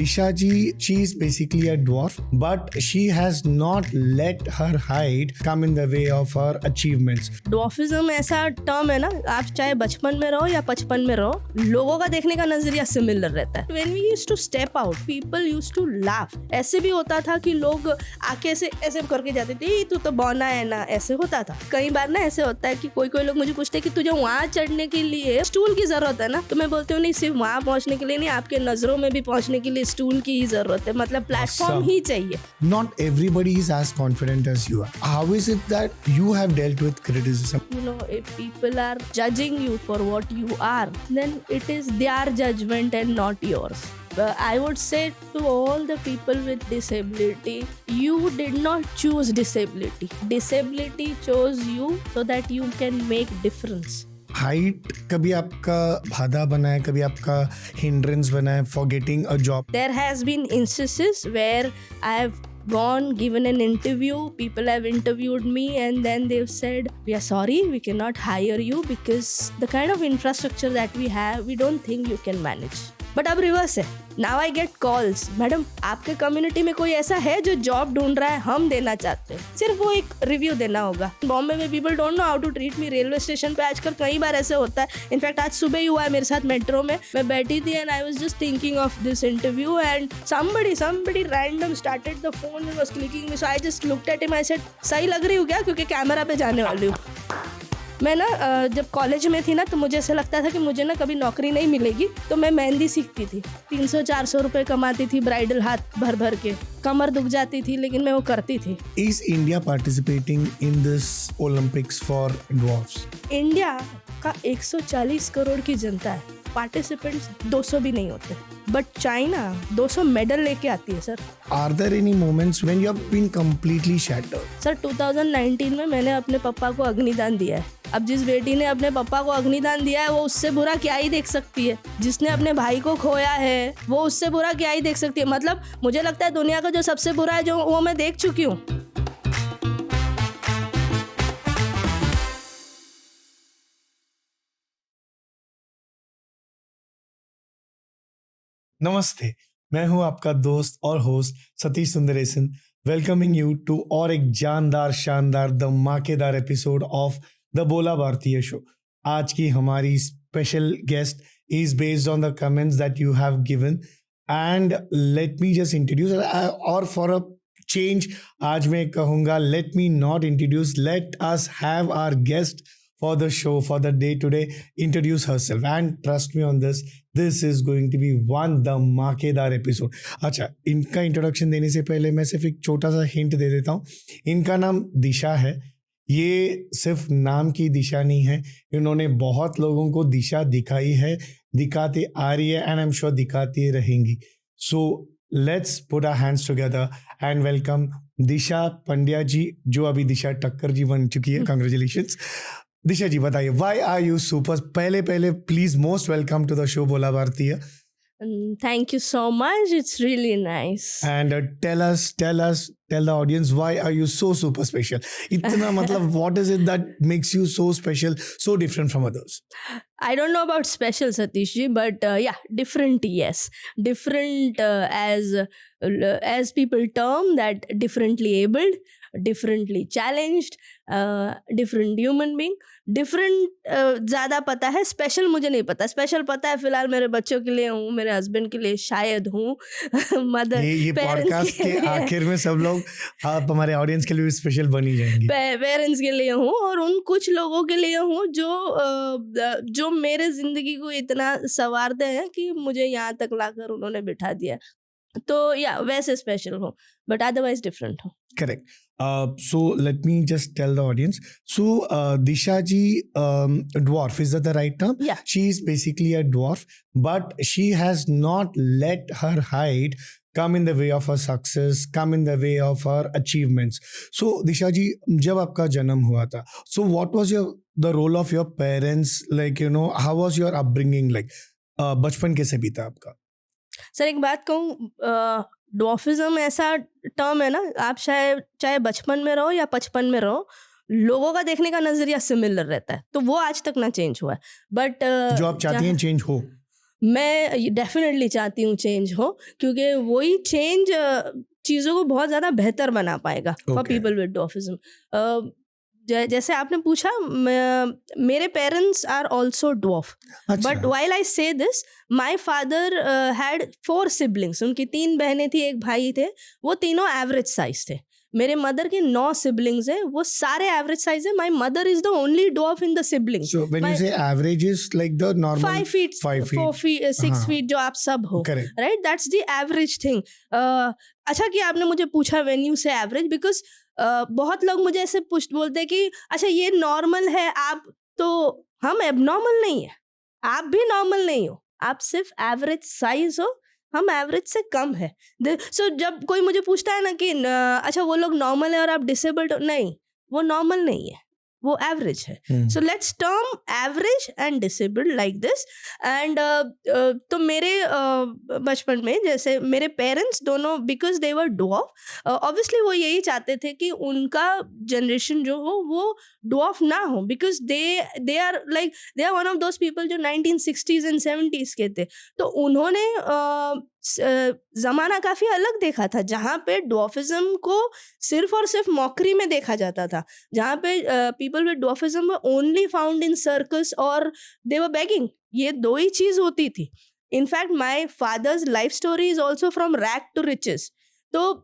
Disha ji, she is basically a dwarf, but she has not let her height come in the way of her achievements. Dwarfism ऐसा term है ना, आप चाहे बचपन में रहो या 55 में रहो, लोगों का देखने का नजरिया सिमिलर रहता है. When we used to step out, people used to laugh. ऐसे भी होता था कि लोग आके ऐसे करके जाते थे, तू तो बौना है ना, ऐसे होता था. कई बार ना ऐसे होता है कि कोई लोग मुझे पूछते हैं कि तुझे वहाँ चढ़ने के लिए स्टूल की जरूरत है ना, तो मैं बोलती हूँ नहीं, सिर्फ वहाँ पहुँचने के लिए नहीं, आपके नजरों में भी पहुँचने के लिए स्टूल की ही जरूरत है. मतलब प्लेटफॉर्म ही चाहिए. Not everybody is as confident as you are. How is it that you have dealt with criticism? You know, if people are judging you for what you are, then it is their judgment and not yours. I would say to all the people with disability, you did not choose disability. Disability chose you so that you can make difference. Height कभी आपका बाधा बना है, कभी आपका hindrance बना है for getting a job? There has been instances where I have gone, given an interview, people have interviewed me and then they've said, we are sorry, we cannot hire you because the kind of infrastructure that we have, we don't think you can manage. But अब reverse है. Now I get calls, madam आपके community में कोई ऐसा है जो job ढूंढ रहा है, हम देना चाहते हैं, सिर्फ वो एक रिव्यू देना होगा. बॉम्बे में people don't know how to treat me. Railway station पे आजकल कई बार ऐसे होता है. इनफैक्ट आज सुबह ही हुआ है मेरे साथ मेट्रो में. मैं बैठी थी and I was just thinking of this interview and somebody random started the phone and was clicking me. So I just looked at him, I said, सही लग रही हूँ क्या, क्योंकि कैमरा पे जाने वाली हूँ. मैं ना जब कॉलेज में थी ना, तो मुझे ऐसा लगता था कि मुझे ना कभी नौकरी नहीं मिलेगी, तो मैं मेहंदी सीखती थी. 300-400 रुपए कमाती थी, ब्राइडल हाथ भर के. कमर दुख जाती थी लेकिन मैं वो करती थी. Is India participating in this Olympics for dwarfs? India का 140 करोड़ की जनता है, पार्टिसिपेंट्स 200 भी नहीं होते. बट चाइना 200 मेडल लेके आती है sir. Are there any moments when you have been completely shattered? Sir 2019 में मैंने अपने पापा को अग्निदान दिया है. अब जिस बेटी ने अपने पापा को अग्निदान दिया है, वो उससे बुरा क्या ही देख सकती है. जिसने अपने भाई को खोया है, वो उससे बुरा क्या ही देख सकती है. मतलब मुझे लगता है दुनिया का जो सबसे बुरा है, जो वो मैं देख चुकी हूँ. नमस्ते, मैं हूं आपका दोस्त और host Satish Sundaresan, welcoming you to और एक जानदार शानदार धमाकेदार एपिसोड ऑफ द बोला भारतीय शो. आज की हमारी special guest is based on the comments that you have given and let me just introduce. और फॉर अ चेंज आज मैं कहूँगा, let me not introduce, let us have our guest for the show, for the day today, introduce herself and trust me on this is going to be one धमाकेदार episode. अच्छा, इनका introduction देने से पहले मैं सिर्फ एक छोटा सा हिंट दे देता हूँ. इनका नाम दिशा है. ये सिर्फ नाम की दिशा नहीं है, इन्होंने बहुत लोगों को दिशा दिखाई है, दिखाते आ रही है एंड आई एम श्योर दिखाती रहेंगी. So let's put our hands together and welcome Disha Pandya ji, जो अभी दिशा टक्कर जी बन चुकी है. कांग्रेचुलेशंस. दिशा जी बताइए, वाई आर यू सुपर? पहले please most welcome to the show Bola Bhartiya. Thank you so much. It's really nice. And tell the audience, why are you so super special? इतना मतलब what is it that makes you so special, so different from others? I don't know about special, Satish ji, but yeah, different, yes. Different as people term that, differently abled, differently challenged, different human being. Different ज़्यादा पता है, special मुझे नहीं पता. Special पता है फिलहाल मेरे बच्चों के लिए हूँ, मेरे हस्बैंड के लिए शायद हूँ, मदर ये पॉडकास्ट के आखिर में सब लोग आप हमारे ऑडियंस के लिए भी स्पेशल बनी जाएंगी. पेरेंट्स के लिए हूँ और उन कुछ लोगों के लिए हूँ जो मेरे जिंदगी को इतना संवारते हैं कि मुझे यहाँ तक लाकर उन्होंने बिठा दिया. तो या वैसे स्पेशल हूँ, बट अदरवाइज डिफरेंट हूँ. Correct. So let me just tell the audience. So Disha ji, dwarf, is that the right term? Yeah. She is basically a dwarf, but she has not let her height come in the way of her success, come in the way of her achievements. So Disha ji, जब आपका जन्म हुआ था, so what was the role of your parents? Like, you know, how was your upbringing like? बचपन कैसे बीता आपका? Sir एक बात कहूँ, डॉर्फिज्म ऐसा टर्म है ना, आप चाहे बचपन में रहो या 55 में रहो, लोगों का देखने का नजरिया सिमिलर रहता है. तो वो आज तक ना चेंज हुआ है. बट जो आप चाहती हैं चेंज हो, मैं डेफिनेटली चाहती हूँ चेंज हो, क्योंकि वही चेंज चीज़ों को बहुत ज़्यादा बेहतर बना पाएगा for Okay. People with dwarfism. जैसे आपने पूछा, मेरे parents are also dwarf, but अच्छा, while I say this, my father had 4 siblings. उनकी 3 बहनें थी, एक भाई थे, वो तीनों एवरेज साइज थे। मेरे मदर के 9 सिबलिंग्स हैं, वो सारे एवरेज साइज है। My mother is the only dwarf in the siblings. so when you say average is like the normal 5 feet, 5 feet. 4 feet, 6 हाँ, feet जो आप सब हो, correct. Right? That's the average thing. अच्छा कि आपने मुझे पूछा व्हेन यू से एवरेज, बिकॉज बहुत लोग मुझे ऐसे बोलते हैं कि अच्छा ये नॉर्मल है, आप तो, हम एबनॉर्मल नहीं है, आप भी नॉर्मल नहीं हो, आप सिर्फ एवरेज साइज हो, हम एवरेज से कम है। सो जब कोई मुझे पूछता है ना कि अच्छा वो लोग नॉर्मल है और आप डिसेबल्ड हो, नहीं, वो नॉर्मल नहीं है, वो एवरेज है। Hmm. So let's term average and disabled like this. And तो मेरे बचपन में जैसे मेरे पेरेंट्स दोनों, because they were dwarf, obviously वो यही चाहते थे कि उनका जनरेशन जो हो वो डॉर्फ ना हो, because they are like, they are one of those people जो 1960s एंड 70s के थे। तो उन्होंने ज़माना काफ़ी अलग देखा था, जहाँ पे डॉर्फिज्म को सिर्फ और सिर्फ मॉकरी में देखा जाता था, जहाँ पे people with dwarfism were only found in circus और दे वर बेगिंग। ये 2 ही चीज़ होती थी। In fact my father's life story is also from rag to riches. तो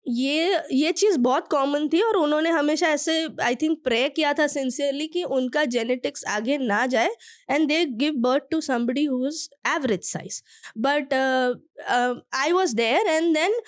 ये चीज़ बहुत कॉमन थी, और उन्होंने हमेशा ऐसे आई थिंक प्रे किया था सिंसियरली कि उनका जेनेटिक्स आगे ना जाए and they give birth to somebody who is average size. But I was there, and then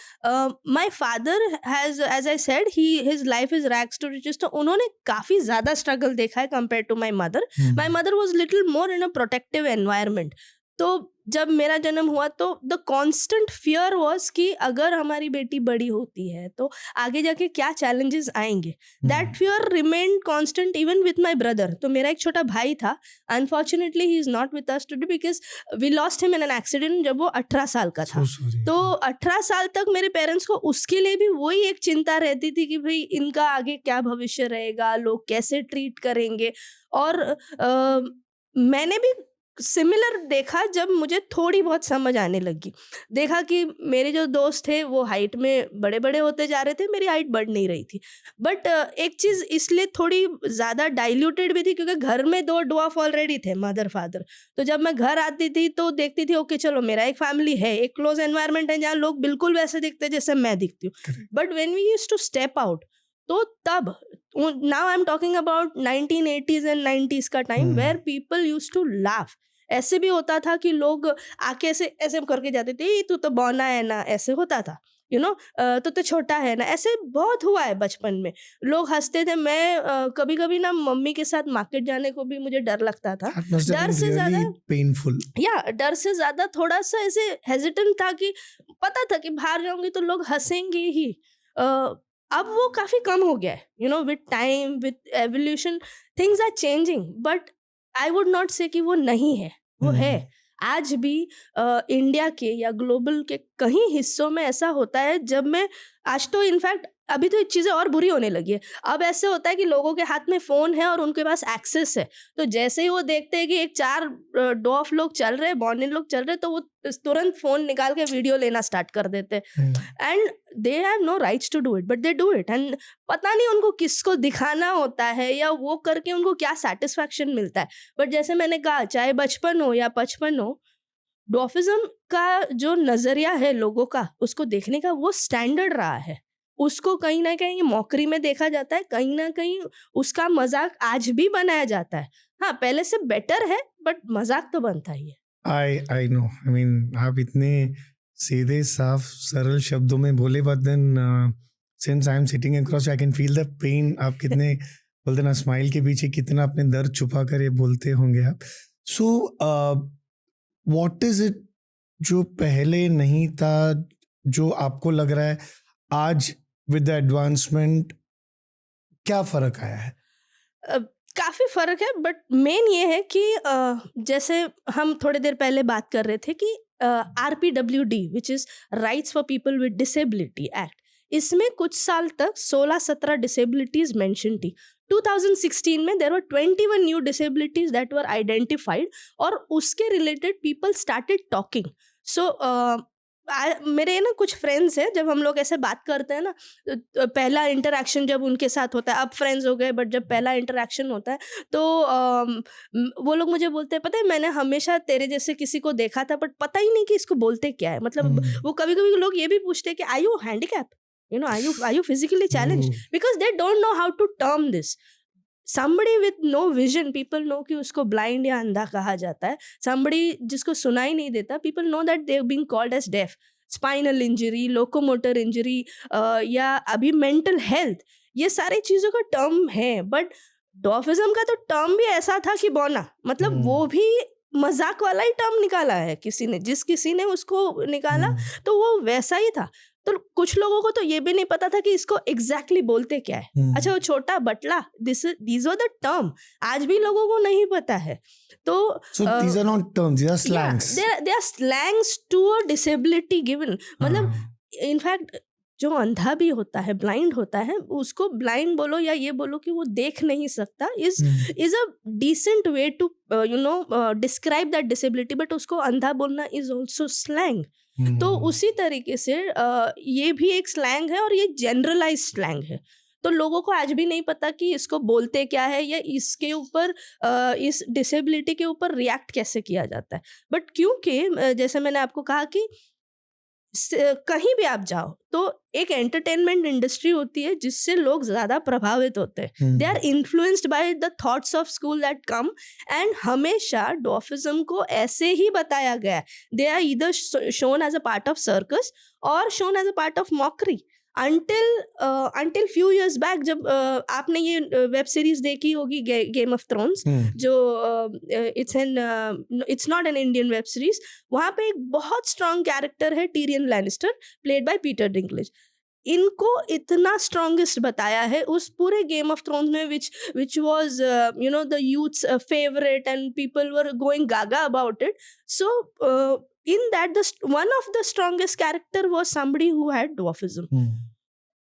my father has, as I said, his life is rags to riches. तो उन्होंने काफ़ी ज़्यादा स्ट्रगल देखा है compare to my mother. Hmm. My mother was little more in a protective environment. तो जब मेरा जन्म हुआ तो द कांस्टेंट फियर वाज कि अगर हमारी बेटी बड़ी होती है तो आगे जाके क्या चैलेंजेस आएंगे। That fear remained constant even with my brother. तो मेरा एक छोटा भाई था, unfortunately he is not with us today because we lost him in an accident जब वो 18 साल का था। So sorry. तो 18 साल तक मेरे पेरेंट्स को उसके लिए भी वही एक चिंता रहती थी कि भाई इनका आगे क्या भविष्य रहेगा, लोग कैसे ट्रीट करेंगे। और मैंने भी सिमिलर देखा जब मुझे थोड़ी बहुत समझ आने लगी। देखा कि मेरे जो दोस्त थे वो हाइट में बड़े बड़े होते जा रहे थे, मेरी हाइट बढ़ नहीं रही थी। बट एक चीज़ इसलिए थोड़ी ज़्यादा डाइल्यूटेड भी थी क्योंकि घर में 2 डॉर्फ ऑलरेडी थे, मदर फादर। तो जब मैं घर आती थी तो देखती थी ओके चलो मेरा एक फैमिली है, एक क्लोज एनवायरनमेंट है जहाँ लोग बिल्कुल वैसे दिखते जैसे मैं दिखती हूँ। Correct. But when we used to step out, तो तब, now I am talking about 1980s and 90s का time, where people used to laugh. ऐसे भी होता था कि लोग आके ऐसे ऐसे करके जाते थे, तू तो बौना है ना, ऐसे होता था, यू नो, तो छोटा है ना, ऐसे बहुत हुआ है बचपन में। लोग हंसते थे। मैं कभी कभी ना मम्मी के साथ मार्केट जाने को भी मुझे डर लगता था। That must have डर been से really ज़्यादा, painful. या डर से ज़्यादा थोड़ा सा ऐसे हेजिटेंट था कि पता था कि बाहर जाऊंगी तो लोग हंसेंगे ही। अब वो काफ़ी कम हो गया है, you know, with time, with evolution, things are changing. But I would not say कि वो नहीं है, वो है। आज भी इंडिया के या ग्लोबल के कई हिस्सों में ऐसा होता है। जब मैं आज तो इनफैक्ट अभी तो चीज़ें और बुरी होने लगी है। अब ऐसे होता है कि लोगों के हाथ में फ़ोन है और उनके पास एक्सेस है, तो जैसे ही वो देखते हैं कि एक 4 डॉफ लोग चल रहे हैं, बॉर्निन लोग चल रहे हैं, तो वो तुरंत फ़ोन निकाल के वीडियो लेना स्टार्ट कर देते हैं। And they have no rights to do it, but they do it. And पता नहीं उनको किसको दिखाना होता है या वो करके उनको क्या सेटिस्फैक्शन मिलता है। बट जैसे मैंने कहा, चाहे बचपन हो या 55 हो, डॉर्फिज्म का जो नज़रिया है लोगों का, उसको देखने का वो स्टैंडर्ड रहा है। उसको कहीं ना कहीं मॉकरी में देखा जाता है, कहीं ना कहीं उसका मजाक आज भी बनाया जाता है। हाँ, पहले से बेटर है, बट मजाक तो बनता ही है। I know. I mean, आप इतने सीधे साफ सरल शब्दों में बोले, but then since I am sitting across, I can feel the pain. आप कितने बोलते ना, स्माइल के पीछे कितना अपने दर्द छुपा कर ये बोलते होंगे आप। So what is it जो पहले नहीं था, जो आपको लग रहा है आज with the advancement क्या फर्क आया है? काफ़ी फ़र्क है, बट मेन ये है कि जैसे हम थोड़ी देर पहले बात कर रहे थे कि RPWD, which is rights for people with disability act, इसमें कुछ साल तक 16-17 डिसेबिलिटीज़ मेंशन थी। 2016 में there were 21 new disabilities that were identified और उसके related people started talking. So मेरे ना कुछ फ्रेंड्स हैं, जब हम लोग ऐसे बात करते हैं ना, पहला इंटरेक्शन जब उनके साथ होता है, अब फ्रेंड्स हो गए बट जब पहला इंटरेक्शन होता है तो वो लोग मुझे बोलते हैं, पता है मैंने हमेशा तेरे जैसे किसी को देखा था बट पता ही नहीं कि इसको बोलते क्या है. मतलब वो कभी कभी लोग ये भी पूछते हैं कि are you handicap, are you physically challenged, because they don't know how to term this. Somebody with no vision, people know कि उसको blind या अंधा कहा जाता है. Somebody जिसको सुनाई नहीं देता, people know that they are being called as deaf. Spinal injury, locomotor injury या अभी mental health, ये सारी चीज़ों का टर्म है. बट डॉफिज्म का तो टर्म भी ऐसा था कि बोना, मतलब वो भी मजाक वाला ही टर्म निकाला है किसी ने, किसी ने उसको निकाला तो वो वैसा ही था. तो कुछ लोगों को तो ये भी नहीं पता था कि इसको एग्जैक्टली बोलते क्या है. अच्छा, वो छोटा बटला, these were the term, आज भी लोगों को नहीं पता है. तो these are not terms, these are slangs. They are slangs to a disability given. मतलब इनफैक्ट जो अंधा भी होता है, ब्लाइंड होता है, उसको ब्लाइंड बोलो या ये बोलो कि वो देख नहीं सकता is a decent way to describe that disability, but उसको अंधा बोलना is also slang. तो उसी तरीके से ये भी एक स्लैंग है और ये जनरलाइज स्लैंग है. तो लोगों को आज भी नहीं पता कि इसको बोलते क्या है या इसके ऊपर इस डिसेबिलिटी के ऊपर रिएक्ट कैसे किया जाता है. बट क्योंकि जैसे मैंने आपको कहा कि कहीं भी आप जाओ तो एक एंटरटेनमेंट इंडस्ट्री होती है जिससे लोग ज्यादा प्रभावित होते हैं. They are influenced by the thoughts of school that come, and हमेशा डॉफिज्म को ऐसे ही बताया गया है. They are either shown as a part of circus और shown as a part of mockery until few years back, जब आपने ये वेब सीरीज देखी होगी गेम ऑफ थ्रोन्स, जो it's not an Indian web series. वहाँ पे एक बहुत स्ट्रॉन्ग कैरेक्टर है Tyrion Lannister, played by Peter Dinklage. इनको इतना स्ट्रॉन्गेस्ट बताया है उस पूरे गेम ऑफ थ्रोन्स में, which was the youth's favorite and people were going gaga about it. So in that, one of the strongest character was somebody who had dwarfism.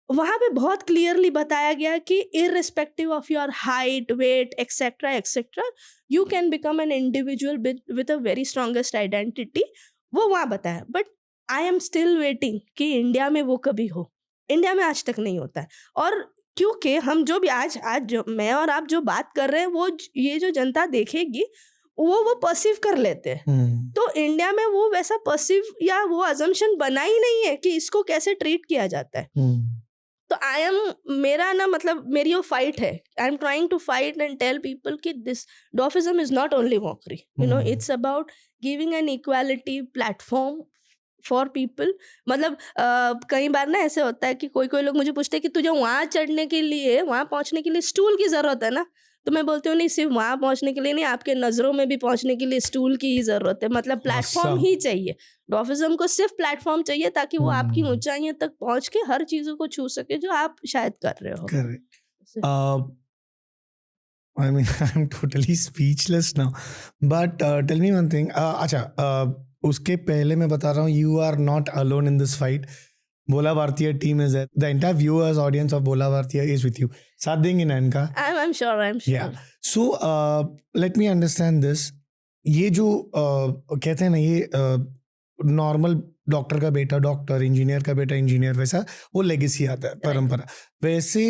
वहाँ पे बहुत क्लियरली बताया गया कि irrespective of your height, weight, etc., you can become an individual with a very strongest identity. वो वहाँ बताया. But I am still waiting कि इंडिया में वो कभी हो. इंडिया में आज तक नहीं होता है. और क्योंकि हम जो भी आज जो मैं और आप जो बात कर रहे हैं, वो ये जो जनता देखेगी वो परसीव कर लेते हैं. तो इंडिया में वो वैसा परसीव या वो अजम्पशन बना ही नहीं है कि इसको कैसे ट्रीट किया जाता है. तो मेरा ना, मतलब मेरी वो फाइट है. I am trying to fight and tell people कि this dwarfism is not only mockery, it's about giving an equality platform for people. मतलब कई बार ना ऐसे होता है कि कोई लोग मुझे पूछते हैं कि तुझे वहाँ चढ़ने के लिए, वहाँ पहुँचने के लिए स्टूल की ज़रूरत है ना. तो मैं बोलती हूँ नहीं, सिर्फ वहाँ पहुँचने के लिए नहीं, आपके नज़रों में भी पहुँचने के लिए स्टूल की ही ज़रूरत है. मतलब प्लेटफॉर्म ही चाहिए. डॉफिज्म को सिर्फ प्लेटफॉर्म चाहिए ताकि वो आपकी ऊंचाइयों तक पहुँच के हर चीज़ों को छू सके जो आप शायद कर रहे हो. Correct. I mean, I'm totally speechless now. But tell me one thing. अच्छा, उसके पहले मैं बता रहा हूँ, you are not alone in this fight. बोला भारतीय team is there. The entire viewers audience of बोला भारतीय is with you. साथ देंगे ना इनका? I'm sure. Yeah. So let me understand this. ये जो कहते हैं ना, ये नॉर्मल डॉक्टर का बेटा डॉक्टर, इंजीनियर का बेटा इंजीनियर, वैसा वो लेगेसी आता है, परंपरा. वैसे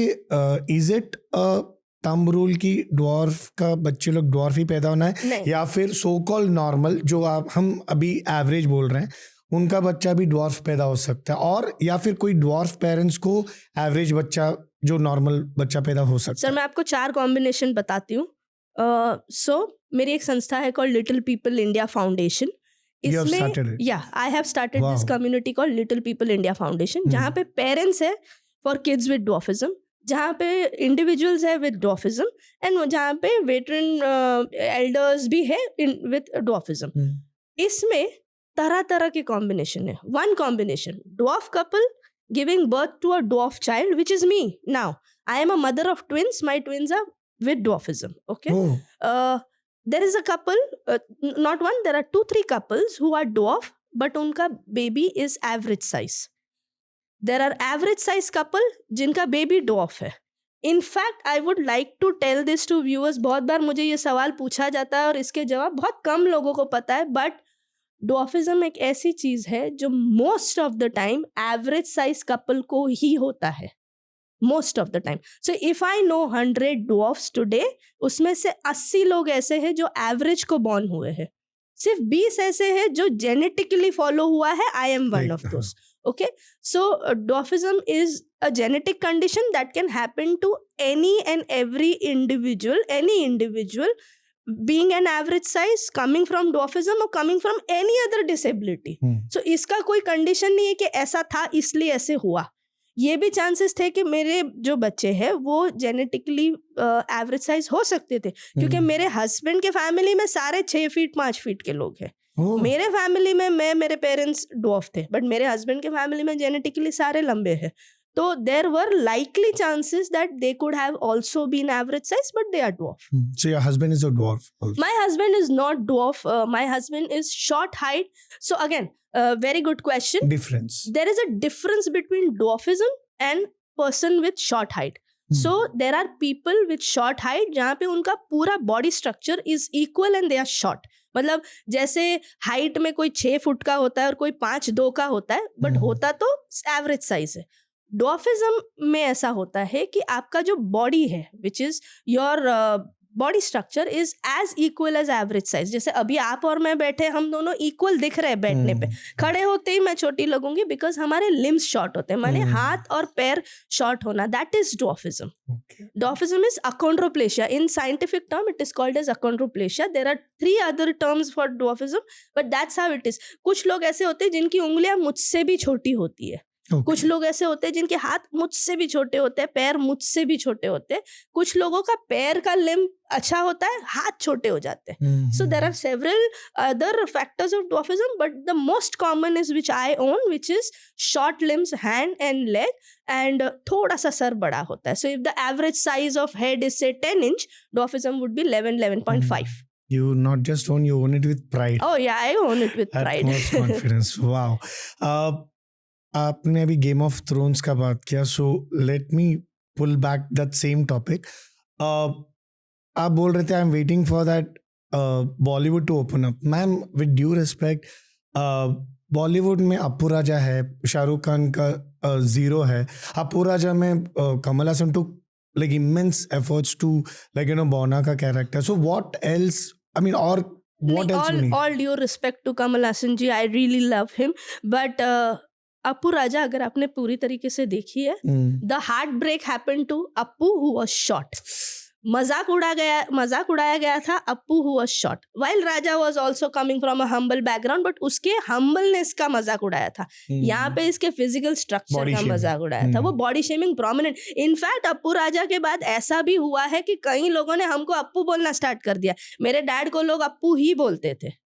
इज इट थंब रूल की ड्वार्फ का बच्चे लोग ड्वार्फ ही पैदा होना है, या फिर सो कॉल नॉर्मल जो हम अभी एवरेज बोल रहे हैं उनका बच्चा भी ड्वार्फ पैदा हो सकता है, और या फिर कोई ड्वार्फ पेरेंट्स को एवरेज बच्चा जो नॉर्मल बच्चा पैदा हो सकता है? सर मैं आपको 4 कॉम्बिनेशन बताती हूँ. मेरी एक संस्था है called little people India foundation. इसमें I have started this community called little people India foundation, जहाँ पे पेरेंट्स है फॉर किड्स विद डॉफिज्म, जहाँ पे इंडिविजुअल्स है विद डॉफिज्म, एंड जहाँ पे वेटरन एल्डर्स भी है विद डॉफिज्म. इसमें तरह तरह के कॉम्बिनेशन है. One combination, dwarf couple giving birth to a dwarf child, which is me. Now I am a mother of twins. My twins are with dwarfism. Okay. There is a couple, not one, there are 2-3 couples who are dwarf, but unka baby is average size. There are average size couple jinka baby dwarf hai. In fact I would like to tell this to viewers, बहुत बार मुझे ये सवाल पूछा जाता है और इसके जवाब बहुत कम लोगों को पता है, बट डॉर्फिज्म एक ऐसी चीज है जो most of the time average size couple को ही होता है, most of the time. So if I know 100 dwarfs today, उसमें से 80 लोग ऐसे हैं जो एवरेज को बॉर्न हुए हैं, सिर्फ 20 ऐसे हैं जो जेनेटिकली फॉलो हुआ है. I am one of those. Okay, so dwarfism is a genetic condition that can happen to any and every individual, any individual being an average size, coming from dwarfism or coming from any other disability. So इसका कोई condition नहीं है कि ऐसा था इसलिए ऐसे हुआ. ये भी चांसेस थे कि मेरे जो बच्चे हैं वो जेनेटिकली एवरेज साइज हो सकते थे, क्योंकि मेरे हस्बैंड के फैमिली में सारे 6 फीट 5 फीट के लोग हैं. मेरे फैमिली में मेरे पेरेंट्स डॉर्फ थे, बट मेरे हस्बैंड के फैमिली में जेनेटिकली सारे लंबे हैं. तो there were likely chances that they could have also been average size, but they are dwarf. So your husband is a dwarf also. My husband is not dwarf. My husband is short height. So again, very good question. Difference. There is a difference between dwarfism and person with short height. So there are people with short height जहाँ पे उनका पूरा body structure is equal and they are short. मतलब जैसे height में कोई 6 foot का होता है और कोई 5'2" का होता है, बट होता तो एवरेज साइज है. डॉर्फिज्म में ऐसा होता है कि आपका जो बॉडी है, which is your body structure, is as equal as average size. जैसे अभी आप और मैं बैठे, हम दोनों इक्वल दिख रहे हैं बैठने पे. खड़े होते ही मैं छोटी लगूंगी बिकॉज हमारे लिम्स शॉर्ट होते हैं, माने हाथ और पैर शॉर्ट होना. That is dwarfism. Dwarfism is achondroplasia. In scientific term, it is called as achondroplasia. There are 3 other terms for dwarfism, but that's how it is. कुछ लोग ऐसे होते हैं जिनकी उंगलियां मुझसे भी छोटी होती है. कुछ लोग ऐसे होते हैं जिनके हाथ मुझसे भी छोटे होते हैं, पैर मुझसे भी छोटे होते हैं. कुछ लोगों का पैर का लिम्ब अच्छा होता है, हाथ छोटे हो जाते हैं. So there are several other factors of dwarfism, but the most common is which I own, which is short limbs, hand and leg, and थोड़ा सा सर बड़ा होता है. So if the average size of head is say 10 inch, dwarfism would be 11.5. You not just own, you own it with pride. Oh yeah, I own it with pride. Utmost confidence. Wow. आपने अभी game of thrones का बात किया, so let me pull back that same topic. आप बोल रहे थे I am waiting for that Bollywood to open up. Ma'am, with due respect, Bollywood में अप्पू राजा है, शाहरुख खान का जीरो है. अप्पू राजा में Kamal Haasan too like immense efforts to Bonna का character. So what else? I mean, or what else you need? All due respect to Kamal Hassan ji, I really love him, but Appu Raja अगर आपने पूरी तरीके से देखी है, the heartbreak happened to Appu who was shot. मजाक उड़ाया गया था Appu who was shot. While Raja was also coming from a humble background, but उसके humbleness का मजाक उड़ाया था. यहाँ पे इसके physical structure का मजाक उड़ाया था. वो body shaming prominent. In fact Appu Raja के बाद ऐसा भी हुआ है कि कई लोगों ने हमको अप्पू बोलना स्टार्ट कर दिया. मेरे डैड को लोग अप्पू ही बोलते थे.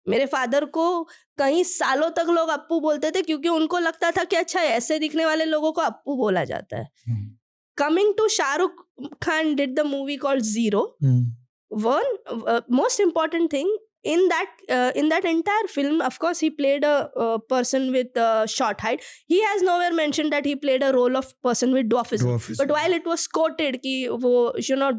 मेरे फादर को कई सालों तक लोग अप्पू बोलते थे, क्योंकि उनको लगता था कि अच्छा ऐसे दिखने वाले लोगों को अप्पू बोला जाता है. Coming to Shahrukh Khan did the movie called Zero. One most important thing in that entire film, of course, he played a person with short height. He has nowhere mentioned that he played a role of person with dwarfism. But while it was quoted कि वो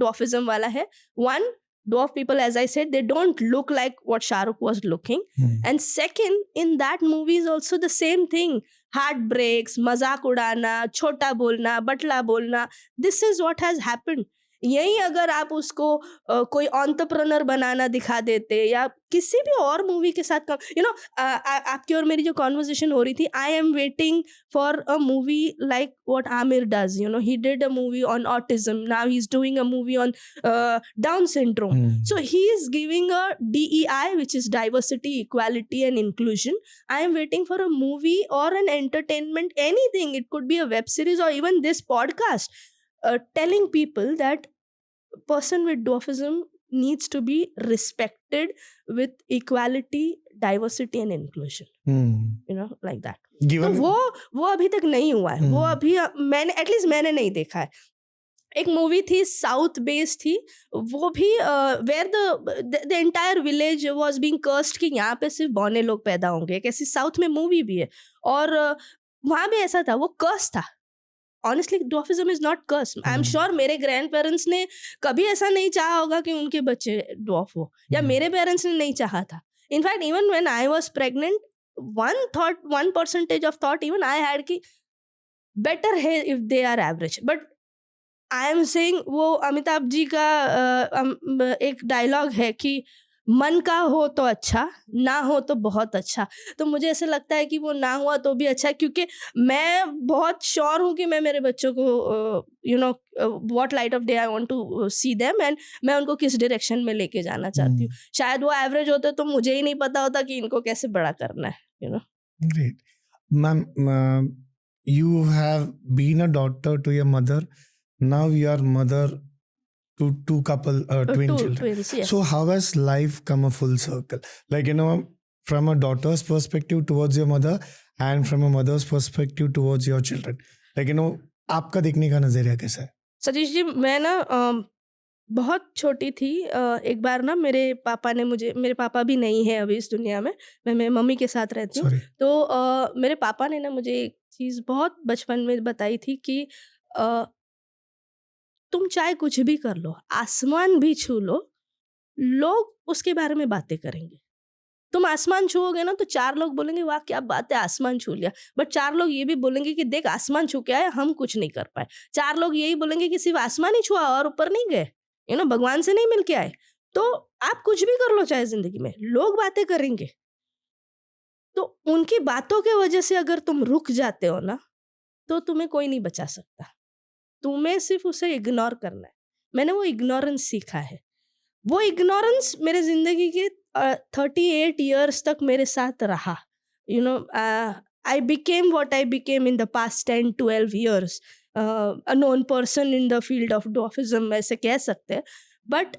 dwarfism वाला है, one, dwarf people, as I said, they don't look like what Shahrukh was looking. And second, in that movie is also the same thing. Heartbreaks, मजाक उड़ाना, छोटा बोलना, बटला बोलना. This is what has happened. यही अगर आप उसको कोई एंटरप्रेन्योर बनाना दिखा देते या किसी भी और मूवी के साथ आपकी और मेरी जो कॉन्वर्सेशन हो रही थी, आई am waiting for a movie like what Aamir does. He did a movie on autism, now he is doing a movie on down syndrome. So he is giving a DEI, which is diversity, equality and inclusion. I am waiting for a movie or an entertainment, anything. It could be a web series or even this podcast, telling people that person with dwarfism needs to be respected with equality, diversity and inclusion. Like that. तो वो अभी तक नहीं हुआ है. वो अभी मैंने नहीं देखा है. एक मूवी थी साउथ बेस्ड थी, वो भी where the entire village was being cursed कि यहाँ पे सिर्फ बौने लोग पैदा होंगे. एक ऐसी साउथ में मूवी भी है और वहाँ भी ऐसा था, वो कर्स था. Honestly dwarfism is not curse. I am sure मेरे ग्रैंड पेरेंट्स ने कभी ऐसा नहीं चाहा होगा कि उनके बच्चे dwarf हो, या मेरे पेरेंट्स ने नहीं चाहा था. In fact even when I was pregnant, 1% of thought even I had कि better है if they are average. But I am saying, वो अमिताभ जी का एक डायलॉग है कि मन का हो तो अच्छा, ना हो तो बहुत अच्छा. तो मुझे ऐसा लगता है कि वो ना हुआ तो भी अच्छा है, क्योंकि मैं बहुत श्योर हूँ कि मैं मेरे बच्चों को what light of day I want to see them, and मैं उनको किस डायरेक्शन में लेके जाना चाहती हूँ. शायद वो एवरेज होते तो मुझे ही नहीं पता होता कि इनको कैसे बड़ा करना है. Great. Ma'am, you have been a daughter to your mother. Now you are mother to two twin Two children. twins, yes. So how has life come a full circle? Like, from a daughter's perspective towards your mother and from a mother's perspective towards your children. Like, आपका देखने का नजरिया कैसा है? सतीश जी, मैं ना बहुत छोटी थी. एक बार ना मेरे पापा ने मुझे, मेरे पापा भी नहीं है अभी इस दुनिया में, मैं मेरी मम्मी के साथ रहती हूँ. Sorry. तो मेरे पापा ने ना मुझे एक चीज़ बहुत बचपन में बताई थी कि तुम चाहे कुछ भी कर लो, आसमान भी छू लो, लोग उसके बारे में बातें करेंगे. तुम आसमान छूओगे ना तो 4 लोग बोलेंगे वाह क्या बात है, आसमान छू लिया. बट 4 लोग ये भी बोलेंगे कि देख आसमान छू के आए, हम कुछ नहीं कर पाए. 4 लोग यही बोलेंगे कि सिर्फ आसमान ही छुआ और ऊपर नहीं गए, भगवान से नहीं मिल के आए. तो आप कुछ भी कर लो चाहे जिंदगी में, लोग बातें करेंगे. तो उनकी बातों के वजह से अगर तुम रुक जाते हो ना, तो तुम्हें कोई नहीं बचा सकता. तुम्हें सिर्फ उसे इग्नोर करना है. मैंने वो इग्नोरेंस सीखा है. वो इग्नोरेंस मेरे जिंदगी के 38 years तक मेरे साथ रहा. I became what I became in the past 10-12 years. A known person in the field of dwarfism, ऐसे कह सकते हैं. But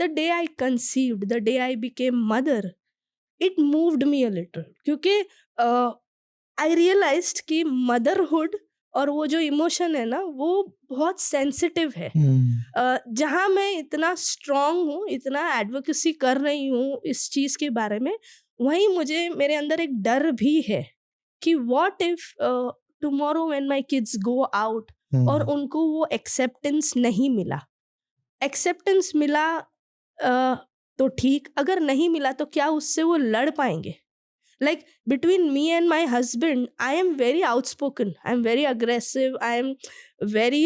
the day I conceived, the day I became mother, it moved me a little. क्योंकि I realized कि motherhood और वो जो emotion है ना, वो बहुत सेंसिटिव है. जहाँ मैं इतना स्ट्रांग हूँ, इतना एडवोकेसी कर रही हूँ इस चीज़ के बारे में, वहीं मुझे मेरे अंदर एक डर भी है कि what if tomorrow when my kids go out और उनको वो एक्सेप्टेंस नहीं मिला. एक्सेप्टेंस मिला तो ठीक, अगर नहीं मिला तो क्या उससे वो लड़ पाएंगे? Like between me and my husband, I am very outspoken, I am very aggressive, I am very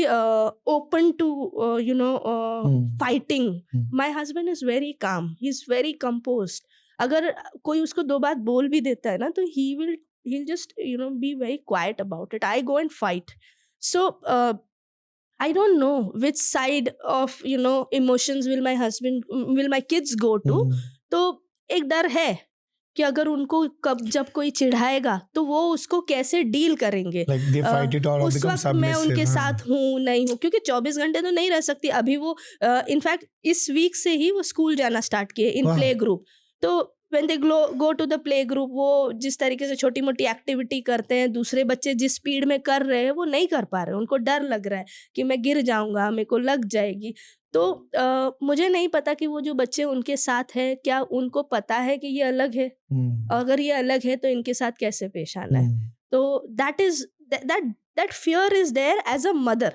open to fighting. My husband is very calm, he is very composed. अगर कोई उसको 2 बात बोल भी देता है ना, तो he'll just be very quiet about it. I go and fight. So I don't know which side of emotions will my kids go to. तो एक डर है कि अगर उनको जब कोई चिढ़ाएगा तो वो उसको कैसे डील करेंगे. उस वक्त मैं उनके साथ हूँ नहीं हूँ, क्योंकि 24 घंटे तो नहीं रह सकती. अभी वो इनफैक्ट इस वीक से ही वो स्कूल जाना स्टार्ट किए इन प्ले ग्रुप. तो when they go to the play group, वो जिस तरीके से छोटी मोटी एक्टिविटी करते हैं, दूसरे बच्चे जिस स्पीड में कर रहे हैं वो नहीं कर पा रहे. उनको डर लग रहा है कि मैं गिर जाऊंगा, मेरे को लग जाएगी. तो मुझे नहीं पता कि वो जो बच्चे उनके साथ है, क्या उनको पता है कि ये अलग है. अगर ये अलग है तो इनके साथ कैसे पेश आना है. तो that fear is there as a mother.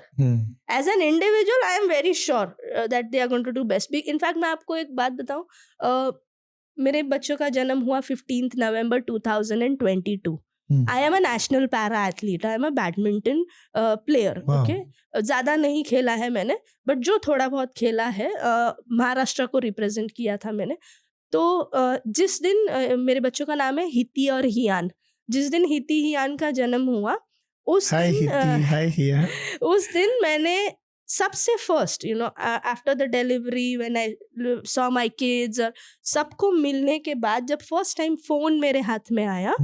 As an individual, I am very sure that they are going to do best. In fact, मैं आपको एक बात बताऊं, मेरे बच्चों का जन्म हुआ 15th November 2022. I am a national para athlete. I am a badminton player. Wow. Okay, ज़्यादा नहीं खेला है मैंने, बट जो थोड़ा बहुत खेला है, महाराष्ट्र को रिप्रेजेंट किया था मैंने. तो जिस दिन मेरे बच्चों का नाम है हिती और हियान, जिस दिन हिती हियान का जन्म हुआ, उस दिन मैंने सबसे first after the delivery when I saw my kids, सबको मिलने के बाद जब फर्स्ट टाइम फोन मेरे हाथ में आया,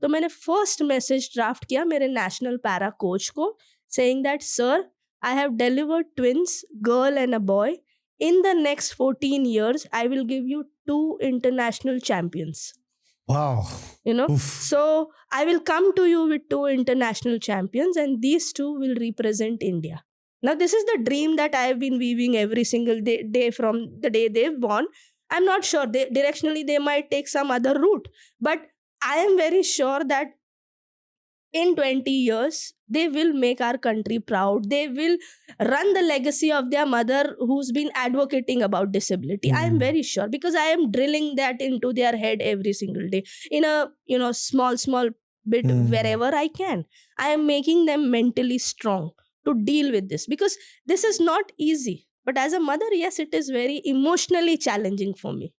तो मैंने फर्स्ट मैसेज ड्राफ्ट किया मेरे नेशनल पैरा कोच को, saying that sir, I have delivered twins, girl and a boy. In the next 14 years, I will give you 2 international champions. Wow. Oof. So I will come to you with 2 international champions, and these 2 will represent India. Now, this is the dream that I have been weaving every single day from the day they've born. I'm not sure. Directionally, they might take some other route. But I am very sure that in 20 years they will make our country proud. They will run the legacy of their mother who's been advocating about disability. I am very sure, because I am drilling that into their head every single day in a small bit wherever I can. I am making them mentally strong to deal with this, because this is not easy. But as a mother, yes, it is very emotionally challenging for me.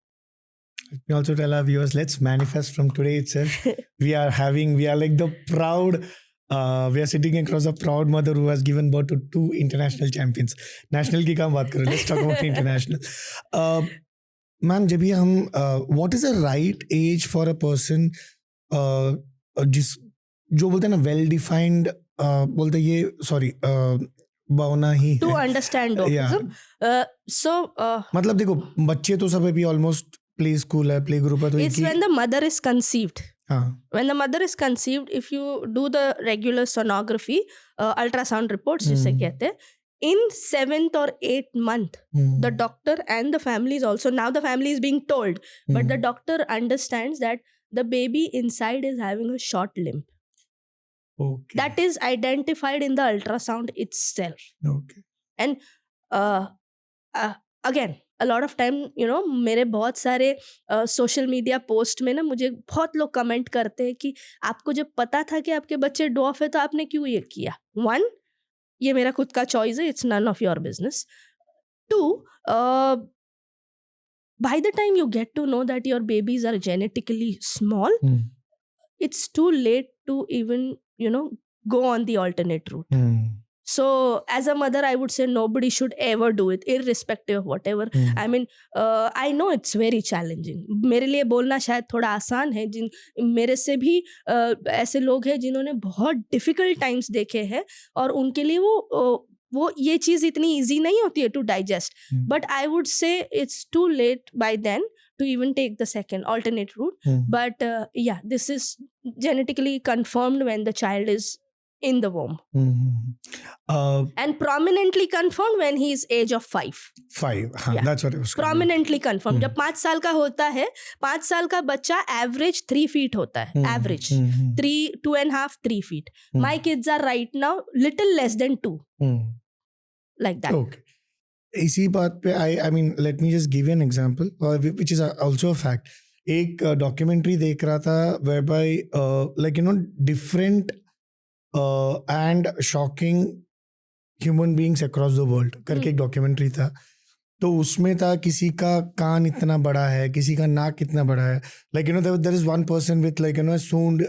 Let me also tell our viewers, let's manifest from today itself. We are like the proud, we are sitting across a proud mother who has given birth to 2 international champions. National की काम बात करो, let's talk about international. Ma'am, जब भी हम what is the right age for a person जो बोलते हैं ना well defined, बोलते ये sorry भावना ही To है. understand autism. मतलब देखो, बच्चे तो सब अभी ऑलमोस्ट प्ले स्कूल है, प्ले ग्रुप है, तो It's when the mother is conceived. हाँ. When the mother is conceived, if you do the regular sonography, ultrasound reports जिसे कहते हैं, in 7th or 8th month, the doctor and the family is also, now the family is being told, but the doctor understands that the baby inside is having a short limb. Okay. That is identified in the ultrasound itself. Okay. And again, a lot of time, मेरे बहुत सारे social media post में ना मुझे बहुत लोग comment करते हैं कि आपको जब पता था कि आपके बच्चे डॉफ है तो आपने क्यों ये किया. 1, ये मेरा खुद का चॉइस है, it's none of your business. 2, by the time you get to know that your babies are genetically small, it's too late to even go on the alternate route. So as a mother, I would say nobody should ever do it, irrespective of whatever. I mean, I know it's very challenging. मेरे लिए बोलना शायद थोड़ा आसान है. मेरे से भी ऐसे लोग हैं जिन्होंने बहुत डिफिकल्ट टाइम्स देखे हैं और उनके लिए वो ये चीज़ इतनी ईजी नहीं होती है to digest. But I would say it's too late by then to even take the second alternate route. But yeah, this is genetically confirmed when the child is in the womb. And prominently confirmed when he is age of 5. 5, हाँ, Yeah. that's what it was. Prominently confirmed. जब 5 साल का होता है, 5 साल का बच्चा average 3 feet होता है. Average 2.5, 3 feet. My kids are right now little less than 2. Like that. Okay. इसी बात पे I mean let me just give you an example which is also a fact. एक डॉक्यूमेंट्री देख रहा था whereby like different and shocking human beings across the world करके एक documentary था. तो उसमें था किसी का कान इतना बड़ा है, किसी का नाक इतना बड़ा है, like there is one person with like sound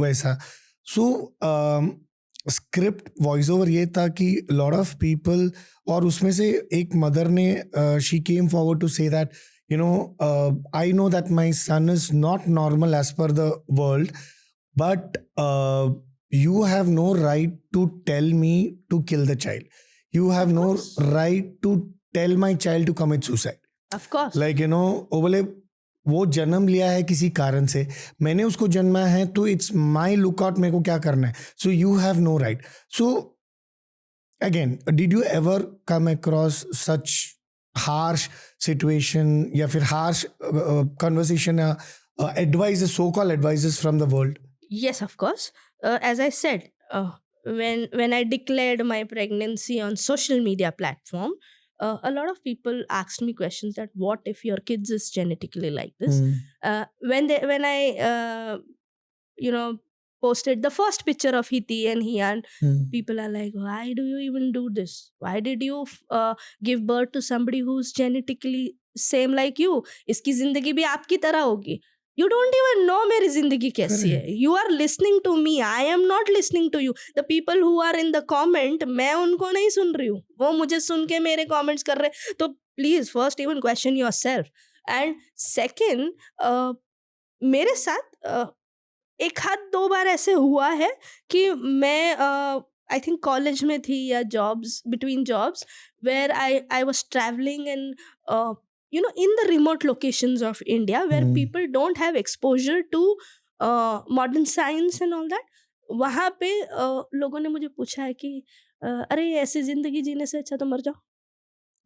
वैसा. So स्क्रिप्ट वॉइस ओवर ये था कि लॉट ऑफ पीपल, और उसमें से एक मदर ने she came forward to say that I know that my son is not normal as per the world, but you have no right to tell me to kill the child. You have no right to tell my child to commit suicide. Of course. Like वो बोले वो जन्म लिया है किसी कारण से, मैंने उसको जन्मा है, तो इट्स माई लुकआउट, मेरे को क्या करना है. So you have no right. So again, did you ever come across such harsh situation या फिर harsh conversation, advices, so called advices from the world? Yes, of course. As I said, when I declared my pregnancy on social media platform, a lot of people asked me questions that what if your kids is genetically like this. When I posted the first picture of Hiti and Hian, people are like, why do you even do this? Why did you give birth to somebody who's genetically same like you? इसकी जिंदगी भी आपकी तरह होगी. You don't even know मेरी जिंदगी कैसी है. You are listening to me. I am not listening to you. The people who are in the comment, मैं उनको नहीं सुन रही हूँ. वो मुझे सुन के मेरे comments कर रहे. तो please first even question yourself. And second, मेरे साथ एक हाथ 2 बार ऐसे हुआ है कि मैं I think कॉलेज में थी या jobs, between jobs, where I was traveling and in the remote locations of India where people don't have exposure to modern science and all that. वहाँ पे लोगों ने मुझे पूछा है कि अरे ऐसी जिंदगी जीने से अच्छा तो मर जाओ.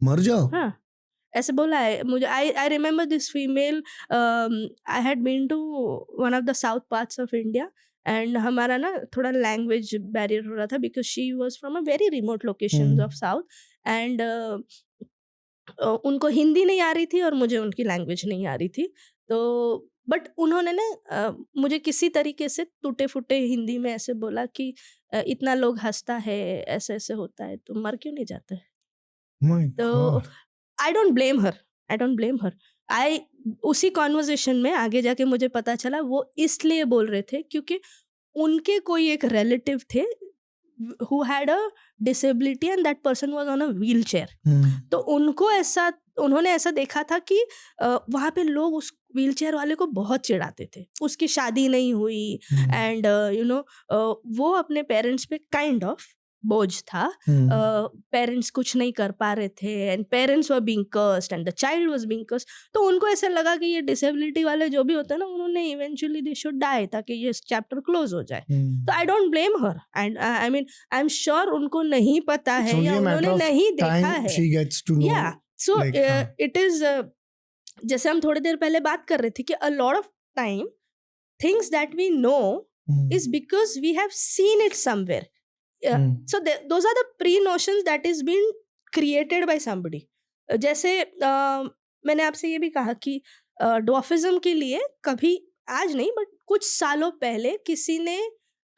मर जाओ? हाँ, ऐसे बोला है मुझे. I remember this female. I had been to one of the south parts of India and हमारा ना थोड़ा लैंग्वेज बैरियर हो रहा था because she was from a very remote location of south and उनको हिंदी नहीं आ रही थी और मुझे उनकी लैंग्वेज नहीं आ रही थी। तो बट उन्होंने ना मुझे किसी तरीके से टूटे फूटे हिंदी में ऐसे बोला कि इतना लोग हंसता है, ऐसे ऐसे होता है, तो मर क्यों नहीं जाता है? My तो God. I don't blame her, I don't blame her. I उसी कॉन्वर्जेशन में आगे जाके मुझे पता चला वो इसलिए बोल रहे थे क्योंकि उनके कोई एक रिलेटिव थे who had a disability and that person was on a wheel chair. तो उनको ऐसा उन्होंने ऐसा देखा था कि वहाँ पे लोग उस व्हील चेयर वाले को बहुत चिढ़ाते थे, उसकी शादी नहीं हुई एंड वो अपने पेरेंट्स पे काइंड ऑफ बोझ था। पेरेंट्स कुछ नहीं कर पा रहे थे and parents were being cursed and the child was being cursed. तो उनको ऐसा लगा कि ये डिसेबिलिटी वाले जो भी होते हैं ना, उन्होंने इवेंचुअली दे शुड डाई ताकि ये चैप्टर क्लोज हो जाए। तो आई don't blame her and I mean I am sure उनको नहीं पता है या उन्होंने नहीं देखा है। she gets to know. या सो like, इट इज जैसे हम थोड़ी देर पहले बात कर रहे थे कि a lot of time things that we know is because we have seen it somewhere. So those are the pre-notions that is being created by somebody. जैसे मैंने आपसे ये भी कहा कि डॉफिज्म के लिए कभी आज नहीं बट कुछ सालों पहले किसी ने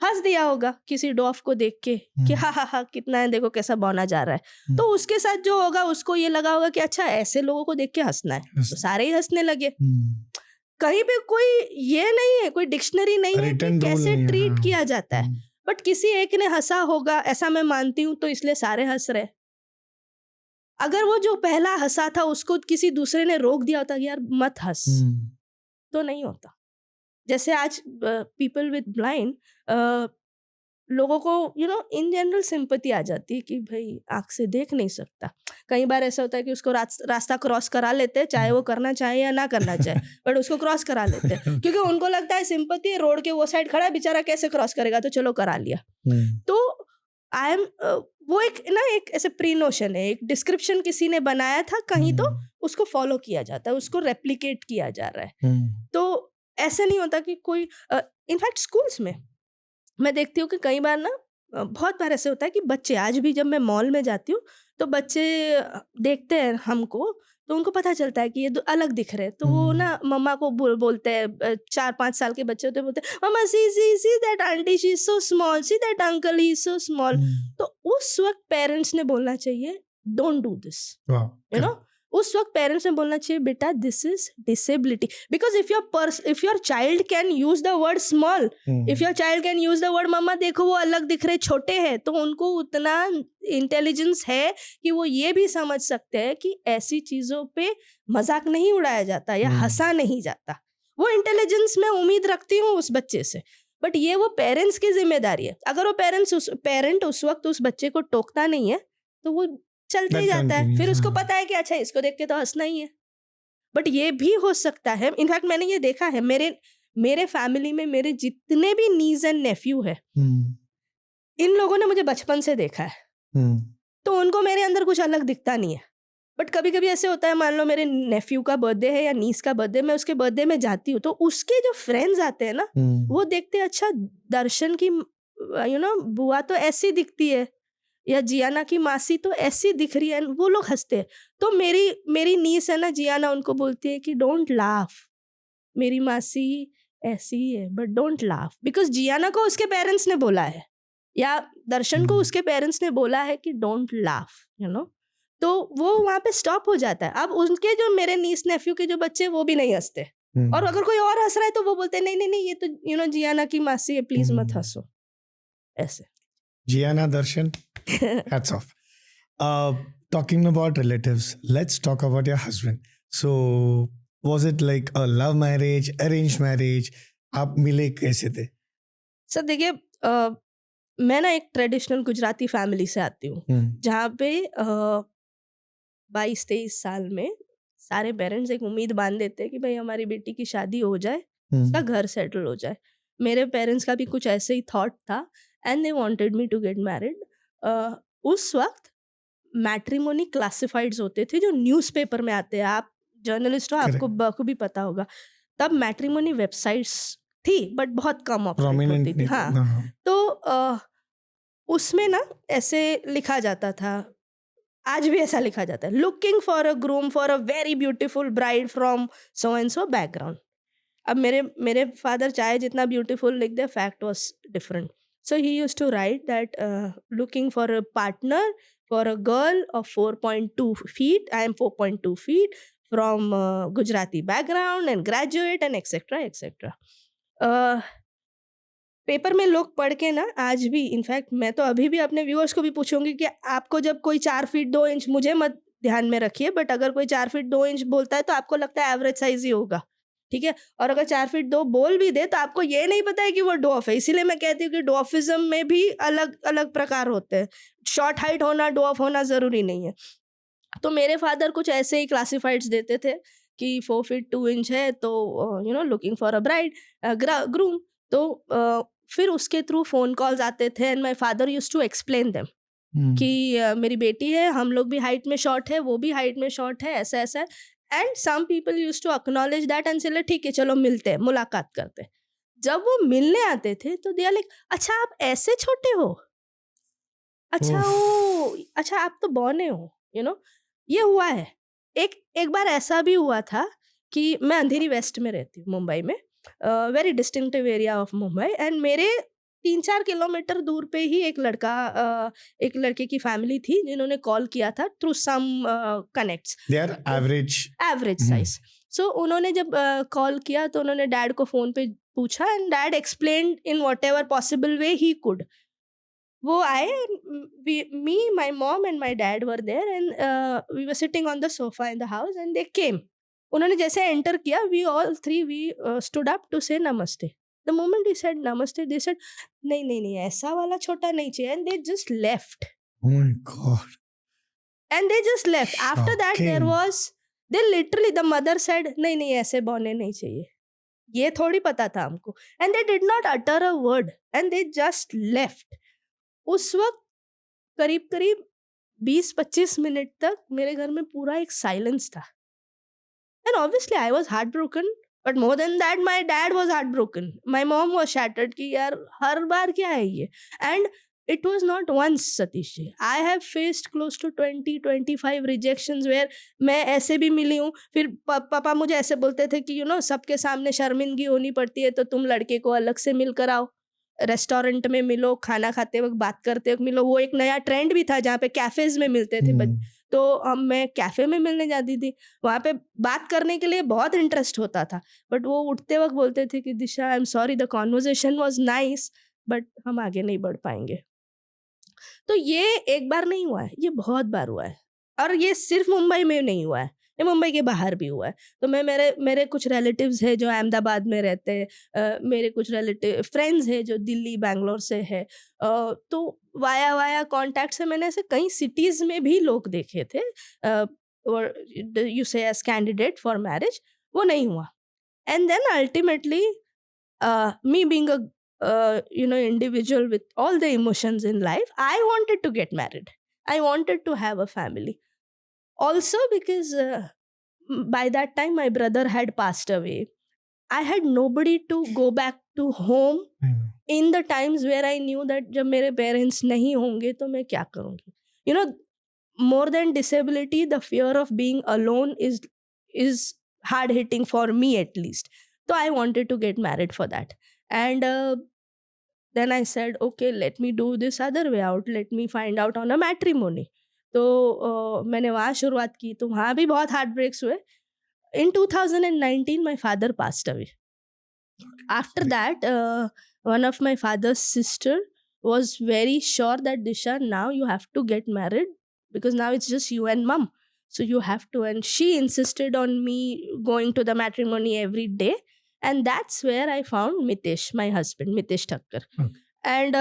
हंस दिया होगा किसी डॉफ को देख के कि हा हा हा कितना है, देखो कैसा बौना जा रहा है। तो उसके साथ जो होगा उसको ये लगा होगा कि अच्छा ऐसे लोगों को देख के हंसना है, तो सारे ही हंसने लगे। कहीं पे कोई ये नहीं है, कोई डिक्शनरी नहीं है कि कैसे ट्रीट किया जाता है, बट किसी एक ने हंसा होगा ऐसा मैं मानती हूँ, तो इसलिए सारे हंस रहे। अगर वो जो पहला हंसा था उसको किसी दूसरे ने रोक दिया होता कि यार मत हंस, तो नहीं होता। जैसे आज पीपल विद ब्लाइंड लोगों को इन जनरल सिंपैथी आ जाती है कि भाई आंख से देख नहीं सकता। कई बार ऐसा होता है कि उसको रास्ता क्रॉस करा लेते हैं, चाहे वो करना चाहे या ना करना चाहे, बट उसको क्रॉस करा लेते हैं क्योंकि उनको लगता है सिंपैथी, रोड के वो साइड खड़ा है बेचारा, कैसे क्रॉस करेगा, तो चलो करा लिया। तो आई एम वो एक ऐसे प्री नोशन है, एक डिस्क्रिप्शन किसी ने बनाया था कहीं, तो उसको फॉलो किया जाता है, उसको रेप्लिकेट किया जा रहा है। तो ऐसे नहीं होता कि कोई इनफैक्ट स्कूल्स में मैं देखती हूँ कि कई बार ना बहुत बार ऐसे होता है कि बच्चे, आज भी जब मैं मॉल में जाती हूँ तो बच्चे देखते हैं हमको, तो उनको पता चलता है कि ये अलग दिख रहे हैं, तो वो ना मम्मा को बोलते हैं, 4-5 साल के बच्चे होते बोलते हैं mamma see that aunty she is so small, see that uncle he is so small. तो उस वक्त पेरेंट्स ने बोलना चाहिए don't do this, you know. उस वक्त पेरेंट्स ने बोलना चाहिए बेटा this is disability, because if your child can use the word small, if your child can use the word mamma देखो वो अलग दिख रहे, छोटे हैं, तो उनको उतना इंटेलिजेंस है कि वो ये भी समझ सकते हैं कि ऐसी चीजों पे मजाक नहीं उड़ाया जाता या हंसा नहीं जाता। वो इंटेलिजेंस मैं उम्मीद रखती हूँ उस बच्चे से, बट ये वो पेरेंट्स की जिम्मेदारी है। अगर वो पेरेंट उस वक्त उस बच्चे को टोकता नहीं है तो वो चलते ही जाता है, फिर उसको पता है कि अच्छा इसको देख के तो हंसना ही है। बट ये भी हो सकता है, इनफैक्ट मैंने ये देखा है मेरे फैमिली में, मेरे जितने भी नीज एंड नेफ्यू है, इन लोगों ने मुझे बचपन से देखा है, तो उनको मेरे अंदर कुछ अलग दिखता नहीं है। बट कभी कभी ऐसे होता है, मान लो मेरे नेफ्यू का बर्थडे है या नीस का बर्थडे, मैं उसके बर्थडे में जाती हूँ, तो उसके जो फ्रेंड्स आते हैं ना, वो देखते हैं अच्छा दर्शन की बुआ तो ऐसी दिखती है, या जियाना की मासी तो ऐसी दिख रही है, वो लोग हंसते हैं। तो मेरी नीस है ना जियाना, उनको बोलती है कि डोंट लाफ, मेरी मासी ऐसी ही है but don't laugh, because Ziana को उसके पेरेंट्स ने बोला है या दर्शन को उसके पेरेंट्स ने बोला है कि डोंट लाफ, तो वो वहां पे स्टॉप हो जाता है। अब उनके जो मेरे नीस नेफ्यू के जो बच्चे, वो भी नहीं हंसते, और अगर कोई और हंस रहा है तो वो बोलते नहीं नहीं नहीं ये तो जियाना की मासी है, प्लीज मत हंसो। ऐसे Gianna, Darshan, hats off. Talking about relatives, let's talk about your husband. So, was it like a love marriage, arranged marriage? आप मिले कैसे थे? सर देखिए, मैं ना एक ट्रेडिशनल गुजराती फैमिली से आती हूँ, जहाँ पे 22-23 साल में सारे पेरेंट्स एक उम्मीद बांध देते हैं कि भाई हमारी बेटी की शादी हो जाए, उसका घर सेटल हो जाए। मेरे पेरेंट्स का भी कुछ ऐसे ही थॉट था and they wanted me to get married. उस वक्त मैट्रिमोनी क्लासिफाइड्स होते थे जो न्यूज़पेपर में आते हैं, आप जर्नलिस्ट हो, आपको बखूबी पता होगा। तब मैट्रिमोनी वेबसाइट्स थी बट बहुत कम ऑप्शन प्रोमिनेंट होती थी। नहीं था। हाँ, हाँ। तो उसमें ना ऐसे लिखा जाता था, आज भी ऐसा लिखा जाता है, looking for a groom for a very beautiful bride from so and so background. अब मेरे फादर चाहे जितना ब्यूटीफुल लिख दे, fact was different. So he used to write that looking for a partner for a girl of 4.2 feet, I am 4.2 feet, from Gujarati background and graduate and etcetera etcetera. Paper में लोग पढ़ के ना आज भी, इनफैक्ट मैं तो अभी भी अपने व्यूअर्स को भी पूछूंगी कि आपको जब कोई 4 फीट 2 इंच, मुझे मत ध्यान में रखिए, बट अगर कोई 4 फीट 2 इंच बोलता है तो आपको लगता है एवरेज साइज ही होगा, ठीक है। और अगर 4 फीट 2 बोल भी दे तो आपको ये नहीं पता है कि वो डॉफ है। इसीलिए मैं कहती हूँ कि डॉफिज्म में भी अलग अलग प्रकार होते हैं। शॉर्ट हाइट होना, डॉफ होना जरूरी नहीं है। तो मेरे फादर कुछ ऐसे ही क्लासिफाइड्स देते थे कि 4 फीट 2 इंच है तो looking for a bride groom. तो फिर उसके थ्रू फोन कॉल्स आते थे and my father used to explain them कि मेरी बेटी है, हम लोग भी हाइट में शॉर्ट है, वो भी हाइट में शॉर्ट है, ऐसा ऐसा। And some people used to acknowledge that and say ठीक है चलो मिलते हैं, मुलाकात करते हैं। जब वो मिलने आते थे तो दे आर लाइक, अच्छा आप ऐसे छोटे हो, अच्छा ओ, अच्छा आप तो बौने हो, ये हुआ है। एक बार ऐसा भी हुआ था कि मैं अंधेरी वेस्ट में रहती हूँ मुंबई में, very distinctive area of Mumbai, and मेरे 3-4 किलोमीटर दूर पे ही एक लड़के की फैमिली थी जिन्होंने कॉल किया था through some connects, they are average size. So उन्होंने जब कॉल किया तो उन्होंने डैड को फोन पे पूछा and dad explained in what ever possible way he could. वो आए, me, my mom and my dad were there and we were sitting on the sofa in the house and they came. उन्होंने जैसे enter किया, we all three stood up to say namaste. The moment he said namaste, they said नहीं नहीं नहीं ऐसा वाला छोटा नहीं चाहिए, and they just left. Oh my God. And they just left. After that there Shocking. was, they literally, the mother said नहीं नहीं ऐसे बौने नहीं चाहिए, ये थोड़ी पता था हमको, and they did not utter a word and they just left. उस वक्त करीब करीब 20-25 मिनट तक मेरे घर में पूरा एक साइलेंस था। And obviously I was heart broken, but more than that my dad was heart broken, my mom was shattered कि यार हर बार क्या है ये। And it was not once Satish ji, I have faced close to 20-25 rejections where मैं ऐसे भी मिली हूँ। फिर पापा मुझे ऐसे बोलते थे कि सबके सामने शर्मिंदगी होनी पड़ती है तो तुम लड़के को अलग से मिलकर आओ, रेस्टोरेंट में मिलो, खाना खाते वक्त बात करते वक्त मिलो। वो एक नया ट्रेंड भी था जहाँ पे कैफेज में मिलते थे तो मैं कैफे में मिलने जाती थी, वहाँ पे बात करने के लिए बहुत इंटरेस्ट होता था, बट वो उठते वक्त बोलते थे कि Disha I am sorry the conversation was nice but हम आगे नहीं बढ़ पाएंगे। तो ये एक बार नहीं हुआ है, ये बहुत बार हुआ है, और ये सिर्फ मुंबई में नहीं हुआ है, ये मुंबई के बाहर भी हुआ है। तो मैं मेरे कुछ रिलेटिव्स हैं जो अहमदाबाद में रहते हैं, मेरे कुछ रिलेटिव फ्रेंड्स हैं जो दिल्ली बैंगलोर से है, तो वाया कॉन्टैक्ट से मैंने ऐसे कई सिटीज़ में भी लोग देखे थे, यू से एज कैंडिडेट फॉर मैरिज, वो नहीं हुआ। And then ultimately me being a individual with all the emotions in life, I wanted to get married, I wanted to have a family also because by that time my brother had passed away. I had nobody to go back to home in the times where I knew that जब मेरे parents नहीं होंगे तो मैं क्या करूँगी। more than disability, the fear of being alone is hard hitting for me at least. So I wanted to get married for that. And then I said, okay, let me do this other way out. Let me find out on a matrimony. तो मैंने वहाँ शुरुआत की, तो वहाँ भी बहुत heart breaks हुए. In 2019, my father passed away. After that, one of my father's sister was very sure that Disha, now you have to get married because now it's just you and mom. So you have to, and she insisted on me going to the matrimony every day. And that's where I found Mitesh, my husband, Mitesh Thakkar. Okay. And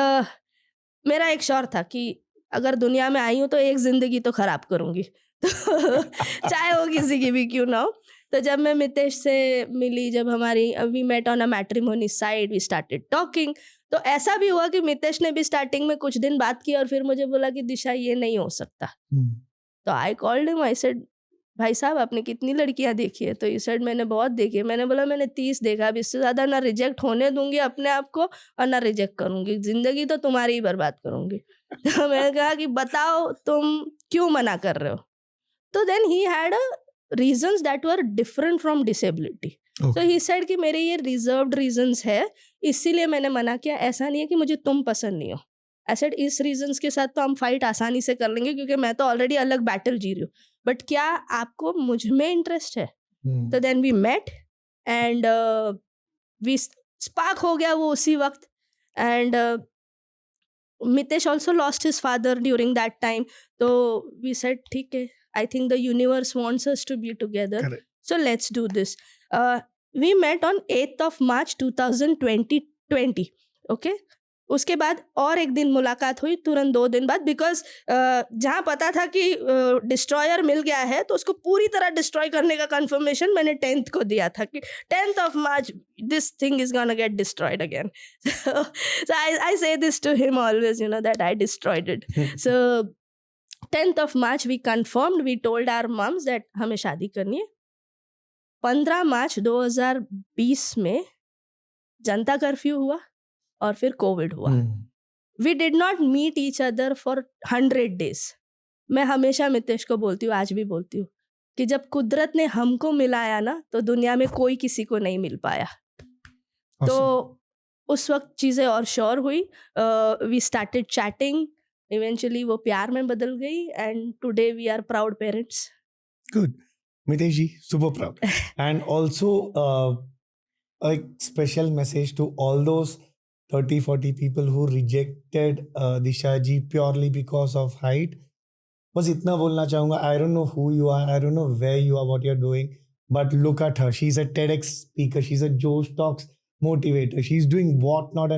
मेरा एक शौर था कि अगर दुनिया में आई हूँ तो एक जिंदगी तो खराब करूँगी, तो चाहे वो किसी की भी क्यों ना हो. तो जब मैं मितेश से मिली, जब हमारी we met on a matrimony site, we started talking, तो ऐसा भी हुआ कि मितेश ने भी स्टार्टिंग में कुछ दिन बात की और फिर मुझे बोला कि दिशा ये नहीं हो सकता. तो I called him, I said भाई साहब आपने कितनी लड़कियां देखी है? तो ये सेड मैंने बहुत देखी है। मैंने बोला मैंने 30 देखा, अब इससे ज़्यादा ना रिजेक्ट होने दूंगी अपने आप को और ना रिजेक्ट करूंगी, जिंदगी तो तुम्हारी ही बर्बाद करूंगी। तो मैंने कहा कि बताओ तुम क्यों मना कर रहे हो? तो then he had a reasons that were different from disability. So he said कि मेरे ये रिजर्व्ड रीजंस है, इसीलिए मैंने मना किया। ऐसा नहीं है कि मुझे तुम पसंद नहीं हो। आई सेड इस रीजंस के साथ तो हम फाइट आसानी से कर लेंगे क्योंकि मैं तो ऑलरेडी अलग बैटल जी रही हूँ, बट क्या आपको मुझ में इंटरेस्ट है? तो then we met and we spark हो गया वो उसी वक्त। And Mitesh also lost his father during that time. So we said, ठीक है, I think the universe wants us to be together. Correct. So let's do this. We met on 8th of March 2020. Okay. उसके बाद और एक दिन मुलाकात हुई तुरंत 2 दिन बाद, बिकॉज जहाँ पता था कि डिस्ट्रॉयर मिल गया है तो उसको पूरी तरह डिस्ट्रॉय करने का कंफर्मेशन मैंने 10th को दिया था कि 10th of March this thing is gonna get destroyed again. So I say this to him always, that I destroyed it. So 10th of March we confirmed, we told our moms that हमें शादी करनी है। 15 मार्च 2020 में जनता curfew हुआ और फिर covid हुआ। We did not meet each other for 100 days। मैं हमेशा मितेश को बोलती हूँ, आज भी बोलती हूँ, कि जब कुदरत ने हमको मिलाया ना तो दुनिया में कोई किसी को नहीं मिल पाया। तो उस वक्त चीज़ें और श्योर हुई। वी स्टार्टेड चैटिंग, इवेंचुअली वो प्यार में बदल गई and today we are proud parents. Good. Mitesh ji, super proud. And also a special message to all those 30-40 people who rejected Disha ji purely because of height. बस इतना बोलना चाहूँगा, I don't know who you are, I don't know where you are, what you're doing, but look at her. She's a TEDx speaker, she's a Josh Talks motivator, she's doing what not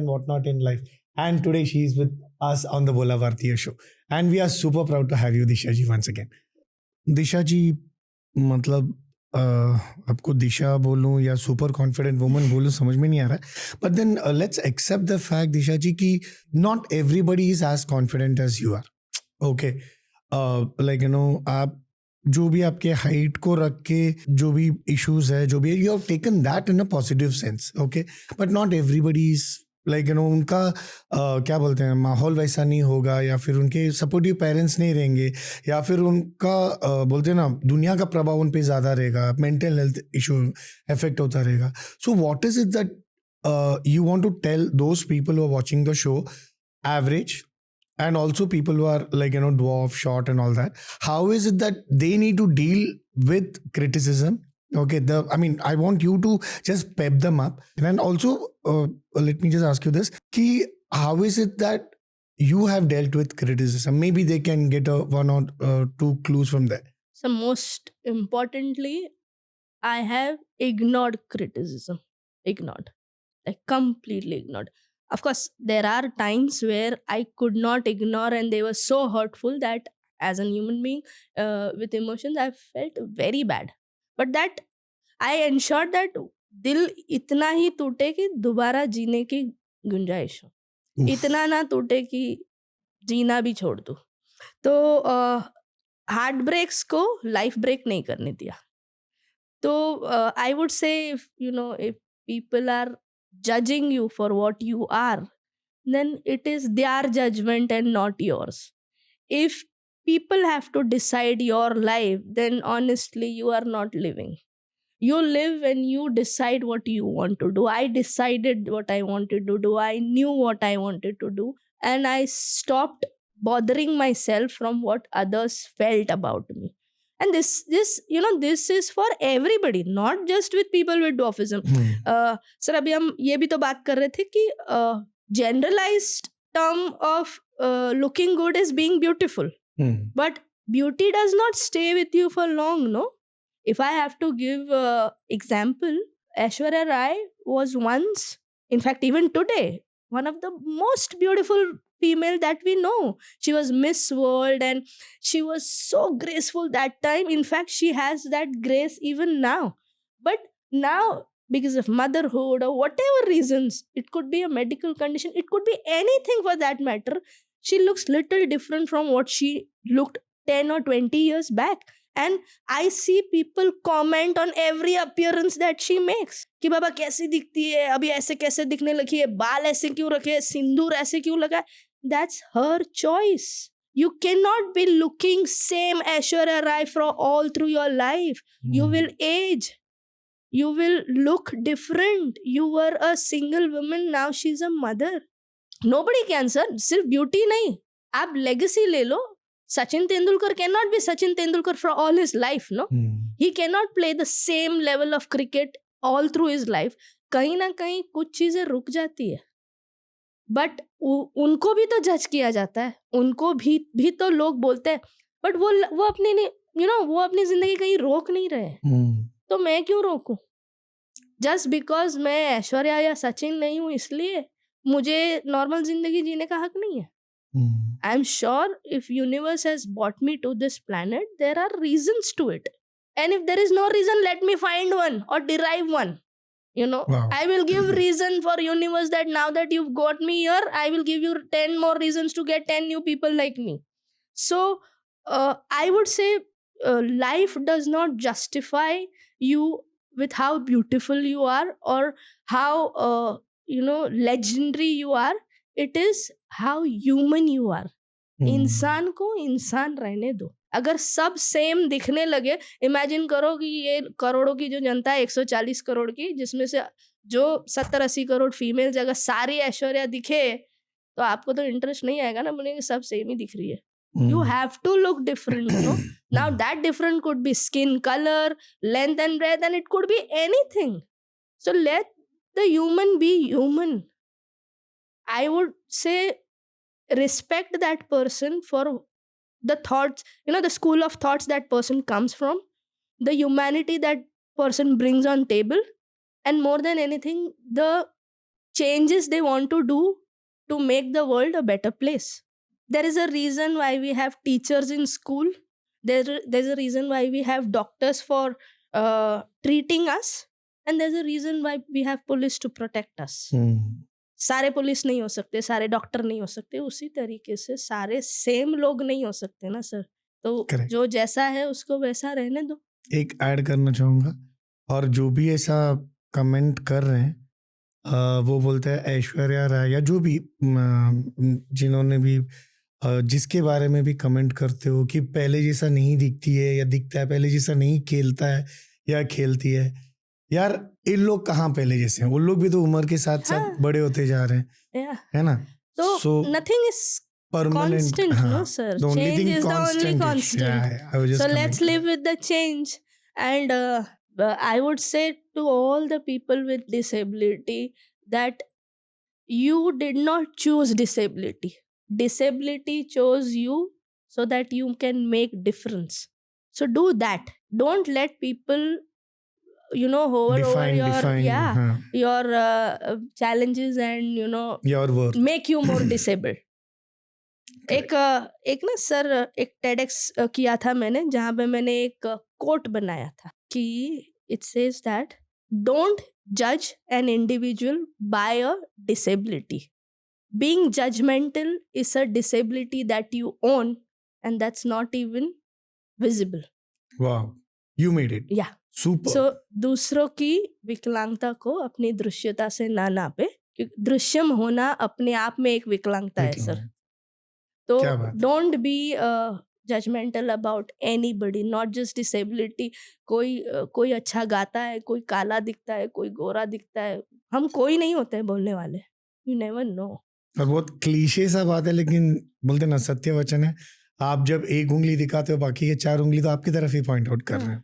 in life. And today she's with us on the Bola Bhartiya show. And we are super proud to have you, Disha ji, once again. दिशा जी, मतलब आपको दिशा बोलूं या super confident woman बोलूं समझ में नहीं आ रहा है, but then let's accept the fact Disha ji कि not everybody is as confident as you are. Okay, like आप जो भी आपके हाइट को रख के जो भी इश्यूज है, जो भी you have taken that in a positive sense. Okay, but not everybody is like उनका क्या बोलते हैं, माहौल वैसा नहीं होगा, या फिर उनके सपोर्टिव पेरेंट्स नहीं रहेंगे, या फिर उनका बोलते हैं ना, दुनिया का प्रभाव उन पे ज़्यादा रहेगा, मेंटल हेल्थ इशू इफेक्ट होता रहेगा। So what is it that you want to tell those people who are watching the show, average, and also people who are like dwarf, short and all that, how is it that they need to deal with criticism? Okay, I want you to just pep them up, and also let me just ask you this, ki how is it that you have dealt with criticism? Maybe they can get one or two clues from there. So most importantly, I have ignored criticism. Ignored. Like completely ignored. Of course, there are times where I could not ignore and they were so hurtful that as a human being with emotions, I felt very bad. But that I ensured that दिल इतना ही टूटे कि दोबारा जीने की गुंजाइश हो, इतना ना टूटे कि जीना भी छोड़ दूँ। तो हार्ट ब्रेक्स को लाइफ ब्रेक नहीं करने दिया। तो आई वुड से if people are judging you for what you are, then it is their judgment and not yours. If people have to decide your life, then honestly you are not living. You live when you decide what you want to do. I decided what I wanted to do. I knew what I wanted to do, and I stopped bothering myself from what others felt about me. And this is for everybody, not just with people with dwarfism. Sir अभी हम ये भी तो बात कर रहे थे कि generalized term of looking good is being beautiful. But beauty does not stay with you for long, no? If I have to give example, Aishwarya Rai was once, in fact even today, one of the most beautiful female that we know. She was Miss World and she was so graceful that time. In fact, she has that grace even now. But now, because of motherhood or whatever reasons, it could be a medical condition, it could be anything for that matter, she looks little different from what she looked 10 or 20 years back. and I see people comment on every appearance that she makes कि बाबा कैसी दिखती है, अभी ऐसे कैसे दिखने लगी है, बाल ऐसे क्यों रखे, सिंदूर ऐसे क्यों लगा है. That's her choice. You cannot be looking same Aishwarya Rai for all through your life. You will age. You will look different. You were a single woman, now she's a mother. Nobody can, sir. सिर्फ beauty नहीं, आप legacy ले लो. Sachin Tendulkar cannot be Sachin Tendulkar for all his life, no? He cannot play the same level of cricket all through his life. कहीं ना कहीं कुछ चीजें रुक जाती है, बट उनको भी तो जज किया जाता है, उनको भी तो लोग बोलते हैं, बट वो अपने वो अपनी जिंदगी कहीं रोक नहीं रहे. तो मैं क्यों रोकूं? जस्ट बिकॉज मैं ऐश्वर्या या सचिन नहीं हूं इसलिए मुझे नॉर्मल जिंदगी जीने का हक नहीं है. I am sure if universe has brought me to this planet, there are reasons to it, and if there is no reason, let me find one or derive one. Wow. I will give reason for universe that now that you've got me here, I will give you 10 more reasons to get 10 new people like me. So I would say life does not justify you with how beautiful you are or how legendary you are. It is how human you are. इंसान को इंसान रहने दो. अगर सब same दिखने लगे, imagine करो कि ये करोड़ों की जो जनता है 140 करोड़ की, जिसमें से जो 70-80 करोड़ फीमेल्स, अगर सारी ऐश्वर्या दिखे तो आपको तो इंटरेस्ट नहीं आएगा ना, बोलेंगे सब सेम ही दिख रही है. You have to look different, Now that different could be skin color, length and breadth, and it could be anything. So let the human be human. I would say respect that person for the thoughts, the school of thoughts that person comes from, the humanity that person brings on table, and more than anything, the changes they want to do to make the world a better place. There is a reason why we have teachers in school. There's a reason why we have doctors for treating us, and there's a reason why we have police to protect us. सारे police नहीं हो सकते, सारे doctor नहीं हो सकते, उसी तरीके से सारे सेम लोग नहीं हो सकते ना सर. तो Correct. जो जैसा है उसको वैसा रहने दो. एक ऐड करना चाहूँगा, और जो भी ऐसा कमेंट कर रहे हैं वो बोलते हैं ऐश्वर्या राय या जो भी जिन्होंने भी जिसके बारे में भी कमेंट करते हो कि पहले जैसा नहीं दिखती है या दिखता है, पहले जैसा नहीं खेलता है या खेलती है. यार इन लोग कहाँ पहले जैसे हैं, वो लोग भी तो उम्र के साथ साथ बड़े होते जा रहे हैं, है ना. So nothing is constant, no sir. Change is the only constant. So let's live with the change. And I would say to all the people with disability that you did not choose disability. Disability chose you so that you can make difference. So do that. Don't let people hover over your challenges and your work, make you more disabled. एक ना sir एक TEDx किया था मैंने, जहाँ पे मैंने एक कोट बनाया था कि it says that don't judge an individual by a disability. Being judgmental is a disability that you own, and that's not even visible. Wow, you made it. Yeah. Super. So दूसरों की विकलांगता को अपनी दृश्यता से ना नापे, क्योंकि दृश्यम होना अपने आप में एक विकलांगता है सर. तो don't be judgmental about anybody, not just disability. कोई अच्छा गाता है, कोई काला दिखता है, कोई गोरा दिखता है, हम कोई नहीं होते हैं बोलने वाले. You never know. और बहुत क्लीशे सा बात है, लेकिन बोलते ना सत्य वचन है. आप जब एक उंगली दिखाते हो, बाकी के 4 उंगली तो आपकी तरफ ही पॉइंट आउट कर रहे हैं.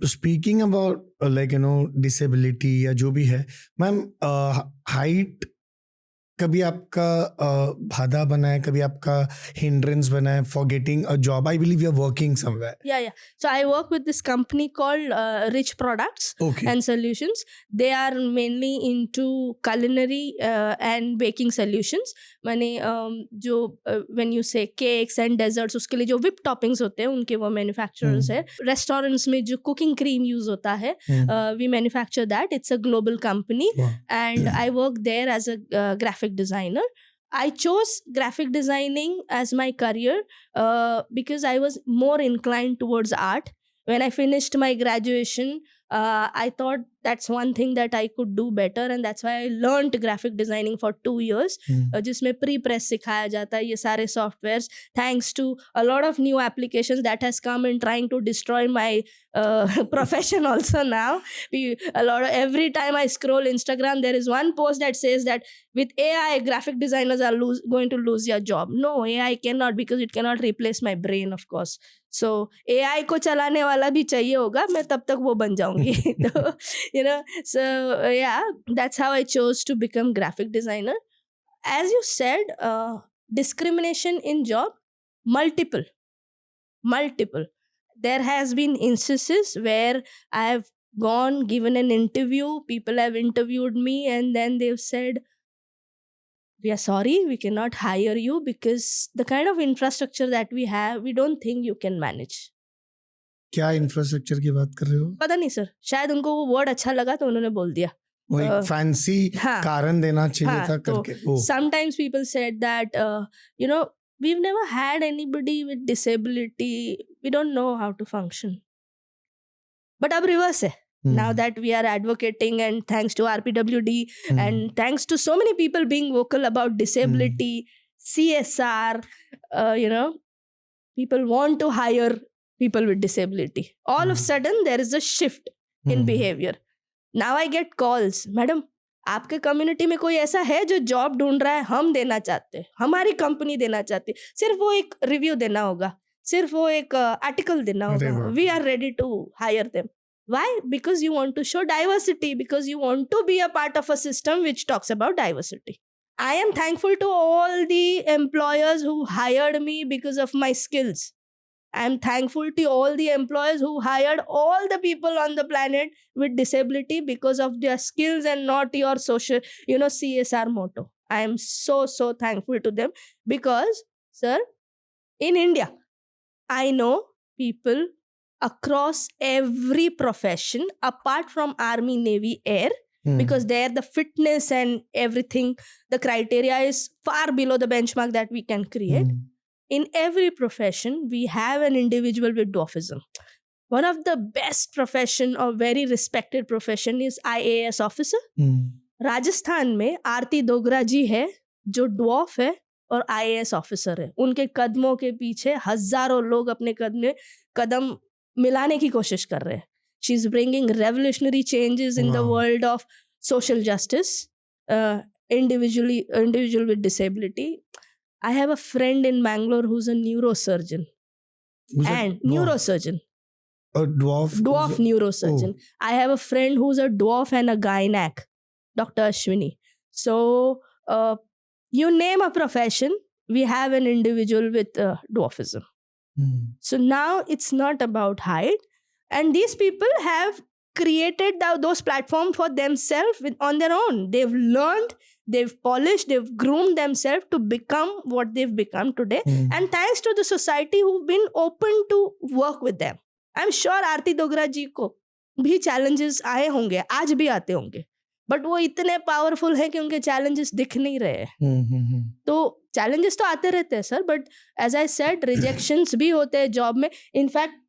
स्पीकिंग अबाउट डिसेबिलिटी या जो भी है, मैम हाइट कभी आपका बाधा बना है, कभी आपका हिंड्रेंस बना है for getting a job? I believe you are working somewhere. Yeah. So I work with this company called Rich Products and Solutions. They are mainly into culinary and baking solutions. मैंने जो when you say cakes and desserts, उसके लिए जो whipped toppings होते हैं उनके वो manufacturers है. Restaurants में जो cooking cream use होता है, we manufacture that. It's a global company. Wow. And I work there as a graphic designer. I chose graphic designing as my career because I was more inclined towards art. when I finished my graduation, I thought that's one thing that I could do better, and that's why I learned graphic designing for 2 years, जिसमें pre press सिखाया जाता है, ये सारे softwares, thanks to a lot of new applications that has come in trying to destroy my profession also now. Every time I scroll Instagram, there is one post that says that with AI, graphic designers are going to lose their job. No, AI cannot, because it cannot replace my brain, of course. So AI को चलाने वाला भी चाहिए होगा, मैं तब तक वो बन जाऊंगी. तो, so yeah, that's how I chose to become graphic designer. As you said, discrimination in job, multiple. There has been instances where I have given an interview, people have interviewed me, and then they've said, we are sorry, we cannot hire you because the kind of infrastructure that we have, we don't think you can manage. क्या infrastructure की बात कर रहे हो? पता नहीं sir, शायद उनको वो वर्ड अच्छा लगा तो उन्होंने बोल दिया. वो एक फैंसी कारण देना चाहिए था करके. Sometimes people said that we've never had anybody with disability, we don't know how to function. But अब reverse है. Now that we are advocating, and thanks to RPWD and thanks to so many people being vocal about disability, CSR, people want to hire people with disability. All of a sudden, there is a shift in behavior. Now I get calls, madam, आपके community में कोई ऐसा है जो job ढूंढ रहा है, हम देना चाहते हैं, हमारी कंपनी देना चाहती है, सिर्फ वो एक रिव्यू देना होगा, सिर्फ वो एक आर्टिकल देना होगा, we are ready to hire them. Why? Because you want to show diversity, because you want to be a part of a system which talks about diversity. I am thankful to all the employers who hired me because of my skills. I am thankful to all the employers who hired all the people on the planet with disability because of their skills and not your social, CSR motto. I am so thankful to them because, sir, in India, I know people across every profession apart from Army, Navy, Air, because there the fitness and everything, the criteria is far below the benchmark that we can create. In every profession, we have an individual with dwarfism. One of the best profession or very respected profession is IAS officer. Rajasthan में आरती दोगरा जी है जो dwarf है और IAS officer है. उनके कदमों के पीछे हजारों लोग अपने कदम मिलाने की कोशिश कर रहे हैं. She is bringing revolutionary changes in the world of social justice, individual with disability. I have a friend in Bangalore who's a neurosurgeon. Neurosurgeon. A dwarf neurosurgeon. I have a friend who's a dwarf and a gynac, Dr. Ashwini. So, you name a profession, we have an individual with dwarfism. So now it's not about height. And these people have created those platforms for themselves on their own. They've learned, they've polished, they've groomed themselves to become what they've become today. And thanks to the society who've been open to work with them. I'm sure आरती दोगरा जी को भी challenges आए होंगे, आज भी आते होंगे. But वो इतने पावरफुल हैं कि उनके challenges दिख नहीं रहे. तो challenges तो आते रहते हैं sir, but as I said, rejections भी होते हैं जॉब में. In fact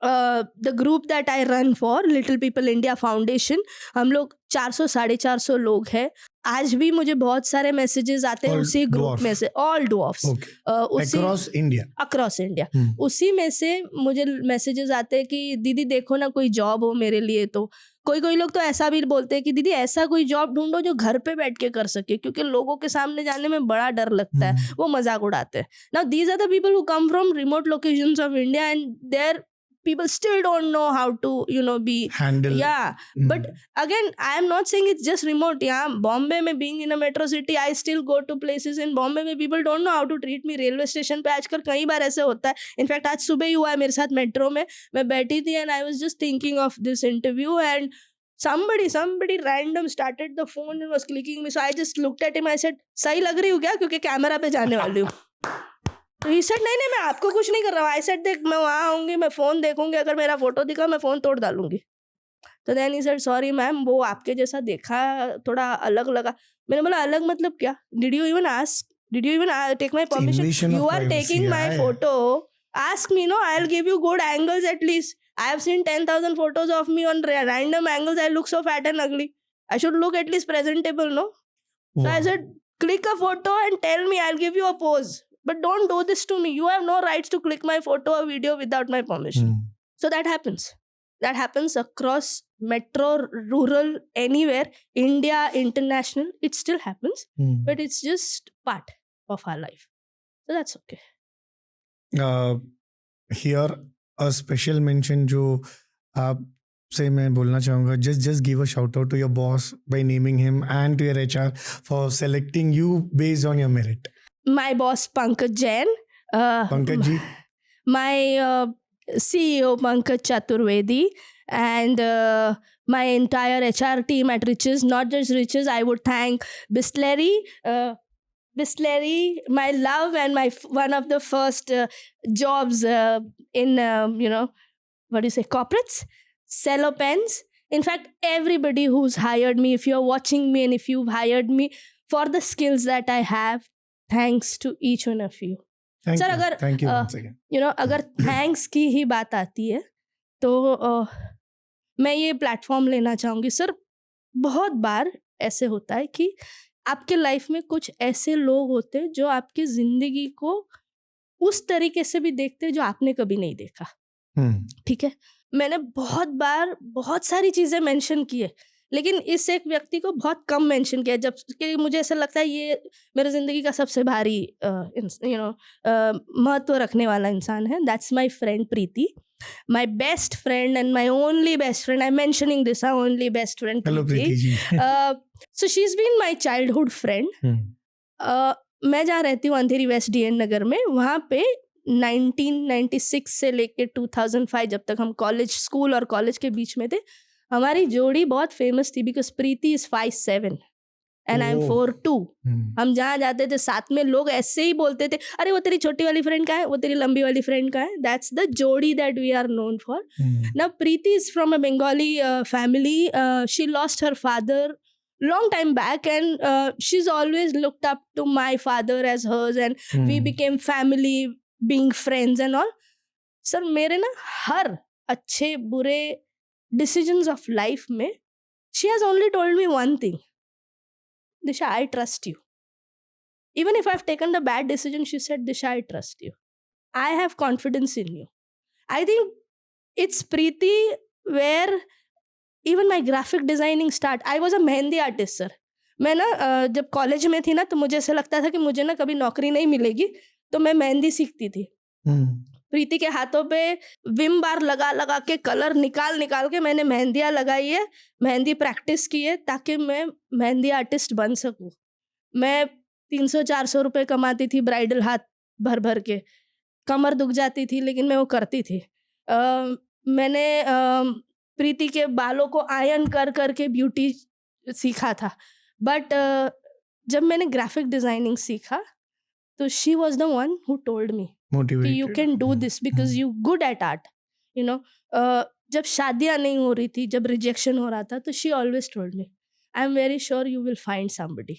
the group that I run for, Little People India Foundation, हम लोग 400-450 लोग हैं. आज भी मुझे बहुत सारे मैसेजेस आते हैं उसी ग्रुप में से, ऑल डॉर्फ्स अक्रॉस इंडिया. उसी में से मुझे मैसेजेस आते हैं कि दीदी देखो ना कोई जॉब हो मेरे लिए. तो कोई लोग तो ऐसा भी बोलते हैं कि दीदी ऐसा कोई जॉब ढूंढो जो घर पे बैठ के कर सके, क्योंकि लोगों के सामने जाने में बड़ा डर लगता है. वो मजाक उड़ाते हैं. Now these are the people who come from remote locations of India and there people still don't know how to be handle. But again, I am not saying it's just remote. Bombay में being in a metro city, I still go to places in Bombay where people don't know how to treat me. Railway station पे आजकल कई बार ऐसे होता है. In fact आज सुबह ही हुआ है मेरे साथ मेट्रो में. मैं बैठी थी and I was just thinking of this interview and somebody random started the phone and was clicking me. So I just looked at him. I said, सही लग रही हूँ क्या, क्योंकि कैमरा पे जाने वाली हूँ. तो he said, नहीं मैं आपको कुछ नहीं कर रहा हूँ. I said, देख मैं वहाँ आऊँगी, मैं फ़ोन देखूँगी, अगर मेरा फोटो दिखा मैं फ़ोन तोड़ डालूंगी. तो then he said, sorry ma'am, वो आपके जैसा देखा, थोड़ा अलग लगा. मैंने बोला अलग मतलब क्या? Did you even ask? Did you even take my permission? You are taking my photo. Ask me, I'll give you good angles at least. I have seen 10,000 photos of me on random angles. I look so fat and ugly. I should look at least presentable, no? So I Wow. said, click a photo and tell me, I'll give you a pose. But don't do this to me. You have no rights to click my photo or video without my permission. Hmm. So that happens. That happens across metro, rural, anywhere, India, international. It still happens, Hmm. but it's just part of our life. So that's okay. Here a special mention जो आप से मैं बोलना चाहूँगा, just give a shout out to your boss by naming him and to your HR for selecting you based on your merit. My boss, Pankaj Jain. Pankaj ji, My CEO, Pankaj Chaturvedi, and my entire HR team at Riches, not just Riches, I would thank Bisleri, my love, and one of the first jobs in, what do you say, corporates, Cello Pens. In fact, everybody who's hired me, if you're watching me and if you've hired me for the skills that I have, thanks to each one of you. thank Sir, you. अगर, Thank you once again. अगर thanks की ही बात आती है तो मैं ये platform लेना चाहूँगी सर. बहुत बार ऐसे होता है कि आपके लाइफ में कुछ ऐसे लोग होते हैं जो आपकी ज़िंदगी को उस तरीके से भी देखते हैं जो आपने कभी नहीं देखा. ठीक है, मैंने बहुत बार बहुत सारी चीज़ें मेंशन की है, लेकिन इस एक व्यक्ति को बहुत कम मेंशन किया, जब कि मुझे ऐसा लगता है ये मेरे ज़िंदगी का सबसे भारी महत्व रखने वाला इंसान है. That's my friend Preeti, my best friend and my only best friend. I'm mentioning this, our only best friend Hello Preeti ji. So she's been my childhood friend. मैं जहाँ रहती हूँ अंधेरी वेस्ट DN नगर में, वहाँ पे 1996 से लेके 2005 जब तक हम कॉलेज, स्कूल और कॉलेज के बीच में थे, हमारी जोड़ी बहुत फेमस थी because Preeti is 5'7" and I am 4'2". हम जहाँ जाते थे साथ में लोग ऐसे ही बोलते थे, अरे वो तेरी छोटी वाली फ्रेंड का है, वो तेरी लंबी वाली फ्रेंड का है. दैट्स द जोड़ी that we are known for. Now Preeti is from a Bengali family. She lost her father long time back, and she's always looked up to my father as hers, and we became family, being friends and all. Sir, मेरे ना हर अच्छे बुरे decisions of life में she has only told me one thing: Disha, I trust you. Even if I've taken the bad decision, she said, Disha, I trust you. I have confidence in you. I think it's Preeti where even my graphic designing start. I was a mehndi artist sir. मैं ना जब college में थी ना तो मुझे ऐसा लगता था कि मुझे ना कभी नौकरी नहीं मिलेगी, तो मैं मेहंदी सीखती थी. प्रीति के हाथों पे विम बार लगा लगा के कलर निकाल के मैंने मेहंदियाँ लगाई है, मेहंदी प्रैक्टिस की है ताकि मैं मेहंदी आर्टिस्ट बन सकूँ. मैं 300-400 रुपये कमाती थी ब्राइडल हाथ भर के. कमर दुख जाती थी लेकिन मैं वो करती थी. मैंने प्रीति के बालों को आयन कर के ब्यूटी सीखा था. बट जब मैंने ग्राफिक डिज़ाइनिंग सीखा तो she was the one who told me कि you can do this because you good at art. जब शादियाँ नहीं हो रही थी, जब रिजेक्शन हो रहा था, तो she always told me, I am very sure you will find somebody.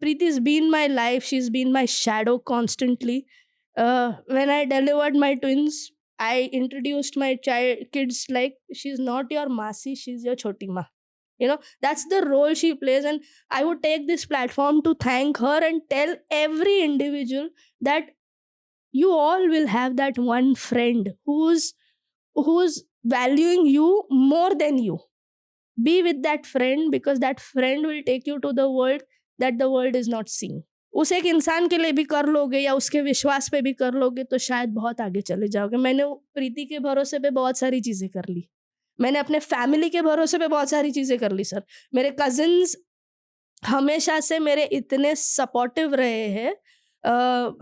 Preeti has been my life. She's been my shadow constantly. When I delivered my twins, I introduced my kids like, she's not your Masi, she's your Choti Ma. That's the role she plays. And I would take this platform to thank her and tell every individual that you all will have that one friend who's valuing you more than you. Be with that friend because that friend will take you to the world that the world is not seeing. उस एक इंसान के लिए भी कर लोगे या उसके विश्वास पे भी कर लोगे तो शायद बहुत आगे चले जाओगे. मैंने प्रीति के भरोसे पे बहुत सारी चीज़ें कर ली. मैंने अपने फैमिली के भरोसे पे बहुत सारी चीज़ें कर ली सर. मेरे कजिन्स हमेशा से मेरे इतने सपोर्टिव रहे हैं.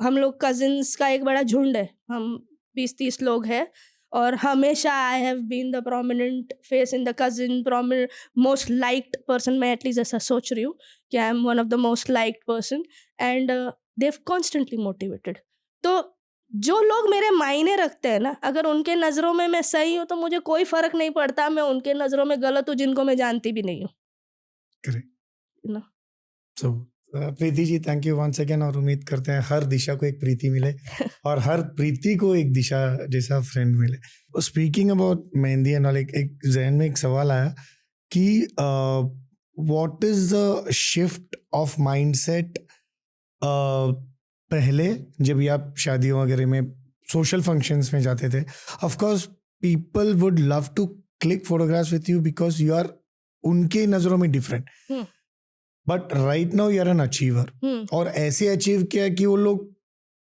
हम लोग कजिन्स का एक बड़ा झुंड है, हम 20-30 लोग हैं और हमेशा I have been the prominent face in the cousin, prominent most liked person. मैं एटलीस्ट ऐसा सोच रही हूँ कि I am one of the most liked person and they have constantly motivated. तो जो लोग मेरे मायने रखते हैं ना, अगर उनके नज़रों में मैं सही हूँ तो मुझे कोई फ़र्क नहीं पड़ता मैं उनके नज़रों में गलत हूँ जिनको मैं जानती भी नहीं हूँ. Correct. So Preeti ji, thank you once again, और उम्मीद करते हैं हर दिशा को एक प्रीति मिले और हर प्रीति को एक दिशा जैसा फ्रेंड मिले. Speaking about mehndi and all, एक जहन में एक सवाल आया कि what is the shift of mindset पहले जब ये आप शादियों वगैरह में सोशल फंक्शंस में जाते थे. Of course people would love to click photographs with you because you are उनके नजरों में different, but right now you are an achiever. और ऐसे अचीव किया कि वो लोग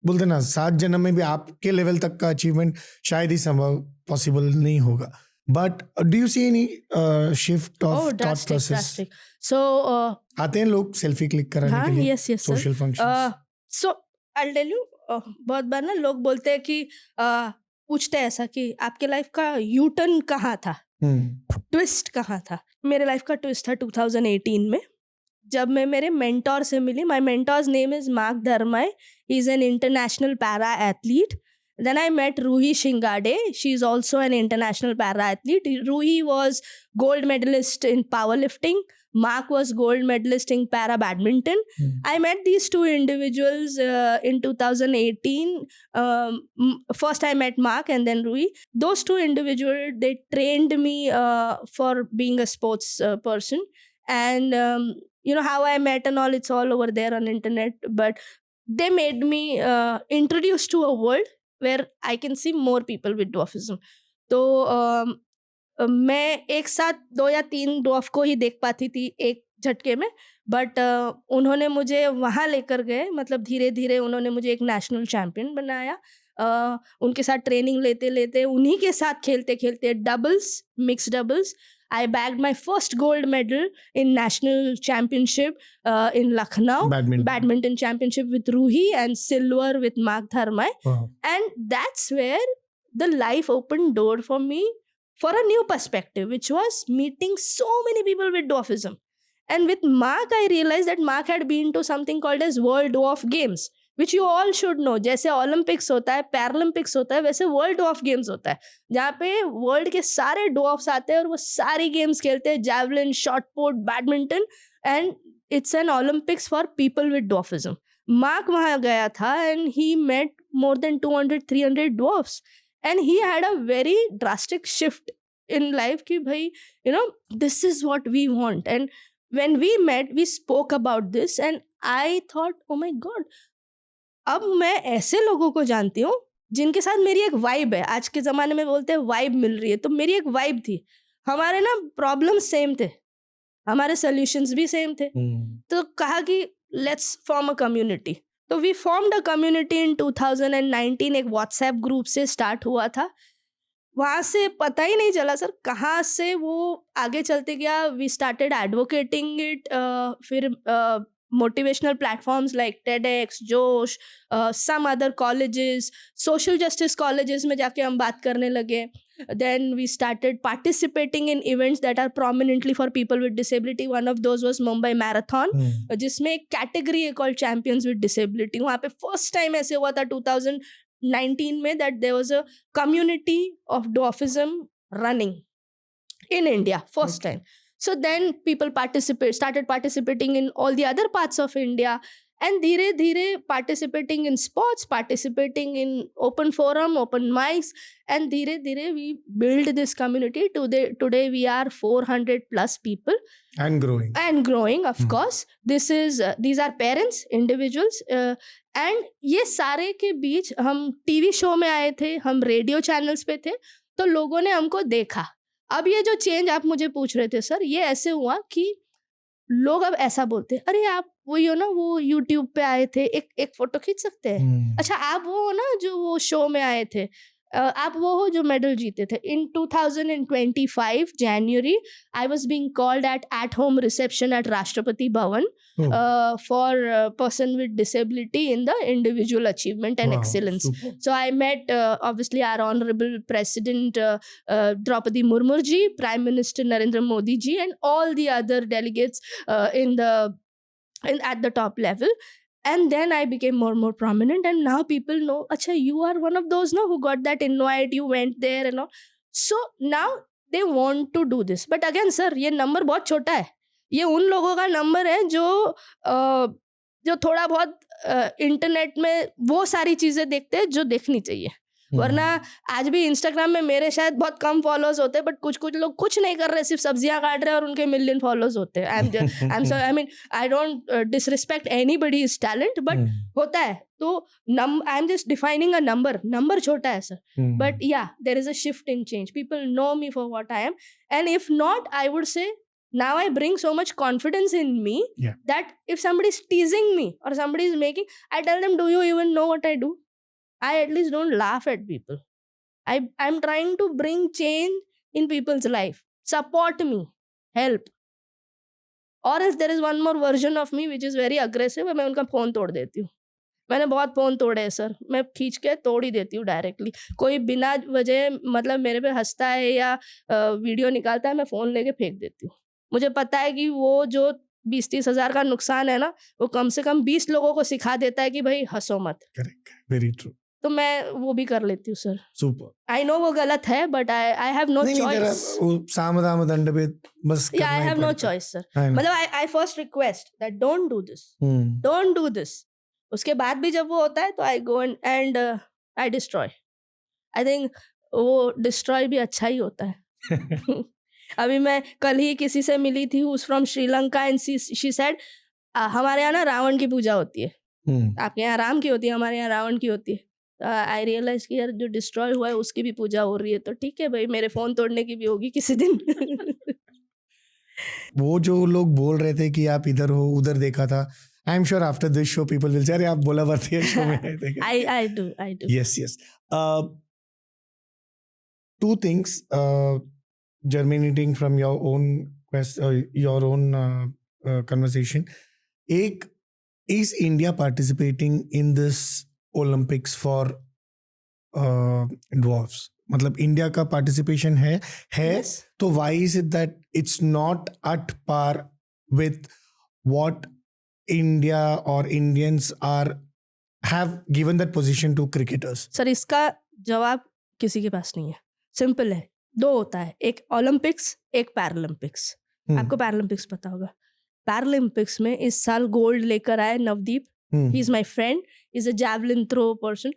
बोलते ना 7 जन्म में भी आपके लेवल तक का अचीवमेंट शायद ही संभव पॉसिबल नहीं होगा. But do you see any shift of thought process? So आते हैं लोग सेल्फी क्लिक कराने के लिए yes, sir. Social function. So I'll tell you, बहुत बार ना लोग बोलते हैं कि पूछते हैं ऐसा कि आपके लाइफ का यू टर्न कहाँ था, ट्विस्ट कहाँ था. मेरे लाइफ का ट्विस्ट था 2018 में, जब मैं मेरे मेंटोर से मिली. My mentor's name is Mark Dharmai. He is an international para athlete. Then I met Ruhi Shingade. She is also an international para athlete. Ruhi was gold medalist in powerlifting. Mark was gold medalist in para badminton. I met these two individuals in 2018. First I met Mark and then Ruhi. Those two individuals, they trained me for being a sports person. And you know how I met and all, it's all over there on internet. But they made me introduced to a world where I can see more people with dwarfism. तो मैं एक साथ 2 या 3 dwarf को ही देख पाती थी एक झटके में, बट उन्होंने मुझे वहाँ लेकर गए. मतलब धीरे धीरे उन्होंने मुझे एक नेशनल चैम्पियन बनाया. उनके साथ ट्रेनिंग लेते लेते, उन्हीं के साथ खेलते खेलते doubles, mix doubles, I bagged my first gold medal in national championship in Lucknow, badminton championship with Ruhi, and silver with Mark Dharmai. Wow. And that's where the life opened door for me for a new perspective, which was meeting so many people with dwarfism. And with Mark, I realized that Mark had been to something called as World Dwarf Games, which you all should know. जैसे Olympics होता है, Paralympics होता है, वैसे world डॉफ games होता है, जहाँ पे वर्ल्ड के सारे डॉफ्स आते हैं और वो सारी गेम्स खेलते हैं, javelin, shot put, badminton, and it's an Olympics for people with dwarfism. Mark वहाँ गया था and he met more than 200-300 dwarfs, and he had a very drastic shift in life कि भाई you know this is what we want. And when we met we spoke about this and I thought oh my God, अब मैं ऐसे लोगों को जानती हूँ जिनके साथ मेरी एक वाइब है. आज के ज़माने में बोलते हैं वाइब मिल रही है, तो मेरी एक वाइब थी. हमारे ना प्रॉब्लम सेम थे, हमारे सॉल्यूशंस भी सेम थे. तो कहा कि लेट्स फॉर्म अ कम्युनिटी. तो we formed a community in 2019. एक व्हाट्सएप ग्रुप से स्टार्ट हुआ था. वहाँ से पता ही नहीं चला सर कहाँ से वो आगे चलते गया. We started advocating it. फिर motivational platforms like TEDx, Josh, some other colleges, social justice colleges में जाके हम बात करने लगे. Then we started participating in events that are prominently for people with disability. One of those was Mumbai Marathon, जिसमें एक category है called Champions with Disability. वहाँ पे first time ऐसे हुआ था 2019 में that there was a community of dwarfism running in India, first time. So then people started participating in all the other parts of India, and धीरे धीरे participating in sports, participating in open forum, open mics, and धीरे धीरे we build this community. Today we are 400 plus people and growing of course. These are parents, individuals, and ये सारे के बीच हम TV show में आए थे, हम रेडियो चैनल्स पे थे, तो लोगों ने हमको देखा. अब ये जो चेंज आप मुझे पूछ रहे थे सर, ये ऐसे हुआ कि लोग अब ऐसा बोलते हैं, अरे आप वही हो ना, वो यूट्यूब पे आए थे, एक फोटो खींच सकते हैं. अच्छा आप वो हो ना जो वो शो में आए थे, आप वो हो जो मेडल जीते थे. इन 2025 January, I was being called at home reception at Rashtrapati Bhavan for a person with disability in the individual achievement and excellence. Super. So I met obviously our honorable President Draupadi Murmu ji, Prime Minister Narendra Modi ji, and all the other delegates at the top level. And then I became more and more prominent, and now people know, acha, you are one of those who got that invite, you went there and all. So now they want to do this. But again sir, ये number बहुत छोटा है. ये उन लोगों का number है जो जो थोड़ा बहुत इंटरनेट में वो सारी चीजें देखते हैं जो देखनी चाहिए। वरना आज भी इंस्टाग्राम में मेरे शायद बहुत कम फॉलोअर्स होते हैं, बट कुछ कुछ लोग कुछ नहीं कर रहे, सिर्फ सब्जियां काट रहे हैं और उनके मिलियन फॉलोअर्स होते हैं। I mean I don't disrespect anybody's talent, but होता है। तो I am just defining a number छोटा है sir, but yeah, there is a shift in change. People know me for what I am, and if not, I would say now I bring so much confidence in me that if somebody is teasing me or somebody is making, I tell them, do you even know what I do? I at least don't laugh at people. I'm trying to bring change in people's life. Support me, help. Or else there is one more version of me which is very aggressive, मैं उनका phone तोड़ देती हूँ। मैंने बहुत phone तोड़े हैं sir, मैं खींच के तोड़ ही देती हूँ डायरेक्टली। कोई बिना वजह मतलब मेरे पे हंसता है या वीडियो निकालता है, मैं फोन लेके फेंक देती हूँ। मुझे पता है कि वो जो 20-30 हज़ार का नुकसान है ना, वो कम से कम 20 लोगों को सिखा देता है कि भाई हंसो मत। Correct, very true. तो मैं वो भी कर लेती हूँ सर। सुपर। आई नो वो गलत है, but I have no choice. साम दंड पे बस या I have no choice sir. मतलब I first request that don't do this, don't do this. उसके बाद भी जब वो होता है तो I go and I destroy. I think वो डिस्ट्रॉय भी अच्छा ही होता है। अभी मैं कल ही किसी से मिली थी, who is from Sri Lanka, and she said हमारे यहाँ ना रावण की पूजा होती है, आपके यहाँ राम की होती है, हमारे यहाँ रावण की होती है। आई रियलाइज कि यार जो डिस्ट्रॉय हुआ है उसकी भी पूजा हो रही है, तो ठीक है भाई, मेरे फोन तोड़ने की भी होगी किसी दिन। वो जो लोग बोल रहे थे कि आप इधर हो उधर देखा था, आई am sure after this show people will say अरे आप बोला भारतीय शो में आए थे। I do yes. Two things germinating from your own conversation. एक, is India participating in this Olympics for dwarfs? मतलब इंडिया का पार्टिसिपेशन है Yes. तो why is it that it's not at par with what India or Indians have given that position to cricketers? Sir इसका जवाब किसी के पास नहीं है। सिंपल है, दो होता है, एक ओलंपिक्स, एक पैरालंपिक्स। आपको पैरालंपिक्स पता होगा। पैरालंपिक्स में इस साल गोल्ड लेकर आए Navdeep. He is my friend, is a javelin throw person.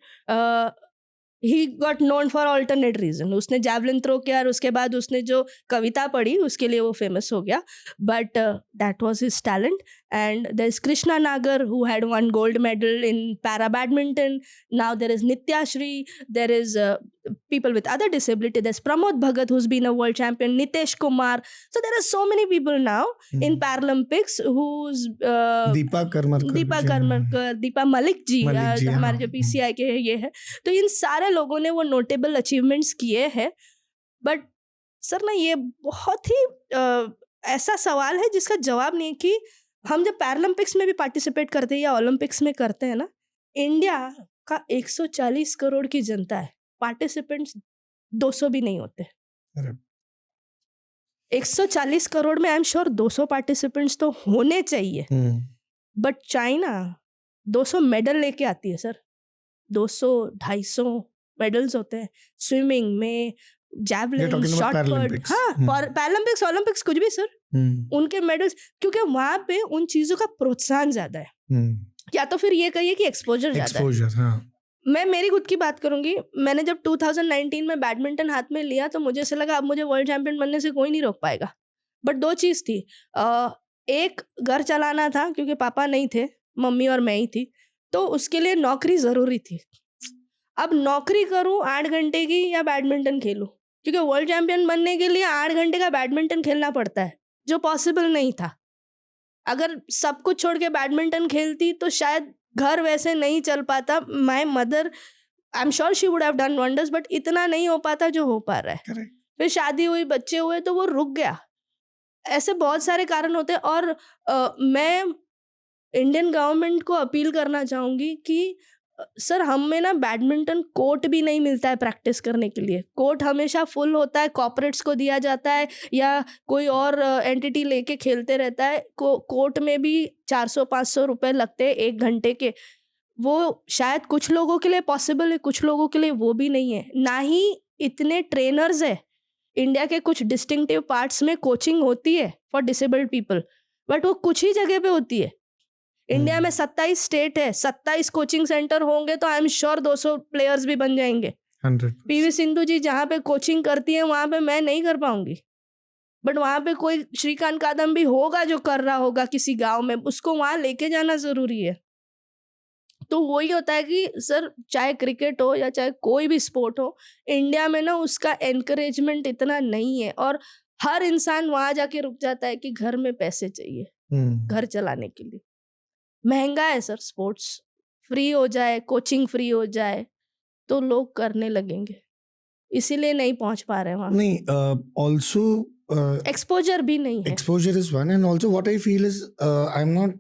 He got known for alternate reason. उसने जैवलिन थ्रो किया और उसके बाद उसने जो कविता पढ़ी उसके लिए वो फेमस हो गया, but that was his talent. And there is Krishna Nagar who had won gold medal in para badminton. Now there is Nityashree, there is people with other disability, there's Pramod Bhagat who's been a world champion, Nitesh Kumar. So there are so many people now in Paralympics who's Deepa Karmakar, Deepa Malik ji हमारे जो PCI के ये है। तो इन सारे लोगों ने वो नोटेबल अचीवमेंट्स किए हैं। बट सर ना ये बहुत ही ऐसा सवाल है जिसका जवाब नहीं है कि हम जब पैरालंपिक्स में भी पार्टिसिपेट करते हैं या ओलंपिक्स में करते हैं ना, इंडिया का 140 करोड़ की जनता है, पार्टिसिपेंट्स 200 भी नहीं होते। 140 करोड़ में आई एम श्योर 200 पार्टिसिपेंट्स तो होने चाहिए। बट चाइना 200 मेडल लेके आती है सर, 200-250 मेडल्स होते हैं स्विमिंग में, जैवलिन, शॉटपुट। हाँ, पैरालंपिक्स ओलंपिक्स कुछ भी सर, उनके मेडल्स, क्योंकि वहां पे उन चीजों का प्रोत्साहन ज्यादा है। या तो फिर ये कहिए कि एक्सपोजर ज्यादा है। हाँ। मैं मेरी खुद की बात करूंगी, मैंने जब 2019 में बैडमिंटन हाथ में लिया तो मुझे ऐसा लगा अब मुझे वर्ल्ड चैंपियन बनने से कोई नहीं रोक पाएगा। बट दो चीज़ थी, एक घर चलाना था क्योंकि पापा नहीं थे, मम्मी और मैं ही थी, तो उसके लिए नौकरी ज़रूरी थी। अब नौकरी करूँ 8 घंटे की या बैडमिंटन खेलूँ, क्योंकि वर्ल्ड चैंपियन बनने के लिए 8 घंटे का बैडमिंटन खेलना पड़ता है, जो पॉसिबल नहीं था। अगर सब कुछ छोड़ के बैडमिंटन खेलती तो शायद घर वैसे नहीं चल पाता। My mother, I am sure she would have done wonders, but इतना नहीं हो पाता जो हो पा रहा है। Correct. फिर शादी हुई, बच्चे हुए, तो वो रुक गया। ऐसे बहुत सारे कारण होते हैं। और मैं इंडियन गवर्नमेंट को अपील करना चाहूँगी कि सर हमें ना बैडमिंटन कोर्ट भी नहीं मिलता है प्रैक्टिस करने के लिए। कोर्ट हमेशा फुल होता है, कॉर्पोरेट्स को दिया जाता है या कोई और एंटिटी लेके खेलते रहता है। कोर्ट में भी 400-500 रुपए लगते हैं 1 घंटे के। वो शायद कुछ लोगों के लिए पॉसिबल है, कुछ लोगों के लिए वो भी नहीं है। ना ही इतने ट्रेनर्स है। इंडिया के कुछ डिस्टिंक्टिव पार्ट्स में कोचिंग होती है फॉर डिसेबल्ड पीपल, बट वो कुछ ही जगह पे होती है। इंडिया में 27 स्टेट है, 27 कोचिंग सेंटर होंगे तो आई एम श्योर 200 प्लेयर्स भी बन जाएंगे। 100 पीवी सिंधु जी जहाँ पे कोचिंग करती है वहां पे मैं नहीं कर पाऊंगी, बट वहां पे कोई श्रीकांत कादम भी होगा जो कर रहा होगा किसी गांव में, उसको वहां लेके जाना जरूरी है। तो वही होता है कि सर चाहे क्रिकेट हो या चाहे कोई भी स्पोर्ट हो, इंडिया में ना उसका एनकरेजमेंट इतना नहीं है, और हर इंसान वहां जाके रुक जाता है कि घर में पैसे चाहिए घर चलाने के लिए। महंगा है सर स्पोर्ट्स, फ्री हो जाए, कोचिंग फ्री हो जाए तो लोग करने लगेंगे, इसीलिए नहीं पहुंच पा रहे वहां। नहीं, also एक्सपोजर भी नहीं है। exposure is one, and also what I feel is I'm not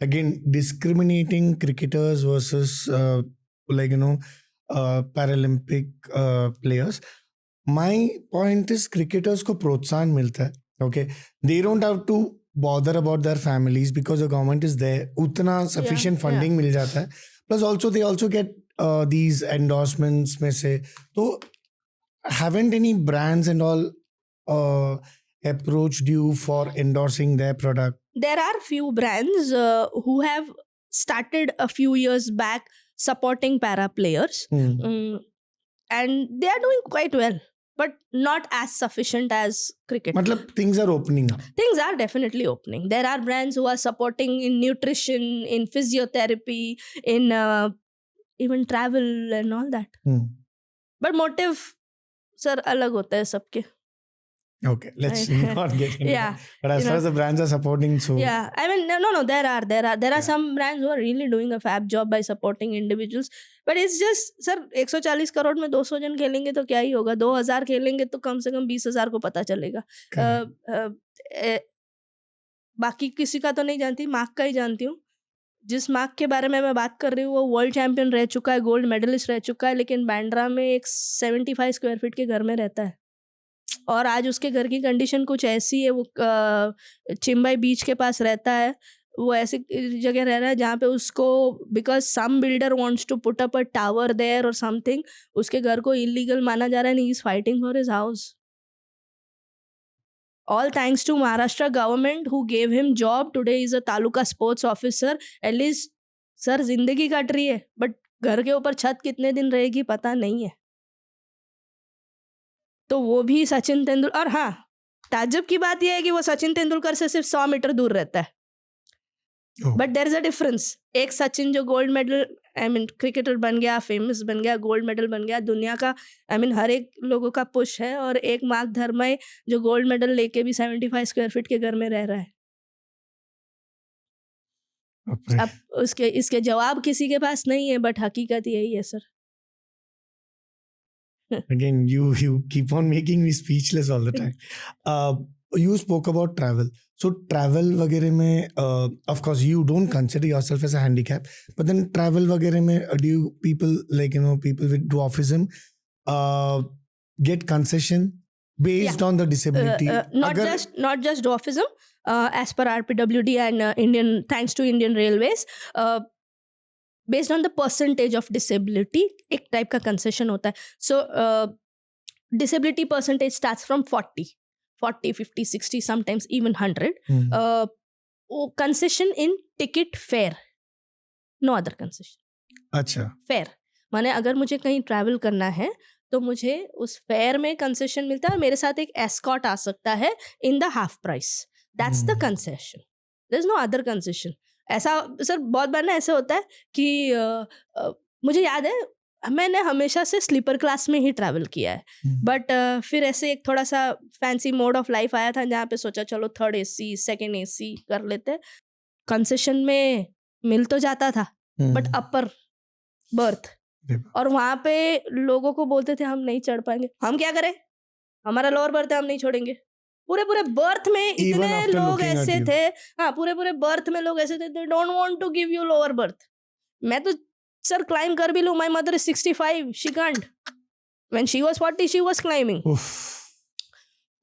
again discriminating cricketers versus like Paralympic players. My point is cricketers को प्रोत्साहन मिलता है, okay? They don't have to bother about their families because the government is there, उतना sufficient funding मिल जाता है, plus also they also get these endorsements में से, तो haven't any brands and all approached you for endorsing their product? There are few brands who have started a few years back supporting para players, and they are doing quite well, but not as sufficient as cricket. मतलब things are opening up. Things are definitely opening. There are brands who are supporting in nutrition, in physiotherapy, in even travel and all that. But motive sir अलग होता है सबके. Okay, let's not get into Yeah, that. But as far as the brands are supporting, so yeah, I mean no, there are some brands who are really doing a fab job by supporting individuals, but it's just sir 140 crore में 200 जन खेलेंगे तो क्या ही होगा, 2000 खेलेंगे तो कम से कम 20,000 को पता चलेगा। बाकी किसी का तो नहीं जानती, मार्क का ही जानती हूँ। जिस मार्क के बारे में मैं बात कर रही हूँ वो वर्ल्ड चैंपियन रह चुका है, गोल्ड मेडलिस्ट रह चुका है, लेकिन बांद्रा में एक 75 स्क्वायर फीट के घर में रहता है, और आज उसके घर की कंडीशन कुछ ऐसी है, वो चिम्बाई बीच के पास रहता है, वो ऐसी जगह रह रहा है जहाँ पे उसको because some builder wants to put up a tower there और समथिंग, उसके घर को इलीगल माना जा रहा है, and he is fighting for his house. All thanks to Maharashtra government who gave him job. Today he is a taluka sports officer. At least sir जिंदगी cut रही है, बट घर के ऊपर छत कितने दिन रहेगी पता नहीं है। तो वो भी सचिन तेंदुलकर, और हाँ ताज्जुब की बात यह है कि वो सचिन तेंदुलकर से सिर्फ 100 मीटर दूर रहता है, but there is a difference. एक सचिन जो गोल्ड मेडल क्रिकेटर बन गया, फेमस बन गया, गोल्ड मेडल बन गया, दुनिया का हर एक लोगों का पुश है, और एक मार्क धर्मय जो गोल्ड मेडल लेके भी 75 स्क्वायर फीट के घर में रह रहा है। अब इसके जवाब किसी के पास नहीं है, बट हकीकत यही है sir. Again, you keep on making me speechless all the time. You spoke about travel. So travel वगैरह में, of course you don't consider yourself as a handicap, but then travel वगैरह में, do you people people with dwarfism get concession based on the disability? Not just dwarfism, as per RPWD and thanks to Indian Railways, based on the percentage of disability एक type का concession होता है। So disability percentage starts from 40, 50, 60, sometimes even 100. Concession in ticket fare, no other concession. अच्छा, fair माने अगर मुझे कहीं travel करना है तो मुझे उस फेयर में कंसेशन मिलता है, मेरे साथ एक एस्कॉर्ट आ सकता है in the half price, that's the concession, there is no other concession. ऐसा सर बहुत बार ना ऐसे होता है कि मुझे याद है मैंने हमेशा से स्लीपर क्लास में ही ट्रैवल किया है, बट फिर ऐसे एक थोड़ा सा फैंसी मोड ऑफ लाइफ आया था जहाँ पे सोचा चलो थर्ड AC सेकेंड AC कर लेते। कंसेशन में मिल तो जाता था बट अपर बर्थ, और वहाँ पे लोगों को बोलते थे हम नहीं चढ़ पाएंगे, हम क्या करें, हमारा लोअर बर्थ है, हम नहीं छोड़ेंगे। पूरे बर्थ में इतने लोग ऐसे थे, हाँ पूरे बर्थ में लोग ऐसे थे, they don't want to give you lower berth. मैं तो सर क्लाइम कर भी लूं, my mother is 65, she can't, when she was 40 she was climbing.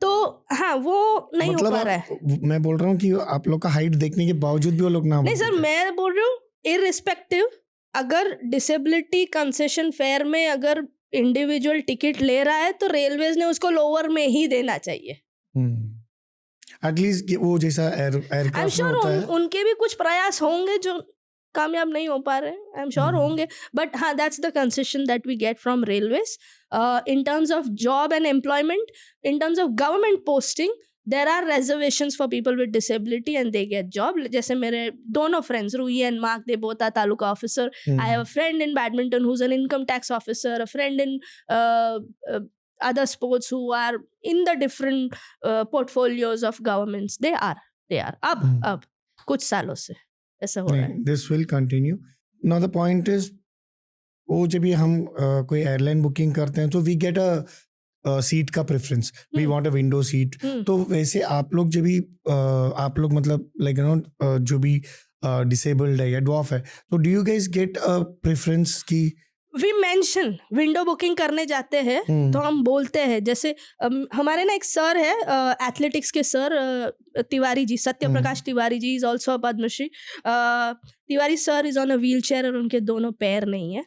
तो हाँ वो नहीं हो पा रहा है। मैं बोल रहा हूँ कि आप लोग का हाइट देखने के बावजूद भी वो लोग ना, नहीं सर मैं बोल रही हूँ इररिस्पेक्टिव, अगर डिसेबिलिटी कंसेशन फेयर में अगर इंडिविजुअल टिकट ले रहा है तो रेलवेज ने उसको लोअर में ही देना चाहिए। एटलीस्ट वो जैसा आई एम एयरक्राफ्ट में श्योर होता है। उनके भी कुछ प्रयास होंगे जो कामयाब नहीं हो पा रहे, आई एम श्योर होंगे, बट हाँ, that's the concession that we get from railways in terms of job and employment. In terms of government posting there are reservations for people with disability and they get job. जैसे मेरे दोनों friends Ruhi and Mark, they both are taluka officer. I have a friend in badminton who's an income tax officer, a friend in other sports who are in the different portfolios of governments. They are अब कुछ सालों से ऐसा हो रहा है. This will continue. Now the point is, वो जब भी हम कोई एयरलाइन बुकिंग करते हैं तो वी गेट अ सीट का preference, we want a window seat. तो वैसे आप लोग जब भी आप लोग मतलब लाइक यू नो जो भी डिसेबल्ड है या ड्वार्फ है, तो do you guys get a preference की वी मेंशन विंडो बुकिंग करने जाते हैं तो हम बोलते हैं, जैसे हमारे ना एक सर है एथलेटिक्स के sir Tiwari ji, Satya Prakash Tiwari ji is also Padmashri. Tiwari sir is on a wheelchair और उनके दोनों पैर नहीं है.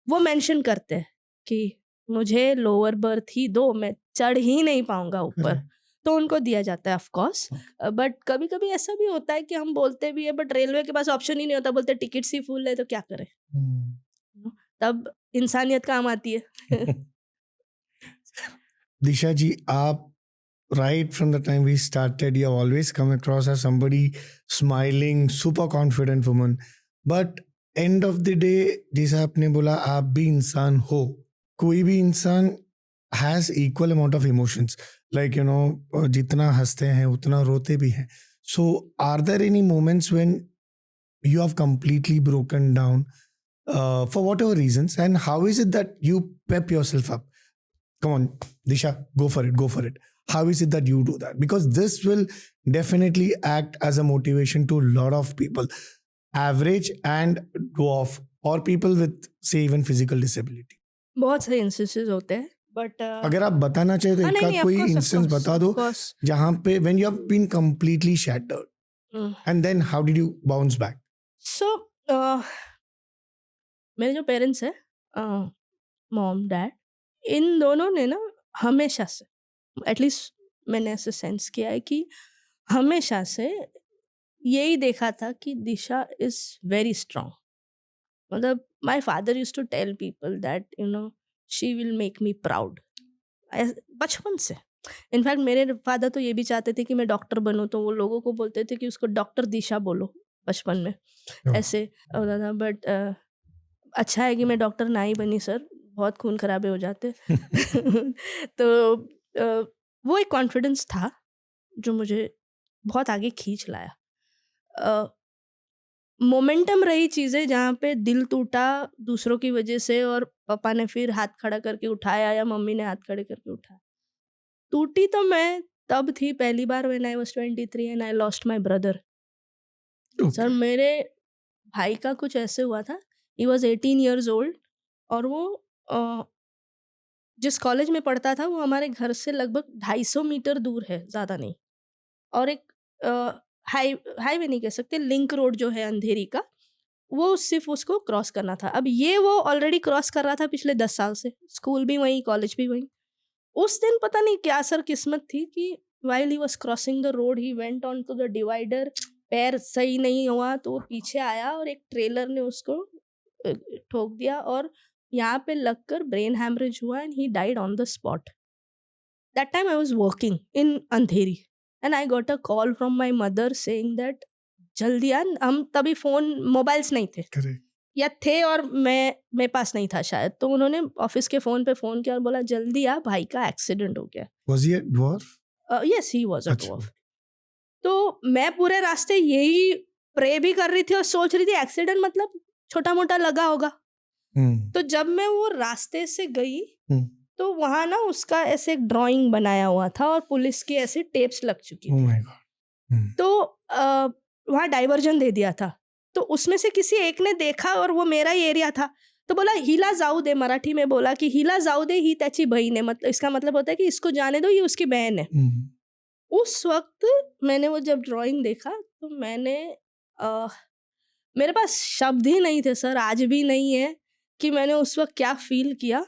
वो मेंशन करते हैं कि मुझे लोअर बर्थ ही दो, मैं चढ़ ही नहीं पाऊंगा ऊपर, तो उनको दिया जाता है ऑफ कोर्स. बट कभी कभी ऐसा भी होता है कि हम बोलते भी है बट रेलवे के पास ऑप्शन ही नहीं होता, बोलते टिकट्स ही फुल है तो क्या करें. तब इंसानियत काम आती है. दिशा जी, आप right from the time we started, you have always come across as somebody smiling, super confident woman. But end of the day, जैसा आपने बोला, आप भी इंसान हो. कोई भी इंसान has equal amount of emotions. Like, you know, जितना हंसते हैं उतना रोते भी हैं. So, are there any moments when you have completely broken down for whatever reasons, and how is it that you pep yourself up? Come on, Disha, go for it. How is it that you do that? Because this will definitely act as a motivation to a lot of people, average and dwarf, or people with, say, even physical disability. बहुत सारे instances होते हैं but अगर आप बताना चाहे तो एक कोई इंस्टेंस बता दो जहाँ पे when you have been completely shattered, and then how did you bounce back? So मेरे जो पेरेंट्स हैं, मॉम डैड, इन दोनों ने ना हमेशा से, एटलीस्ट मैंने ऐसे सेंस किया है कि हमेशा से यही देखा था कि दिशा इज वेरी स्ट्रांग. मतलब my father use to tell people that you know she will make me proud. बचपन से इनफैक्ट मेरे फादर तो ये भी चाहते थे कि मैं डॉक्टर बनूं, तो वो लोगों को बोलते थे कि उसको डॉक्टर दिशा बोलो बचपन में. ऐसे होता था. बट अच्छा है कि मैं डॉक्टर ना ही बनी सर, बहुत खून खराबे हो जाते. तो वो एक कॉन्फिडेंस था जो मुझे बहुत आगे खींच लाया. मोमेंटम रही चीज़ें जहाँ पे दिल टूटा दूसरों की वजह से और पापा ने फिर हाथ खड़ा करके उठाया या मम्मी ने हाथ खड़े करके उठाया. टूटी तो मैं तब थी पहली बार when I was 23 and I lost my brother. Sir मेरे भाई का कुछ ऐसे हुआ था, ही वाज 18 इयर्स ओल्ड और वो जिस कॉलेज में पढ़ता था वो हमारे घर से लगभग 250 मीटर दूर है, ज़्यादा नहीं. और एक हाईवे नहीं कह सकते, लिंक रोड जो है अंधेरी का, वो सिर्फ उसको क्रॉस करना था. अब ये वो ऑलरेडी क्रॉस कर रहा था पिछले 10 साल से, स्कूल भी वहीं, कॉलेज भी वहीं. उस दिन पता नहीं क्या सर किस्मत थी कि while he was crossing the road he went on to the divider. पैर सही नहीं हुआ तो वो पीछे आया और एक ट्रेलर ने उसको ठोक दिया और यहाँ पे लगकर ब्रेन हैमरेज हुआ and he died on the spot. That time I was working in Andheri and I got a call from my mother saying that जल्दी आ. हम तभी फोन मोबाइल्स नहीं थे. Correct. या थे और मेरे पास नहीं था शायद, तो उन्होंने ऑफिस के फोन पे फोन किया और बोला जल्दी आ, भाई का एक्सीडेंट हो गया. Was he a dwarf? Yes, he was a dwarf. तो मैं पूरे रास्ते यही प्रे भी कर रही थी और सोच रही थी एक्सीडेंट मतलब छोटा मोटा लगा होगा. तो जब मैं वो रास्ते से गई तो वहाँ ना उसका ऐसे एक ड्राइंग बनाया हुआ था और पुलिस की ऐसे टेप्स लग चुकी थी. Oh my God. तो वहाँ डाइवर्जन दे दिया था. तो उसमें से किसी एक ने देखा और वो मेरा ही एरिया था, तो बोला हिला जाऊ दे, मराठी में बोला कि हिला जाऊ दे ही त्याची बहीण है. मतलब इसका मतलब होता है कि इसको जाने दो, ये उसकी बहन है. उस वक्त मैंने वो जब ड्राइंग देखा तो मैंने मेरे पास शब्द ही नहीं थे सर, आज भी नहीं है कि मैंने उस वक्त क्या फील किया.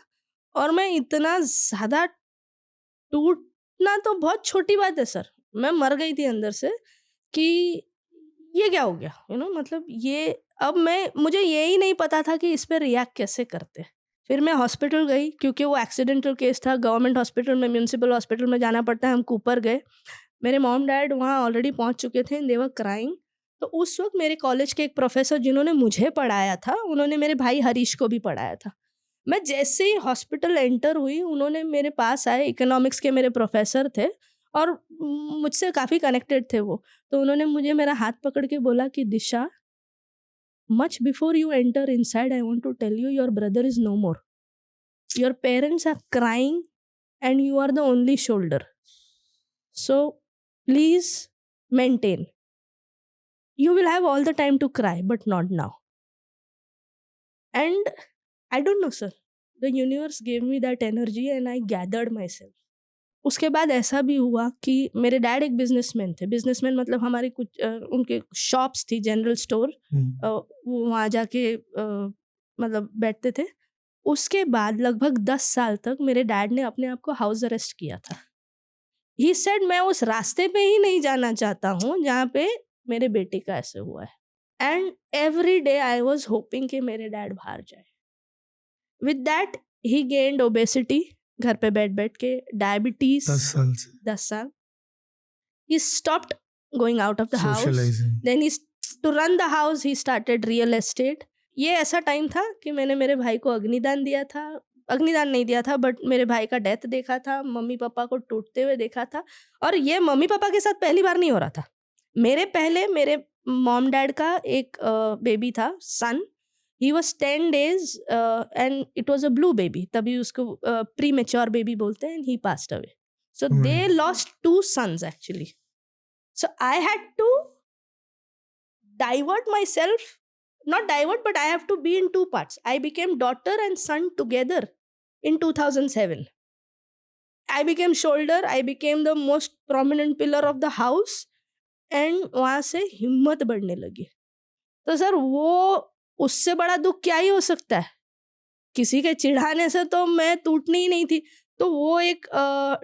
और मैं इतना ज़्यादा टूटना तो बहुत छोटी बात है सर, मैं मर गई थी अंदर से कि ये क्या हो गया, मतलब ये अब मुझे ये ही नहीं पता था कि इस पे रिएक्ट कैसे करते। फिर मैं हॉस्पिटल गई, क्योंकि वो एक्सीडेंटल केस था, गवर्नमेंट हॉस्पिटल में, म्यूनिसिपल हॉस्पिटल में जाना पड़ता है, हम कूपर गए। मेरे मॉम डैड वहाँ ऑलरेडी पहुँच चुके थे, दे वर क्राइंग। तो उस वक्त मेरे कॉलेज के एक प्रोफेसर जिन्होंने मुझे पढ़ाया था, उन्होंने मेरे भाई हरीश को भी पढ़ाया था। मैं जैसे ही हॉस्पिटल एंटर हुई, उन्होंने मेरे पास आए, इकोनॉमिक्स के मेरे प्रोफेसर थे और मुझसे काफ़ी कनेक्टेड थे वो। तो उन्होंने मुझे मेरा हाथ पकड़ के बोला कि Disha, much before you enter inside I want to tell you your brother is no more, your parents are crying and you are the only shoulder, so please maintain, you will have all the time to cry but not now. And I don't know sir, the universe gave me that energy and I gathered myself. उसके बाद ऐसा भी हुआ कि मेरे dad एक businessman थे। Businessman मतलब हमारी कुछ उनके शॉप्स थी, जनरल स्टोर, वो वहाँ जाके मतलब बैठते थे। उसके बाद लगभग 10 साल तक मेरे डैड ने अपने आप को हाउस अरेस्ट किया था। ही सेड मैं उस रास्ते पे ही नहीं जाना चाहता हूँ जहाँ पे मेरे बेटे का ऐसे हुआ है। And every day I was hoping कि मेरे डैड बाहर जाए। With that he gained obesity, घर पे बैठ बैठ के, डायबिटीज 10 साल। He stopped going out of the house, then he to run the house he started real estate. ये ऐसा टाइम था कि मैंने मेरे भाई को अग्निदान दिया था, अग्निदान नहीं दिया था बट मेरे भाई का डेथ देखा था, मम्मी पापा को टूटते हुए देखा था। और ये मम्मी पापा के साथ पहली बार नहीं हो रहा था। मेरे पहले मेरे मॉम डैड का एक बेबी था, son. He was 10 days and it was a blue baby, तभी उसको प्री मेच्योर बेबी बोलते हैं, and he passed away. So they lost 2 sons actually. So I had to divert myself, not divert, but I have to be in 2 parts. I became daughter and son together in 2007. I became shoulder, I became the most prominent pillar of the house, and वहाँ से हिम्मत बढ़ने लगी। तो sir वो उससे बड़ा दुख क्या ही हो सकता है? किसी के चिढ़ाने से तो मैं टूटनी ही नहीं थी। तो वो एक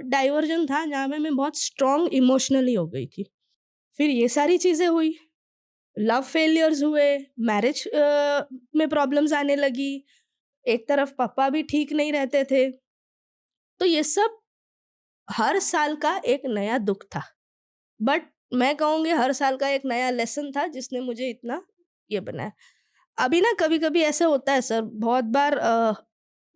डाइवर्जन था जहाँ पे मैं बहुत स्ट्रॉन्ग इमोशनली हो गई थी। फिर ये सारी चीज़ें हुई, लव फेलियर्स हुए, मैरिज में प्रॉब्लम्स आने लगी, एक तरफ पापा भी ठीक नहीं रहते थे। तो ये सब हर साल का एक नया दुख था, बट मैं कहूँगी हर साल का एक नया लेसन था जिसने मुझे इतना ये बनाया। अभी ना कभी कभी ऐसे होता है सर, बहुत बार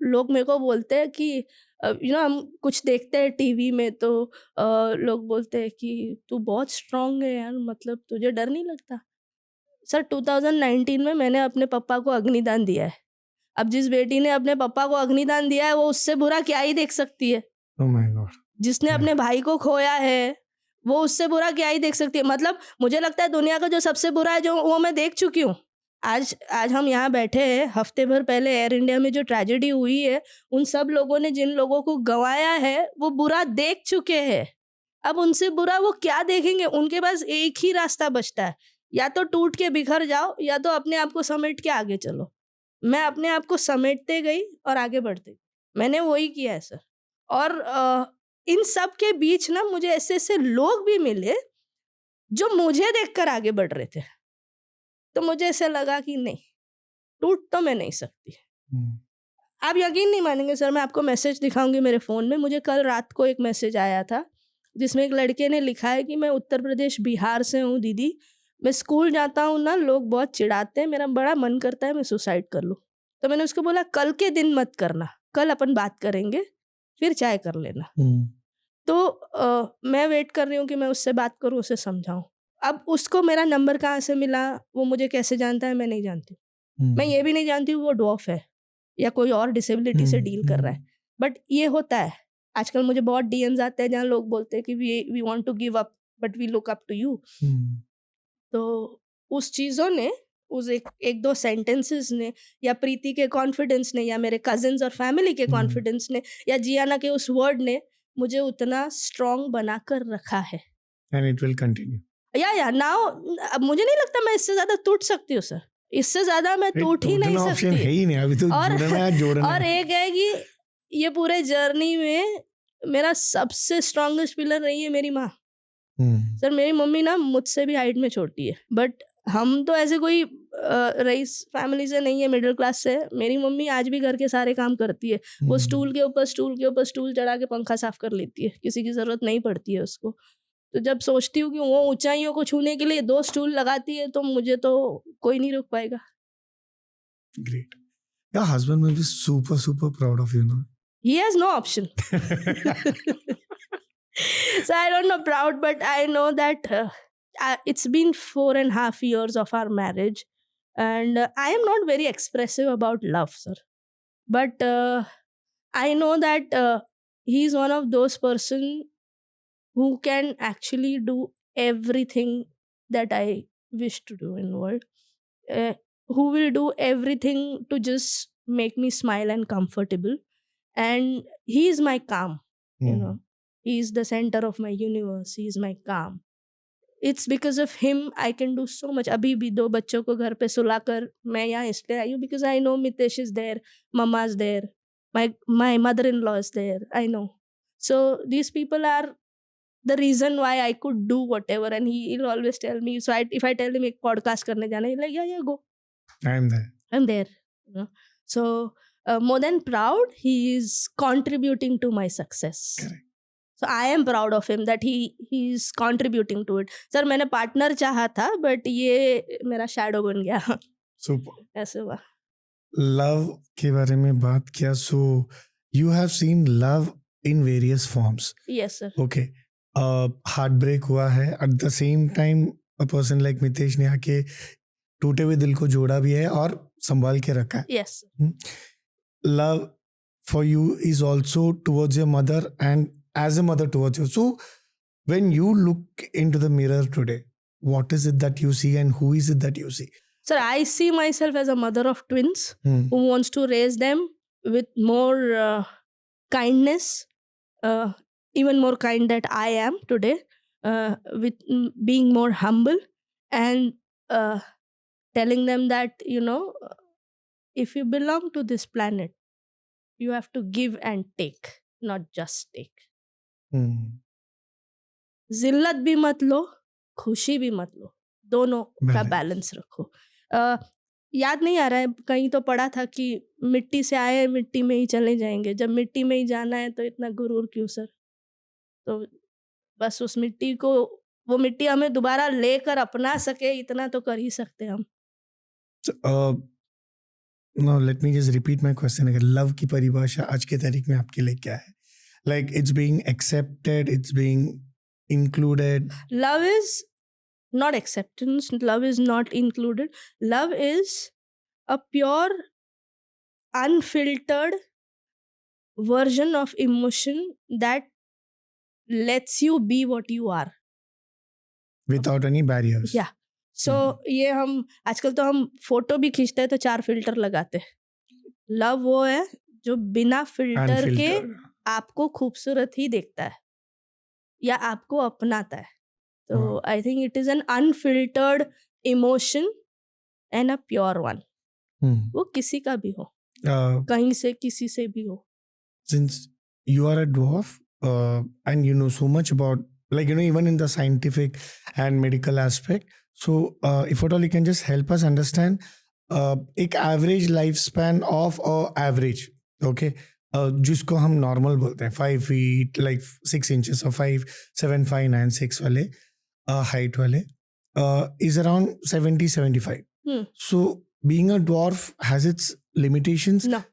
लोग मेरे को बोलते हैं कि हम कुछ देखते हैं टीवी में तो लोग बोलते हैं कि तू बहुत स्ट्रांग है यार, मतलब तुझे डर नहीं लगता। सर 2019 में मैंने अपने पापा को अग्निदान दिया है। अब जिस बेटी ने अपने पापा को अग्निदान दिया है वो उससे बुरा क्या ही देख सकती है। Oh my God. जिसने अपने भाई को खोया है वो उससे बुरा क्या ही देख सकती है। मतलब मुझे लगता है दुनिया का जो सबसे बुरा है जो वो मैं देख चुकी हूँ। आज हम यहाँ बैठे हैं, हफ्ते भर पहले एयर इंडिया में जो ट्रेजेडी हुई है, उन सब लोगों ने जिन लोगों को गंवाया है वो बुरा देख चुके हैं। अब उनसे बुरा वो क्या देखेंगे? उनके पास एक ही रास्ता बचता है, या तो टूट के बिखर जाओ या तो अपने आप को समेट के आगे चलो। मैं अपने आप को समेटते गई और आगे बढ़ते गई। मैंने वही किया है सर। और इन सब के बीच ना मुझे ऐसे ऐसे लोग भी मिले जो मुझे देखकर आगे बढ़ रहे थे। तो मुझे ऐसा लगा कि नहीं, टूट तो मैं नहीं सकती। आप यकीन नहीं मानेंगे सर, मैं आपको मैसेज दिखाऊंगी मेरे फ़ोन में। मुझे कल रात को एक मैसेज आया था जिसमें एक लड़के ने लिखा है कि मैं उत्तर प्रदेश बिहार से हूँ दीदी, मैं स्कूल जाता हूँ ना, लोग बहुत चिढ़ाते हैं, मेरा बड़ा मन करता है मैं सुसाइड कर लूँ। तो मैंने उसको बोला कल के दिन मत करना, कल अपन बात करेंगे, फिर चाय कर लेना। तो मैं वेट कर रही हूँ कि मैं उससे बात करूँ, उसे समझाऊँ। अब उसको मेरा नंबर कहाँ से मिला, वो मुझे कैसे जानता है, मैं नहीं जानती। मैं ये भी नहीं जानती हूँ वो डॉफ है या कोई और डिसेबिलिटी से डील कर रहा है। बट ये होता है, आजकल मुझे बहुत डीएम्स आते हैं जहाँ लोग बोलते हैं कि we want to give up but we look up to you. तो उस चीज़ों ने, उस एक दो सेंटेंसेस ने, या प्रीति के कॉन्फिडेंस ने, या मेरे कजिन्स और फैमिली के कॉन्फिडेंस ने, या जियाना के उस वर्ड ने मुझे उतना स्ट्रॉन्ग बनाकर रखा है। And it will continue. या नाउ अब मुझे नहीं लगता मैं इससे ज़्यादा टूट सकती हूँ सर, इससे ज़्यादा मैं टूट ही नहीं ऑप्शन है सकती। ही नहीं, अभी तो जोड़ना और है। एक है कि ये पूरे जर्नी में मेरा सबसे स्ट्रॉन्गेस्ट पिलर रही है मेरी माँ। सर मेरी मम्मी ना मुझसे भी हाइट में छोटी है, बट हम तो ऐसे कोई रईस फैमिली से नहीं है, मिडिल क्लास से है। मेरी मम्मी आज भी घर के सारे काम करती है। वो स्टूल के ऊपर स्टूल चढ़ा के पंखा साफ कर लेती है, किसी की ज़रूरत नहीं पड़ती है उसको। तो जब सोचती हूँ कि वो ऊंचाइयों को छूने के लिए 2 स्टूल लगाती है, तो मुझे तो कोई नहीं रोक पाएगा। Great. Your husband will be super, super proud of you, no? He has no option. So I don't know proud, but I know that it's been 4.5 years of our marriage, and I am not very expressive about love, sir. But I know that he's one of those person who can actually do everything that I wish to do in world. Who will do everything to just make me smile and comfortable. And he is my calm, you know. He is the center of my universe. He is my calm. It's because of him I can do so much. अभी भी 2 बच्चों को घर पे सुलाकर मैं यहाँ इसलिए आई हूँ because I know Mitesh is there, Mama's there, my mother-in-law is there. I know. So these people are the reason why I could do whatever, and he'll always tell me. So if I tell him एक podcast करने जाना, he's like, yeah, go. I'm there. I'm there. You know? So more than proud, he is contributing to my success. Correct. So I am proud of him that he is contributing to it. Sir, मैंने partner चाहा था, but ये मेरा shadow बन गया। Super. ऐसे हुआ। Love के बारे में बात किया, so you have seen love in various forms. Yes, sir. Okay. Heartbreak हुआ है. At the same time, a person like Mitesh ने आके टूटे हुए दिल को जोड़ा भी है और संभाल के रखा है. Yes, sir. Love for you is also towards your mother and as a mother towards you. So when you look into the mirror today, what is it that you see and who is it that you see? Sir, I see myself as a mother of twins who wants to raise them with more kindness, even more kind that I am today, with being more humble and telling them that, you know, if you belong to this planet, you have to give and take, not just take. जिल्लत भी मत लो, खुशी भी मत लो, दोनों का balance रखो। याद नहीं आ रहा है, कहीं तो पढ़ा था कि मिट्टी से आए मिट्टी में ही चले जाएंगे। जब मिट्टी में ही जाना है तो इतना गुरूर क्यों सर? तो बस उस मिट्टी को, वो मिट्टी हमें दोबारा लेकर अपना सके, इतना तो कर ही सकते हम। Now let me just repeat my question again. Love की परिभाषा आज के तारीख में आपके लिए क्या है? Like it's being accepted, it's being included. Love is not acceptance. Love is not included. Love is a pure, unfiltered version of emotion that lets you be what you are. Without any barriers. Yeah. So ये हम आजकल तो हम photo भी खींचते हैं तो 4 filter लगाते हैं। लव वो है जो बिना फिल्टर के आपको खूबसूरत ही देखता है या आपको अपनाता है। तो I think it is an unfiltered emotion and a pure one. वो किसी का भी हो, कहीं से किसी से भी हो। Since you are a dwarf and you know so much about, like, you know, even in the scientific and medical aspect, so if at all you can just help us understand एक average lifespan of average, okay, जिसको हम normal बोलते हैं 5 feet like 6 inches or 5, 7, 5, 9, 6 वाले height वाले is around 70-75. So being a dwarf has its limitations. No.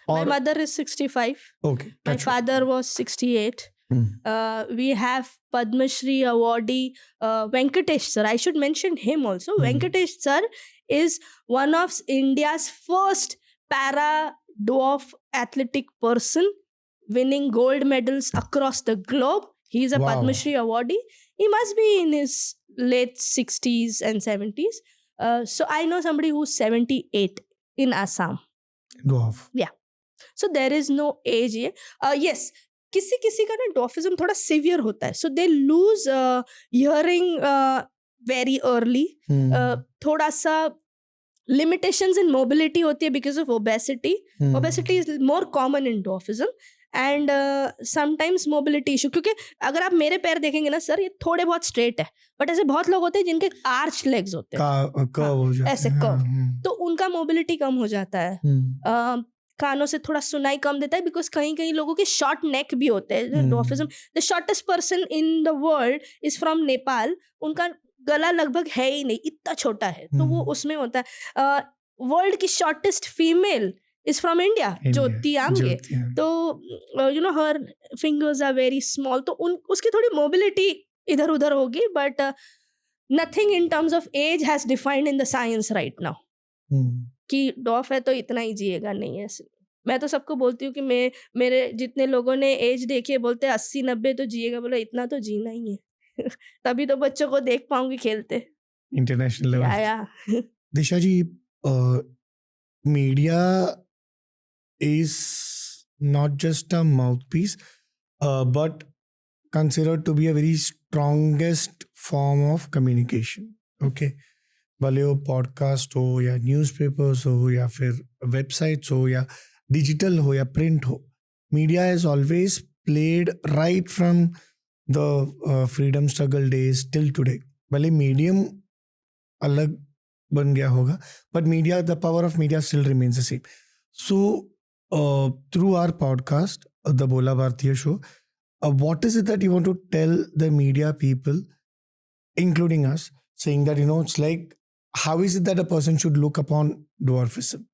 My mother is 65. Okay. My father was 68. We have Padma Shri awardee Venkatesh sir. I should mention him also. Venkatesh sir is one of India's first para dwarf athletic person, winning gold medals across the globe. He is a Padma Shri awardee. He must be in his late 60s and 70s. So I know somebody who's 78 in Assam. Dwarf. Yeah. So there is no age. Yes. किसी किसी का ना डॉर्फिज्म थोड़ा severe होता है, so they lose hearing very early, थोड़ा सा limitations in mobility होती है because of obesity. Obesity is more common in dwarfism and sometimes mobility issue, क्योंकि अगर आप मेरे पैर देखेंगे ना सर, ये थोड़े बहुत स्ट्रेट है, बट ऐसे बहुत लोग होते हैं जिनके आर्च लेग्स होते हैं, कर्व हो जाता ऐसे है, कर्व, तो उनका मोबिलिटी कम हो जाता है। कानों से थोड़ा सुनाई कम देता है, बिकॉज कहीं कहीं लोगों के शॉर्ट नेक भी होते हैं। Dwarfism, the shortest person in the world is from Nepal, उनका गला लगभग है ही नहीं, इतना छोटा है, तो वो उसमें होता है। वर्ल्ड की shortest female is from India, Jyoti Amge, तो you know her fingers are very small, तो उसकी थोड़ी मोबिलिटी इधर उधर होगी, but nothing in terms of age has defined in the science right now कि डॉफ है तो इतना ही जिएगा, नहीं है। मैं तो सबको बोलती हूँ कि मेरे जितने लोगों ने एज देखी है बोलते हैं 80-90 तो जिएगा, बोला इतना तो जीना ही है। तभी तो बच्चों को देख पाऊंगी खेलते इंटरनेशनल लेवल। या दिशा जी, media is not just a mouthpiece, but considered to be a very strongest form of communication. Okay, भले वो पॉडकास्ट हो या न्यूज़पेपर्स हो या फिर वेबसाइट्स हो या डिजिटल हो या प्रिंट हो, media has always played right from the freedom struggle days till today. भले मीडियम अलग बन गया होगा, but media, the power of media still remains the same. So through our podcast, the Bola Bhartiya Show, what is it that you want to tell the media people, including us, saying that, you know, it's like, how is it that a person should look upon dwarfism?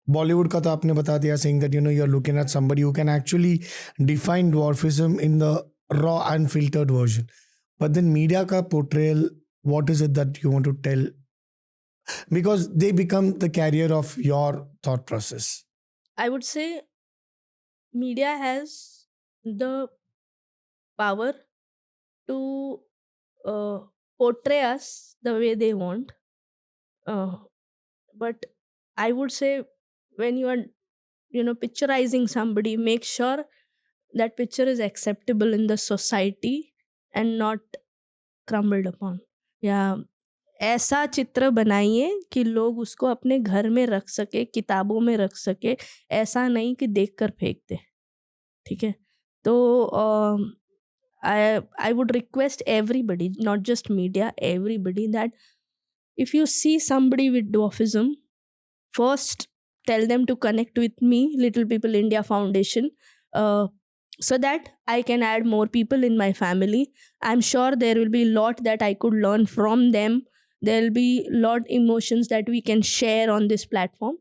Bollywood ka to aapne bata diya, saying that, you know, you're looking at somebody who can actually define dwarfism in the raw unfiltered version. But then media ka portrayal, what is it that you want to tell? Because they become the carrier of your thought process. I would say media has the power to portray us the way they want. But I would say when you are, you know, picturizing somebody, make sure that picture is acceptable in the society and not crumbled upon. Yeah. ऐसा चित्र बनाइए कि लोग उसको अपने घर में रख सके, किताबों में रख सके, ऐसा नहीं कि देखकर फेंक दे. ठीक है, तो I would request everybody, not just media, everybody, that if you see somebody with dwarfism, first tell them to connect with me, Little People India Foundation, so that I can add more people in my family. I'm sure there will be a lot that I could learn from them. There will be a lot emotions that we can share on this platform.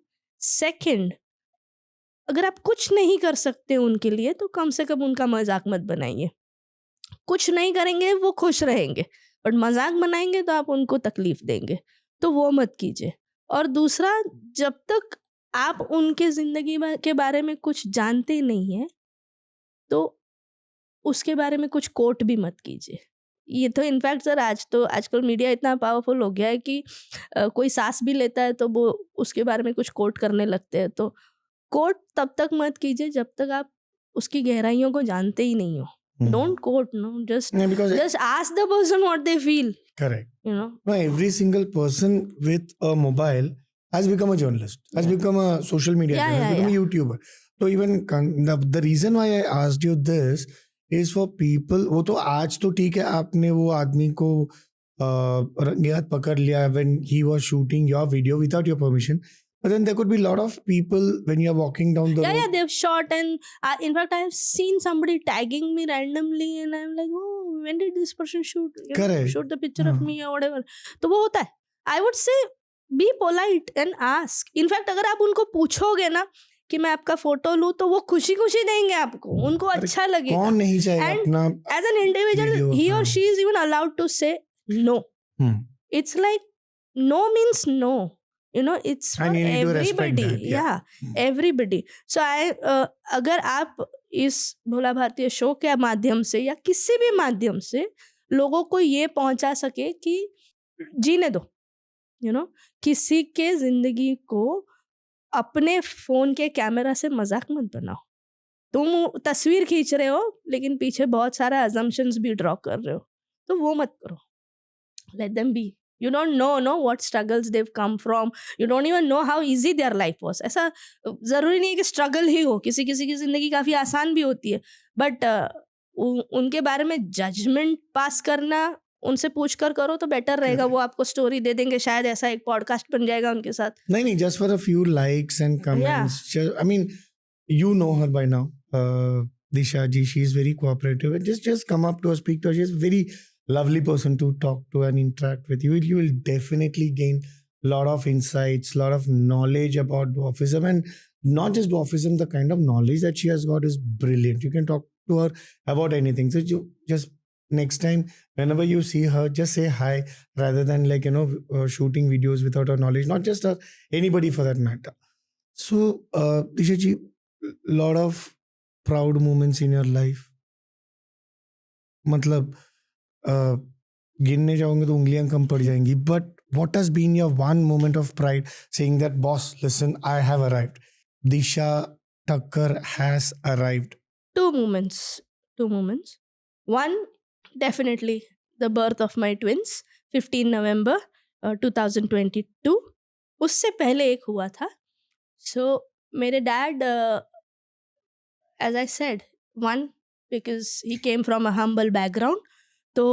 Second, अगर आप कुछ नहीं कर सकते उनके लिए, तो कम से कम उनका मजाक मत बनाइए. कुछ नहीं करेंगे वो खुश रहेंगे, बट मजाक बनाएंगे तो आप उनको तकलीफ देंगे, तो वो मत कीजिए. और दूसरा, जब तक आप उनके जिंदगी के बारे में कुछ जानते नहीं हैं, तो उसके बारे में कुछ कोट भी मत कीजिए. ये तो इनफैक्ट सर आजकल मीडिया इतना पावरफुल हो गया है कि कोई सांस भी लेता है तो वो उसके बारे में कुछ कोट करने लगते हैं. तो कोट तब तक मत कीजिए जब तक आप उसकी गहराइयों को जानते ही नहीं हो. Don't quote, no. Just ask the person what they feel. Correct. You know. No, every single person with a mobile has become a journalist, has become a social media, has become a YouTuber. So even the reason why I asked you this is for people. वो तो आज तो ठीक है, आपने वो आदमी को रंगे हाथ पकड़ लिया when he was shooting your video without your permission. But then there could be a lot of people when you're walking down the road. Yeah, they've shot, and in fact, I have seen somebody tagging me randomly, and I'm like, oh, when did this person shoot? Correct. Shoot the picture of me or whatever. तो वो होता है. I would say be polite and ask. In fact, अगर आप उनको पूछोगे ना कि मैं आपका फोटो लूं, तो वो खुशी खुशी देंगे आपको, उनको अच्छा लगेगा. कौन नहीं चाहेगा अपना as an individual video, he or she is even allowed to say no. It's like no means no. You know, it's for everybody. Yeah, everybody. So अगर आप इस भोला भारतीय शो के माध्यम से या किसी भी माध्यम से लोगों को ये पहुंचा सके कि जीने दो, you know, किसी के जिंदगी को अपने फोन के कैमरा से मजाक मत बनाओ. तुम तस्वीर खींच रहे हो लेकिन पीछे बहुत सारा assumptions भी ड्रॉ कर रहे हो, तो वो मत करो. Let them be. You don't know what struggles they've come from. You don't even know how easy their life was. ऐसा ज़रूरी नहीं है कि struggle ही हो, किसी किसी की ज़िंदगी काफ़ी आसान भी होती है, but उनके बारे में judgment pass करना उनसे पूछ कर करो तो बेटर रहेगा. वो आपको स्टोरी दे देंगे, शायद ऐसा एक पॉडकास्ट बन जाएगा उनके साथ. नहीं, just for a few likes and comments. I mean, you know her by now, Disha ji. She is very cooperative. Just come up to her, speak to her. She is very lovely person to talk to and interact with. You will definitely gain a lot of insights, a lot of knowledge about dwarfism, and not just dwarfism. The kind of knowledge that she has got is brilliant. You can talk to her about anything. So you just next time, whenever you see her, just say hi rather than shooting videos without her knowledge. Not just her, anybody for that matter. So, Disha ji, lot of proud moments in your life. मतलब गिनने जाओगे तो उंगलियां कम पड़ जाएंगी. But what has been your one moment of pride, saying that, boss, listen, I have arrived. Disha Thakkar has arrived. Two moments. One, definitely the birth of my twins, 15 November 2022. उससे पहले एक हुआ था. So मेरे dad, as I said, one, because he came from a humble background, तो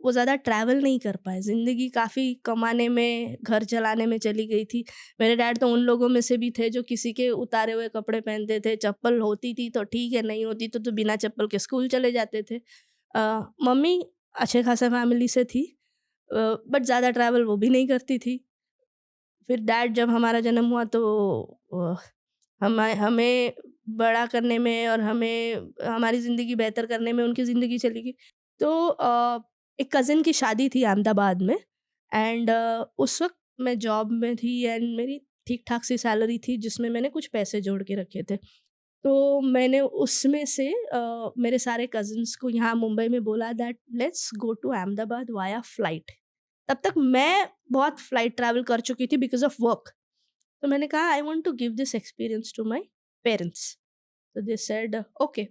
वो ज़्यादा travel नहीं कर पाए. ज़िंदगी काफ़ी कमाने में, घर चलाने में चली गई थी. मेरे डैड तो उन लोगों में से भी थे जो किसी के उतारे हुए कपड़े पहनते थे. चप्पल होती थी तो ठीक है, नहीं होती तो बिना चप्पल के स्कूल चले जाते थे. मम्मी अच्छे खासे फैमिली से थी, बट ज़्यादा ट्रैवल वो भी नहीं करती थी. फिर डैड जब हमारा जन्म हुआ तो हमें बड़ा करने में और हमें हमारी ज़िंदगी बेहतर करने में उनकी ज़िंदगी चली गई. तो एक कज़िन की शादी थी अहमदाबाद में, एंड उस वक्त मैं जॉब में थी एंड मेरी ठीक ठाक सी सैलरी थी जिसमें मैंने कुछ पैसे जोड़ के रखे थे. तो मैंने उसमें से मेरे सारे कज़िन्स को यहाँ मुंबई में बोला that let's go to Ahmedabad via flight. तब तक मैं बहुत फ्लाइट ट्रैवल कर चुकी थी बिकॉज ऑफ वर्क. तो मैंने कहा I want to give this experience to my parents. तो they said okay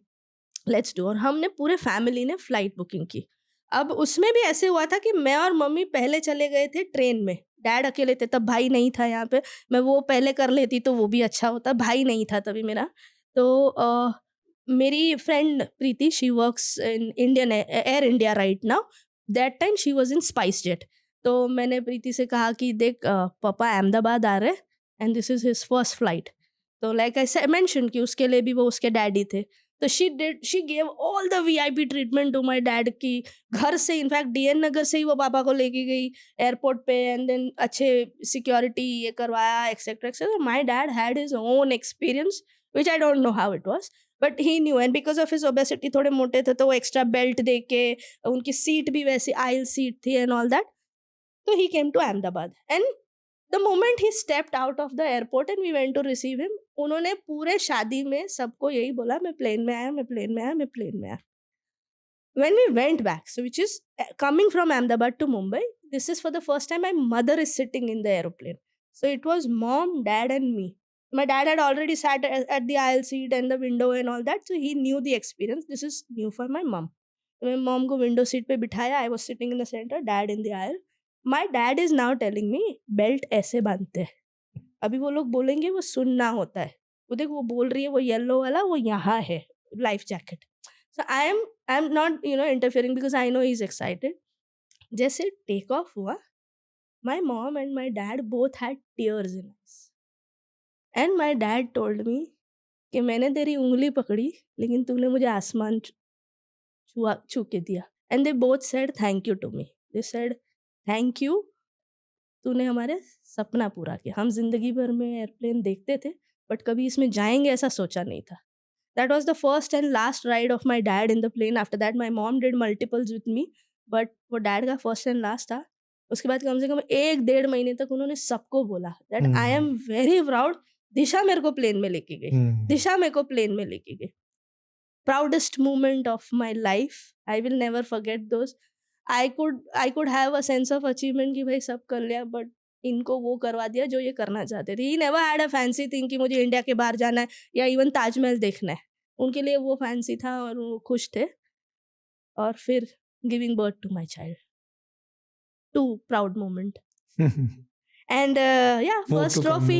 let's do. और हमने पूरे फैमिली ने फ्लाइट बुकिंग की. अब उसमें भी ऐसे हुआ था कि मैं और मम्मी पहले चले गए थे ट्रेन में. डैड अकेले थे, तब भाई नहीं था यहाँ पे. मैं वो पहले कर लेती तो वो भी अच्छा होता. भाई नहीं था तभी मेरा. तो मेरी friend Preeti, she works in Indian air India right now. That time she was in spice jet. तो मैंने प्रीति से कहा कि देख पापा अहमदाबाद आ रहे and this is his first flight. तो लाइक आई मेंशन कि उसके लिए भी वो उसके डैडी थे. तो she gave all the VIP treatment to my dad की घर से, इनफैक्ट DN नगर से ही वो पापा को लेके गई एयरपोर्ट पे, एंड देन अच्छे सिक्योरिटी ये करवाया etcetera etcetera. My dad had his own experience which I don't know how it was, but he new. And because of his obesity थोड़े मोटे थे तो वो एक्स्ट्रा बेल्ट दे के, उनकी सीट भी वैसी आइल सीट थी एंड ऑल दैट. तो he came to Ahmedabad and the moment he stepped out of the airport and we went to receive him, उन्होंने पूरे शादी में सबको यही बोला, मैं प्लेन में आया, मैं प्लेन में आया, मैं प्लेन में आया. When we went back, so which is coming from Ahmedabad to Mumbai, this is for the first time my mother is sitting in the aeroplane. So it was mom, dad and me. My dad had already sat at the aisle seat and the window and all that, so he knew the experience. This is new for my mom. My mom को window seat पे बिठाया, I was sitting in the center, dad in the aisle. My dad is now telling me belt ऐसे बांधते हैं. अभी वो लोग बोलेंगे वो सुनना होता है. वो देख वो बोल रही है वो येलो वाला वो यहाँ है life jacket. So I am not interfering because I know he is excited. जैसे टेक ऑफ हुआ, my mom and my dad both had tears in eyes and my dad told me कि मैंने तेरी उंगली पकड़ी लेकिन तूने मुझे आसमान छू के दिया. And they both said thank you to me. They said thank you, तूने हमारे सपना पूरा किया. हम जिंदगी भर में एयरप्लेन देखते थे बट कभी इसमें जाएंगे ऐसा सोचा नहीं था. That was the first and last ride of my dad in the plane. After that my mom did multiples with me, but वो डैड का फर्स्ट एंड लास्ट था. उसके बाद कम से कम 1-1.5 महीने तक उन्होंने सबको बोला that I am very proud, Disha मेरे को प्लेन में लेके गई, दिशा मेरे को प्लेन में लेके गई. Proudest moment of my life. I will never forget those. I could have a sense of achievement कि भाई सब कर लिया, but इनको वो करवा दिया जो ये करना चाहते थे. He never had a fancy thing कि मुझे इंडिया के बाहर जाना है या इवन ताजमहल देखना है. उनके लिए वो फैंसी था और वो खुश थे. और फिर giving birth to my child. too proud moment. And yeah, first trophy,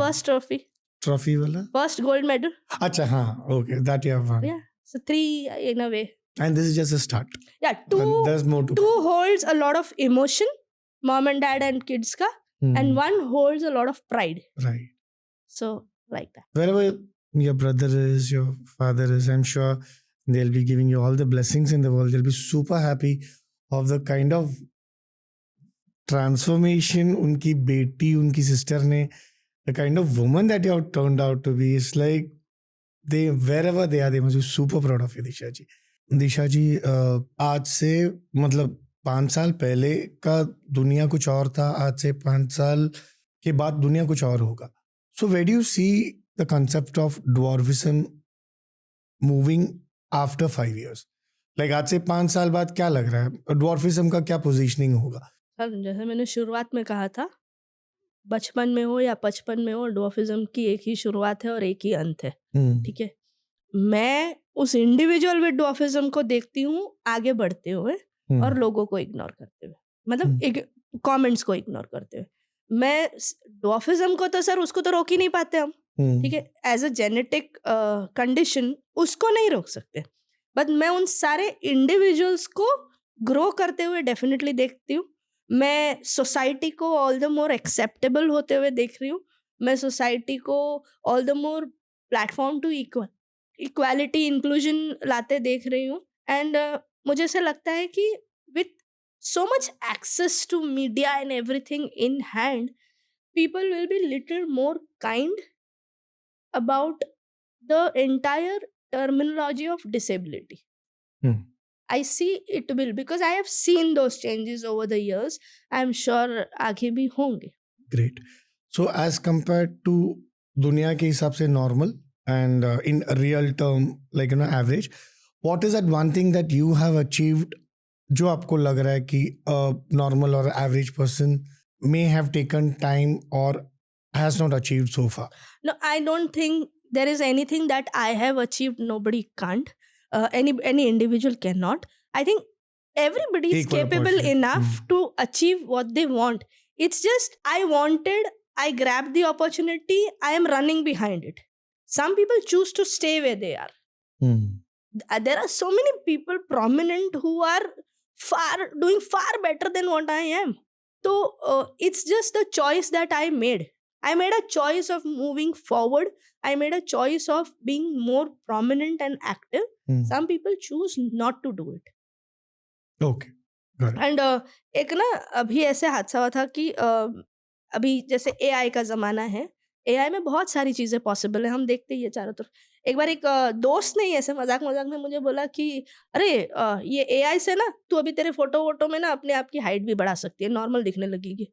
first trophy, trophy wala? first gold medal. Acha, हाँ, okay, that you have won. Yeah, so 3 in a way. And this is just a start. Yeah, And there's more to 2 holds a lot of emotion, mom and dad and kids ka, and 1 holds a lot of pride. Right. So like that. Wherever your brother is, your father is, I'm sure they'll be giving you all the blessings in the world. They'll be super happy of the kind of transformation unki beti, unki sister ne, the kind of woman that you have turned out to be. It's like they, wherever they are, they must be super proud of you, Disha ji. दिशा जी आज से मतलब 5 साल पहले का दुनिया कुछ और था, आज से 5 साल के बाद दुनिया कुछ और होगा. So where do you see the concept of dwarfism moving after 5 years? Like आज से 5 साल बाद क्या लग रहा है, ड्वार्फिज्म का क्या पोजीशनिंग होगा? सर जैसे मैंने शुरुआत में कहा था, बचपन में हो या 55 में हो, ड्वार्फिज्म की एक ही शुरुआत है और एक ही अंत है. ठीक है, मैं उस इंडिविजुअल विद ड्वार्फिज्म को देखती हूँ आगे बढ़ते हुए और लोगों को इग्नोर करते हुए, मतलब कमेंट्स को इग्नोर करते हुए. मैं ड्वार्फिज्म को तो सर उसको तो रोक ही नहीं पाते हम, ठीक है, एज अ जेनेटिक कंडीशन उसको नहीं रोक सकते, बट मैं उन सारे इंडिविजुअल्स को ग्रो करते हुए डेफिनेटली देखती हूँ. मैं सोसाइटी को ऑल द मोर एक्सेप्टेबल होते हुए देख रही हूँ. मैं सोसाइटी को all the more platform to equality inclusion लाते देख रही हूँ. एंड मुझे ऐसा लगता है कि with so much access to media and everything in hand, people will be little more kind about the entire terminology of disability. I see it will, because I have seen those changes over the years. I'm sure आगे भी होंगे. Great. So as compared to दुनिया के हिसाब से normal and in a real term, like you know, average, what is that one thing that you have achieved जो आपको लग रहा है कि normal or average person may have taken time or has not achieved so far? No, I don't think there is anything that I have achieved nobody can't. Any individual cannot. I think everybody is Equal capable opportunity. enough to achieve what they want. It's just I grabbed the opportunity, I am running behind it. Some people choose to stay where they are. There are so many people prominent who are doing far better than what I am. So it's just the choice that I made. I made a choice of moving forward. I made a choice of being more prominent and active. Some people choose not to do it. Okay. Got it. And एक ना अभी ऐसे हादसा हुआ था कि अभी जैसे AI का ज़माना है, AI में बहुत सारी चीज़ें पॉसिबल है, हम देखते ही है चारों तरफ. एक बार एक दोस्त ने ही ऐसे मजाक में मुझे बोला कि अरे ये AI से ना तू अभी तेरे फोटो में ना अपने आप की हाइट भी बढ़ा सकती है, नॉर्मल दिखने लगेगी.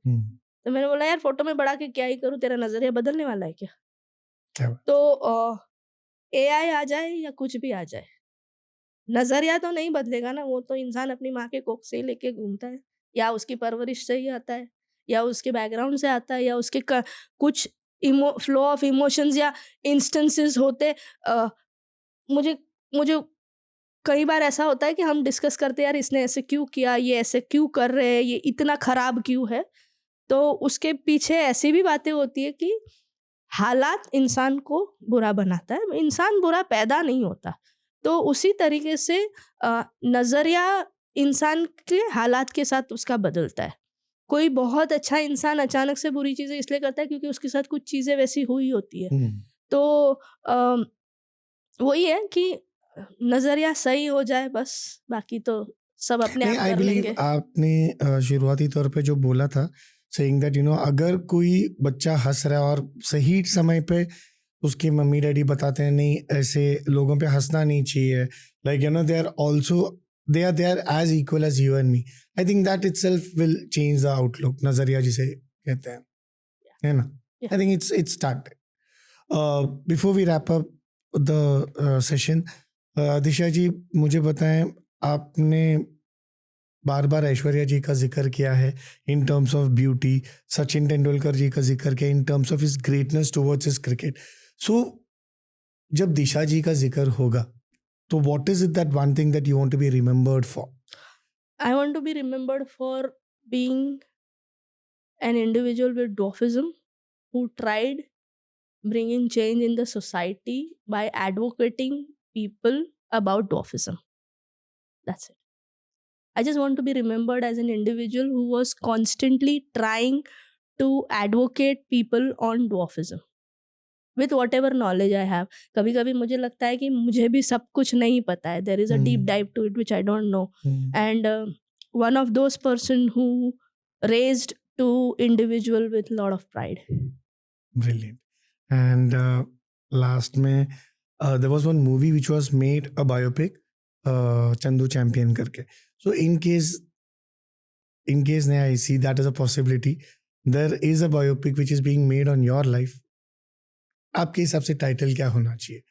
तो मैंने बोला यार फोटो में बढ़ा के क्या ही करूँ, तेरा नजरिया बदलने वाला है क्या? तो AI आ जाए या कुछ भी आ जाए, नजरिया तो नहीं बदलेगा ना. वो तो इंसान अपनी माँ के कोख से ही लेके घूमता है, या उसकी परवरिश से ही आता है, या उसके बैकग्राउंड से आता है, या उसके कुछ फ्लो ऑफ इमोशंस या इंस्टेंसेस होते. मुझे कई बार ऐसा होता है कि हम डिस्कस करते हैं यार इसने ऐसे क्यों किया, ये ऐसे क्यों कर रहे हैं, ये इतना खराब क्यों है. तो उसके पीछे ऐसी भी बातें होती है कि हालात इंसान को बुरा बनाता है, इंसान बुरा पैदा नहीं होता. तो उसी तरीके से नज़रिया इंसान के हालात के साथ उसका बदलता है. कोई बहुत अच्छा इंसान अचानक से बुरी चीज़ें इसलिए करता है क्योंकि उसके साथ कुछ चीज़ें वैसी हुई होती है. तो वही है कि नज़रिया सही हो जाए बस, बाकी तो सब अपने आप कर लेंगे. आपने शुरुआती तौर पे जो बोला था, saying that you know अगर कोई बच्चा हंस रहा है और सही समय पे उसके मम्मी डैडी बताते हैं नहीं ऐसे लोगों पे हंसना नहीं चाहिए, like you know they are there as equal as you and me. I think that itself will change the outlook. नजरिया जिसे कहते हैं, है ना? I think it's started. Before we wrap up the session, दिशा जी मुझे बताएं, आपने बार बार ऐश्वर्या जी का जिक्र किया है in terms of beauty, Sachin Tendulkar ji का जिक्र किया in terms of his greatness towards his cricket. So जब दिशा जी का जिक्र होगा तो what is it that one thing that you want to be remembered for? I want to be remembered for being an individual with dwarfism who tried bringing change in the society by advocating people about dwarfism. That's it. I just want to be remembered as an individual who was constantly trying to advocate people on dwarfism with whatever knowledge I have. कभी कभी मुझे लगता है कि मुझे भी सब कुछ नहीं पता है. There is a deep dive to it which I don't know. And one of those person who raised two individual with lot of pride. Brilliant. And last में there was one movie which was made a biopic, Chandu Champion करके. So in case I see that as a possibility, there is a biopic which is being made on your life. आपके हिसाब से title क्या होना चाहिए?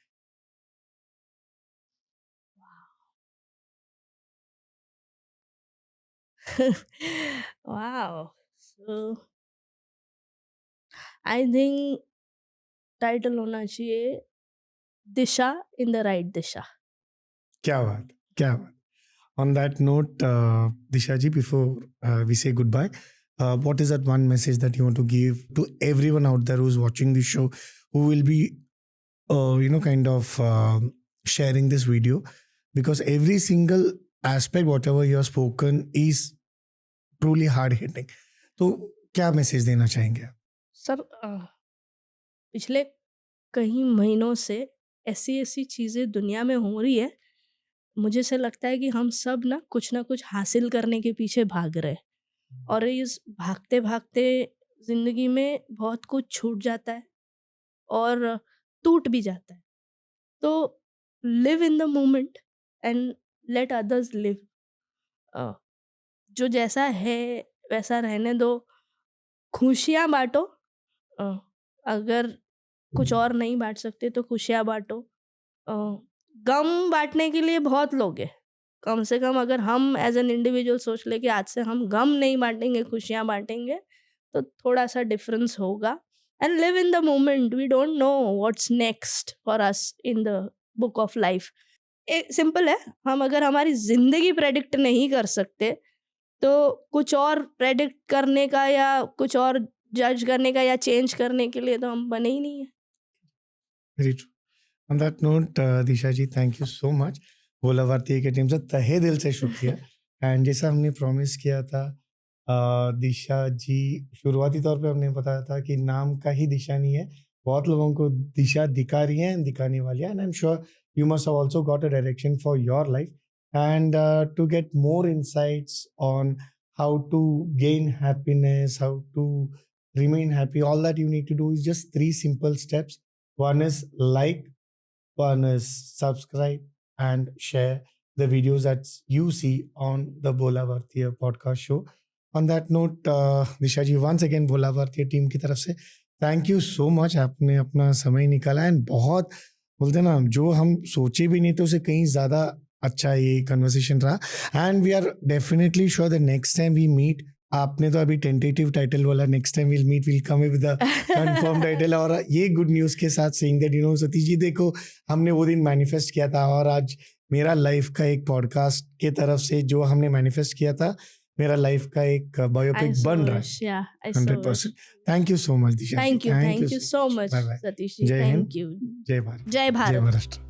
Wow. So I think title होना चाहिए दिशा in the right दिशा. क्या बात. On that note, Disha ji, before we say goodbye, what is that one message that you want to give to everyone out there who's watching this show, who will be kind of sharing this video, because every single aspect whatever you have spoken is truly hard hitting. तो क्या message देना चाहेंगे आप? Sir पिछले कई महीनों से ऐसी चीज़ें दुनिया में हो रही है, मुझे से लगता है कि हम सब ना कुछ हासिल करने के पीछे भाग रहे हैं और इस भागते भागते ज़िंदगी में बहुत कुछ छूट जाता है और टूट भी जाता है. तो live in the moment and let others live. जो जैसा है वैसा रहने दो. खुशियाँ बांटो. अगर कुछ और नहीं बांट सकते तो खुशियाँ बांटो. गम बांटने के लिए बहुत लोग हैं. कम से कम अगर हम एज एन इंडिविजुअल सोच ले कि आज से हम गम नहीं बांटेंगे, खुशियाँ बांटेंगे, तो थोड़ा सा डिफरेंस होगा. And live in the moment. We don't know what's next for us in the book of life. Simple है, हम अगर हमारी जिंदगी प्रेडिक्ट नहीं कर सकते तो कुछ और प्रेडिक्ट करने का या कुछ और जज करने का या चेंज करने के लिए तो हम बने ही नहीं है. Very true. On that note, Disha ji, thank you so much. Bhola Bharatiya की टीम से तहे दिल से शुक्रिया. एंड जैसा हमने प्रॉमिस किया था, दिशा जी शुरुआती तौर पे हमने बताया था कि नाम का ही दिशा नहीं है, बहुत लोगों को दिशा दिखा रही है, दिखाने वाली है. And I am sure you must have also got a direction for your life. And to get more insights on how to gain happiness, how to remain happy, all that you need to do is just 3 simple steps. One is like, one is subscribe, and share the videos that you see on the Bola Bhartiya podcast show. On that note, Disha ji, once again Bola Bhartiya team की तरफ से thank you so much. आपने अपना समय निकाला and बहुत बोलते ना, जो हम सोचे भी नहीं थे उसे कहीं ज़्यादा अच्छा ये कन्वर्सेशन रहा. And we are definitely sure the next time we meet, आपने तो अभी टेंटेटिव टाइटल वाला, next time will meet will come with the confirm title. और ये गुड न्यूज़ के साथ सेइंग दैट सतीश जी देखो, हमने वो दिन मैनिफेस्ट किया था और आज मेरा लाइफ का एक पॉडकास्ट के तरफ से जो हमने मैनिफेस्ट किया था, मेरा लाइफ का एक बायोपिक बन रहा है. 100%. Thank you so much Disha. Thank you so much Bye bye. Satish ji. Jai Hind. Thank you. जय भारत. जय भारत. जय महाराष्ट्र.